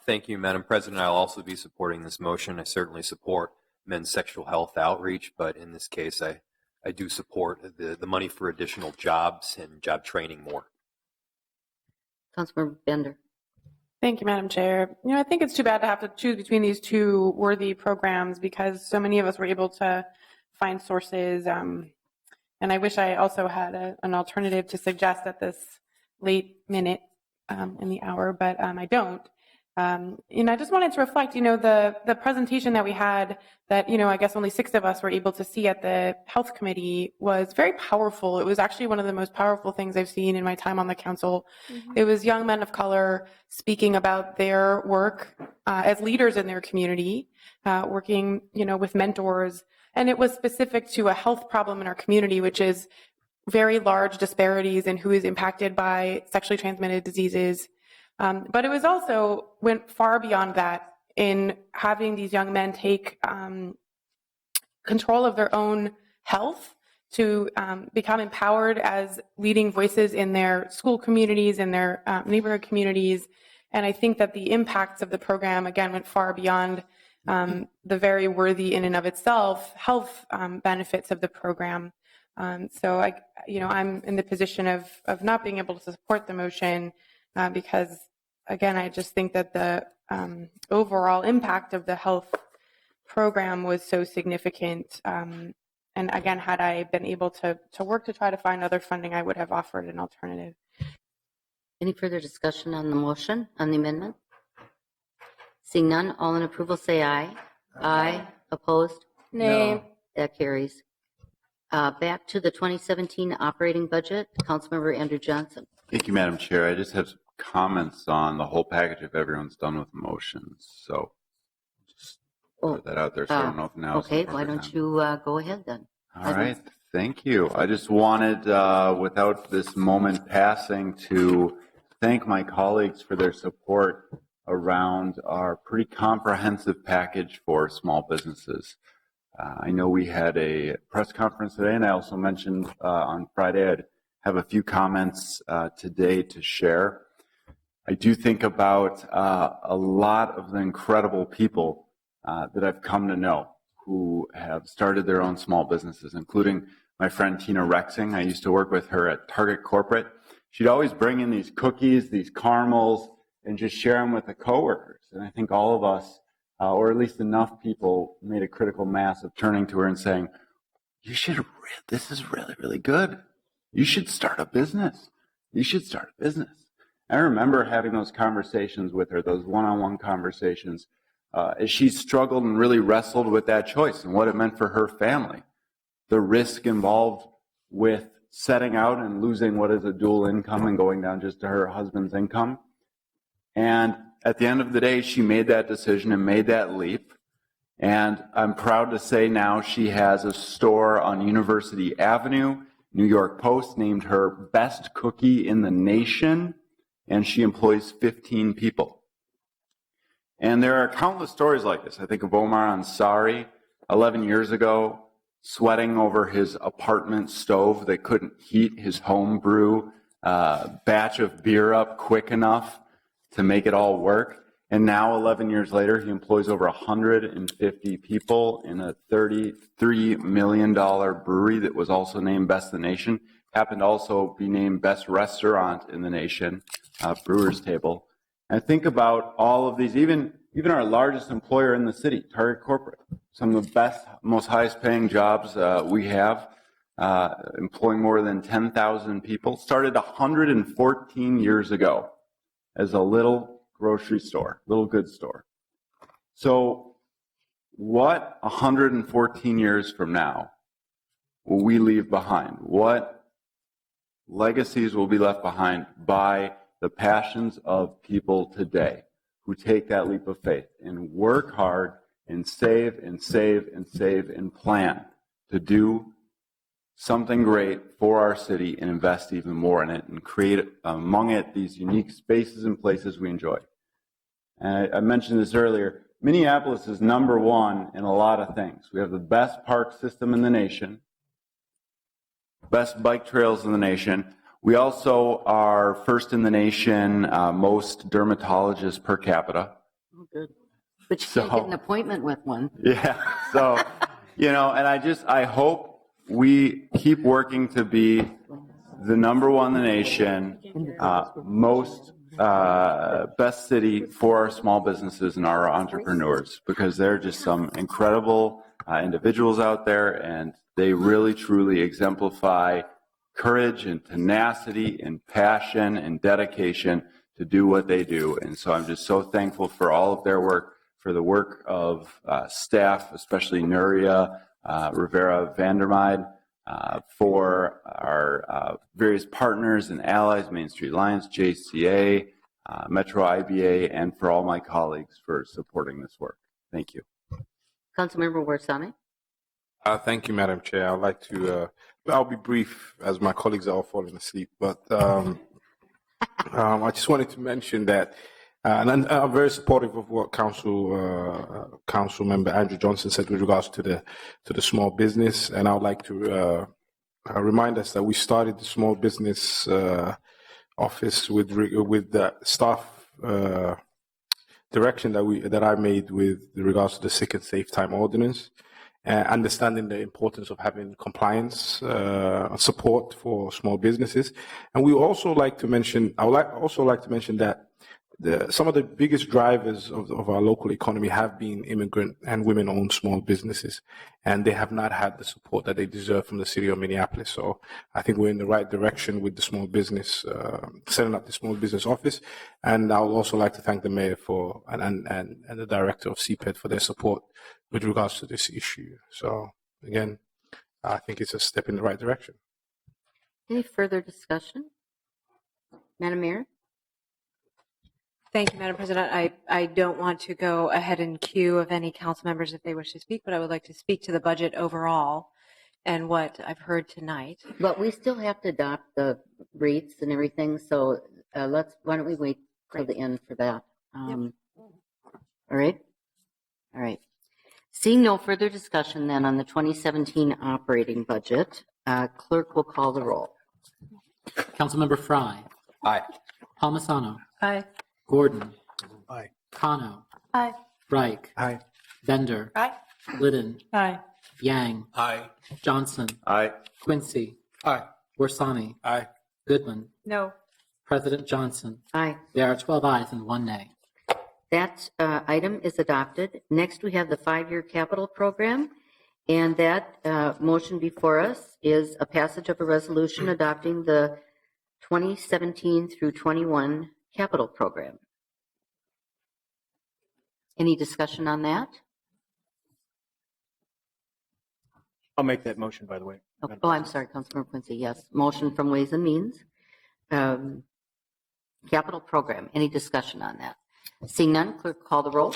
Thank you, Madam President. I'll also be supporting this motion. I certainly support men's sexual health outreach, but in this case, I do support the money for additional jobs and job training more. Councilmember Bender. Thank you, Madam Chair. I think it's too bad to have to choose between these two worthy programs because so many of us were able to find sources. And I wish I also had an alternative to suggest at this late minute in the hour, but I don't. I just wanted to reflect, the presentation that we had that, I guess only 6 of us were able to see at the Health Committee was very powerful. It was actually one of the most powerful things I've seen in my time on the council. Mm-hmm. It was young men of color speaking about their work as leaders in their community, working, with mentors. And it was specific to a health problem in our community, which is very large disparities in who is impacted by sexually transmitted diseases. But it was also went far beyond that in having these young men take control of their own health to become empowered as leading voices in their school communities and their neighborhood communities. And I think that the impacts of the program, again, went far beyond the very worthy in and of itself health benefits of the program. So I'm in the position of not being able to support the motion because, again, I just think that the overall impact of the health program was so significant. And again, had I been able to work to try to find other funding, I would have offered an alternative. Any further discussion on the motion, on the amendment? Seeing none, all in approval say aye. Aye. Opposed? Nay. No. That carries. Back to the 2017 operating budget. Councilmember Andrew Johnson. Thank you, Madam Chair. I just have some comments on the whole package if everyone's done with the motions. So just put that out there so I don't know if now. Okay, why don't you go ahead then? All right. Thank you. I just wanted, without this moment passing, to thank my colleagues for their support around our pretty comprehensive package for small businesses. I know we had a press conference today, and I also mentioned on Friday I'd have a few comments today to share. I do think about a lot of the incredible people that I've come to know who have started their own small businesses, including my friend Tina Rexing. I used to work with her at Target Corporate. She'd always bring in these cookies, these caramels, and just share them with the coworkers. And I think all of us, or at least enough people, made a critical mass of turning to her and saying, this is really, really good. You should start a business. You should start a business. I remember having those conversations with her, those one-on-one conversations, as she struggled and really wrestled with that choice and what it meant for her family. The risk involved with setting out and losing what is a dual income and going down just to her husband's income. And at the end of the day, she made that decision and made that leap. And I'm proud to say now she has a store on University Avenue. New York Post named her best cookie in the nation, and she employs 15 people. And there are countless stories like this. I think of Omar Ansari, 11 years ago, sweating over his apartment stove that couldn't heat his home brew batch of beer up quick enough to make it all work. And now, 11 years later, he employs over 150 people in a $33 million brewery that was also named Best in the Nation. Happened to also be named Best Restaurant in the Nation, Brewer's Table. And think about all of these, even our largest employer in the city, Target Corporate, some of the best, most highest paying jobs we have, employing more than 10,000 people, started 114 years ago as a little grocery store, little goods store. So what 114 years from now will we leave behind? What legacies will be left behind by the passions of people today who take that leap of faith and work hard and save and save and save and plan to do something great for our city and invest even more in it and create among it these unique spaces and places we enjoy. And I mentioned this earlier, Minneapolis is number one in a lot of things. We have the best park system in the nation, best bike trails in the nation. We also are first in the nation, most dermatologists per capita. Oh, good. But you can't get an appointment with one. Yeah. So, and I hope we keep working to be the number one in the nation, most best city for our small businesses and our entrepreneurs, because they're just some incredible individuals out there, and they really, truly exemplify courage and tenacity and passion and dedication to do what they do. And so I'm just so thankful for all of their work, for the work of staff, especially Nuria Rivera Vandermeid, for our various partners and allies, Main Street Alliance, JCA, Metro IBA, and for all my colleagues for supporting this work. Thank you. Councilmember Warsame. Thank you, Madam Chair. I'd like to, I'll be brief as my colleagues are all falling asleep, but I just wanted to mention that, and I'm very supportive of what Council Member Andrew Johnson said with regards to the small business, and I would like to remind us that we started the small business office with the staff direction that I made with regards to the sick and safe time ordinance. Understanding the importance of having compliance support for small businesses. And we also like to mention, I would also like to mention that some of the biggest drivers of our local economy have been immigrant and women-owned small businesses, and they have not had the support that they deserve from the city of Minneapolis. So I think we're in the right direction with the small business, setting up the small business office. And I would also like to thank the mayor and the director of CPED for their support with regards to this issue. So again, I think it's a step in the right direction. Any further discussion? Madam Mayor? Thank you, Madam President. I don't want to go ahead in queue of any council members if they wish to speak, but I would like to speak to the budget overall and what I've heard tonight. But we still have to adopt the rates and everything, so why don't we wait till the end for that? All right? All right. Seeing no further discussion then on the 2017 operating budget, clerk will call the roll. Councilmember Fry. Aye. Palmisano. Aye. Gordon. Aye. Kano. Aye. Reich. Aye. Bender. Aye. Glidden. Aye. Yang. Aye. Johnson. Aye. Quincy. Aye. Warsame. Aye. Goodman. No. President Johnson. Aye. There are 12 ayes and 1 nay. That item is adopted. Next, we have the 5-year capital program, and that motion before us is a passage of a resolution adopting the 2017 through 21 capital program. Any discussion on that? I'll make that motion, by the way. Oh, I'm sorry, Councilmember Quincy. Yes, motion from Ways and Means. capital program. Any discussion on that? Seeing none, clerk call the roll.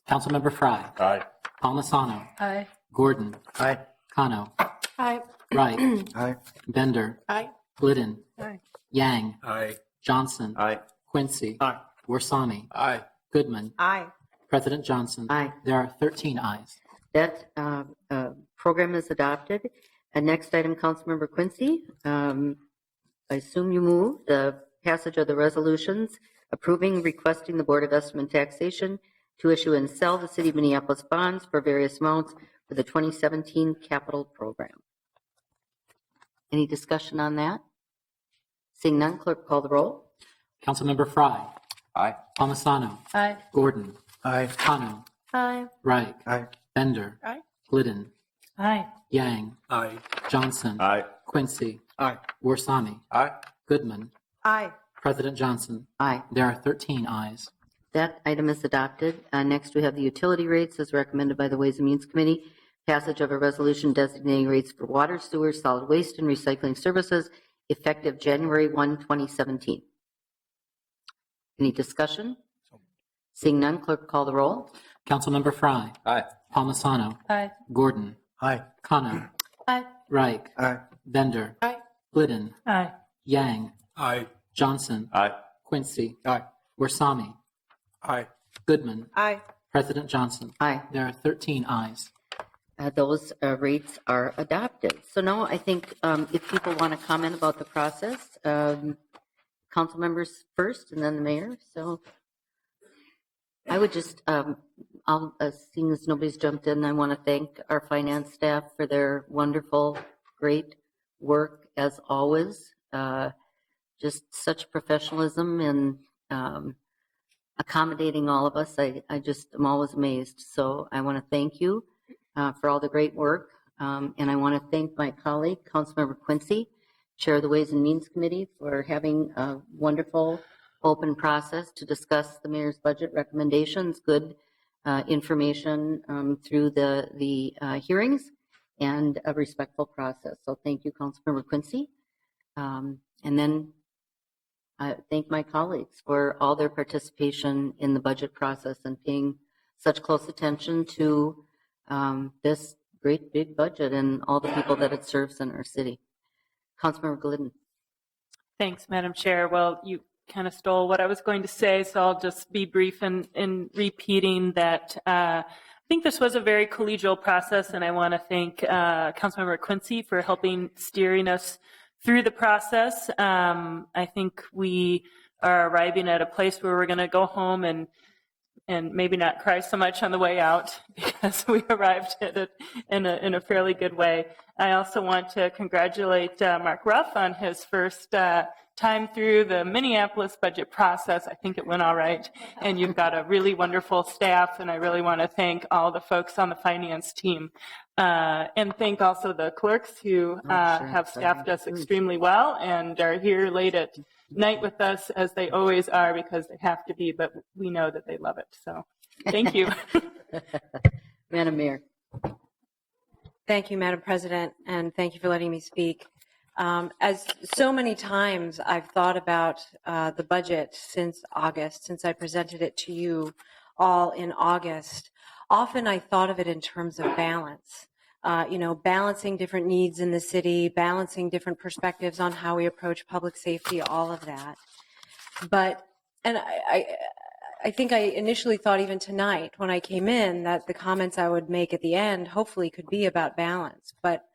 Councilmember Fry. Aye. Palmisano. Aye. Gordon. Aye. Kano. Aye. Wright. Aye. Bender. Aye. Glidden. Aye. Yang. Aye. Johnson. Aye. Quincy. Aye. Warsami. Aye. Goodman. Aye. President Johnson. Aye. There are 13 ayes. That program is adopted. Next item, Councilmember Quincy. I assume you move the passage of the resolutions approving, requesting the Board of Estimate Taxation to issue and sell the City of Minneapolis bonds for various amounts for the 2017 capital program. Any discussion on that? Seeing none, clerk call the roll. Councilmember Fry. Aye. Palmisano. Aye. Gordon. Aye. Kano. Aye. Wright. Aye. Bender. Aye. Glidden. Aye. Yang. Aye. Johnson. Aye. Quincy. Aye. Warsami. Aye. Goodman. Aye. President Johnson. Aye. There are 13 ayes. That item is adopted. Next, we have the utility rates as recommended by the Ways and Means Committee. Passage of a resolution designating rates for water, sewer, solid waste, and recycling services effective January 1, 2017. Any discussion? Seeing none, clerk call the roll. Councilmember Fry. Aye. Palmisano. Aye. Gordon. Aye. Kano. Aye. Reich. Aye. Bender. Aye. Glidden. Aye. Yang. Aye. Johnson. Aye. Quincy. Aye. Warsami. Aye. Goodman. Aye. President Johnson. Aye. There are 13 ayes. Those rates are adopted. So now I think if people want to comment about the process, council members first and then the mayor. So I would just, seeing as nobody's jumped in, I want to thank our finance staff for their wonderful, great work as always. Just such professionalism and accommodating all of us. I just am always amazed. So I want to thank you for all the great work. And I want to thank my colleague, Councilmember Quincy, Chair of the Ways and Means Committee, for having a wonderful open process to discuss the mayor's budget recommendations, good information through the hearings, and a respectful process. So thank you, Councilmember Quincy. And then I thank my colleagues for all their participation in the budget process and paying such close attention to this great big budget and all the people that it serves in our city. Councilmember Glidden. Thanks, Madam Chair. Well, you kind of stole what I was going to say, so I'll just be brief in repeating that I think this was a very collegial process, and I want to thank Councilmember Quincy for helping steering us through the process. I think we are arriving at a place where we're going to go home and maybe not cry so much on the way out because we arrived at it in a fairly good way. I also want to congratulate Mark Ruff on his first time through the Minneapolis budget process. I think it went all right. And you've got a really wonderful staff, and I really want to thank all the folks on the finance team. And thank also the clerks who have staffed us extremely well and are here late at night with us, as they always are, because they have to be, but we know that they love it. So thank you. Madam Mayor. Thank you, Madam President, and thank you for letting me speak. As so many times I've thought about the budget since August, since I presented it to you all in August, often I thought of it in terms of balance. Balancing different needs in the city, balancing different perspectives on how we approach public safety, all of that. And I think I initially thought even tonight when I came in that the comments I would make at the end hopefully could be about balance. But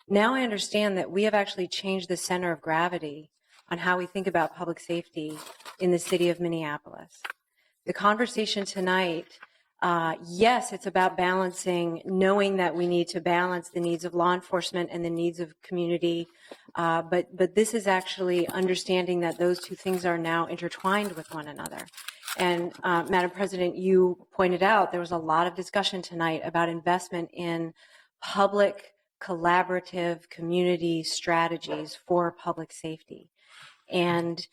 now I understand that we have actually changed the center of gravity on how we think about public safety in the city of Minneapolis. The conversation tonight, yes, it's about balancing, knowing that we need to balance the needs of law enforcement and the needs of community. But this is actually understanding that those two things are now intertwined with one another. And Madam President, you pointed out there was a lot of discussion tonight about investment in public collaborative community strategies for public safety. And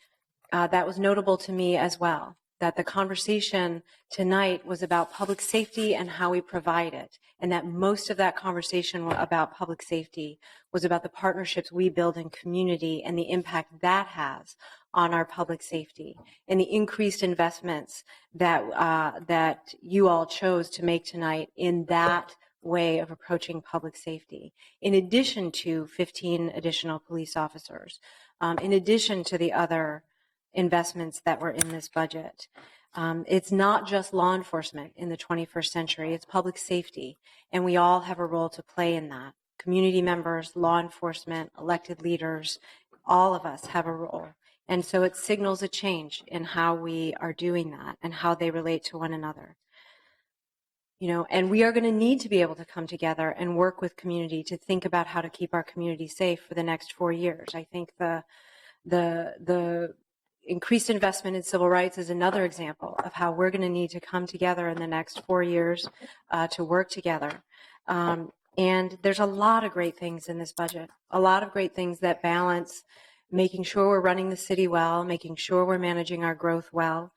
that was notable to me as well. that the conversation tonight was about public safety and how we provide it, and that most of that conversation about public safety was about the partnerships we build in community and the impact that has on our public safety, and the increased investments that you all chose to make tonight in that way of approaching public safety, in addition to 15 additional police officers, in addition to the other investments that were in this budget. It's not just law enforcement in the 21st century, it's public safety, and we all have a role to play in that. Community members, law enforcement, elected leaders, all of us have a role. And so it signals a change in how we are doing that and how they relate to one another. You know, and we are going to need to be able to come together and work with community to think about how to keep our community safe for the next 4 years. I think the increased investment in civil rights is another example of how we're going to need to come together in the next 4 years to work together. And there's a lot of great things in this budget, a lot of great things that balance making sure we're running the city well, making sure we're managing our growth well,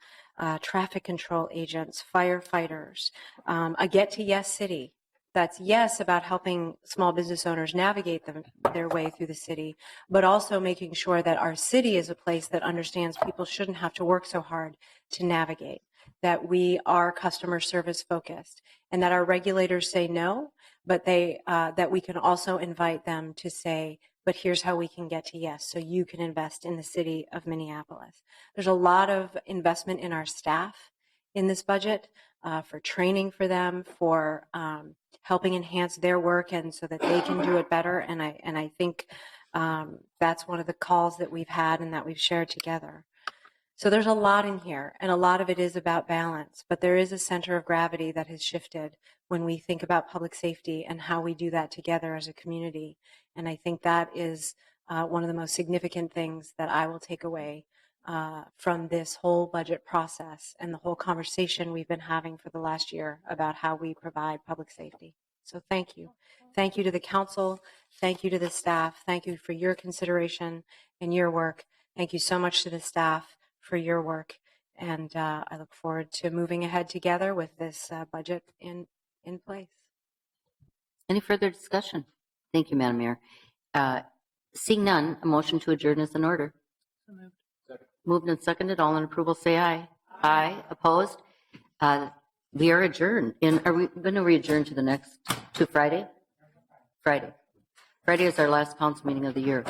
traffic control agents, firefighters, a Get to Yes City. That's yes about helping small business owners navigate their way through the city, but also making sure that our city is a place that understands people shouldn't have to work so hard to navigate, that we are customer service focused, and that our regulators say no, but that we can also invite them to say, but here's how we can get to yes, so you can invest in the city of Minneapolis. There's a lot of investment in our staff in this budget for training for them, for helping enhance their work and so that they can do it better. And I think that's one of the calls that we've had and that we've shared together. So there's a lot in here, and a lot of it is about balance, but there is a center of gravity that has shifted when we think about public safety and how we do that together as a community. And I think that is one of the most significant things that I will take away from this whole budget process and the whole conversation we've been having for the last year about how we provide public safety. So thank you. Thank you to the council. Thank you to the staff. Thank you for your consideration and your work. Thank you so much to the staff for your work. And I look forward to moving ahead together with this budget in place. Any further discussion? Thank you, Madam Mayor. Seeing none, a motion to adjourn is in order. Moved and seconded. All in approval, say aye. Aye. Opposed? We are adjourned. Are we going to re-adjourn to the next, to Friday? Friday. Friday is our last council meeting of the year.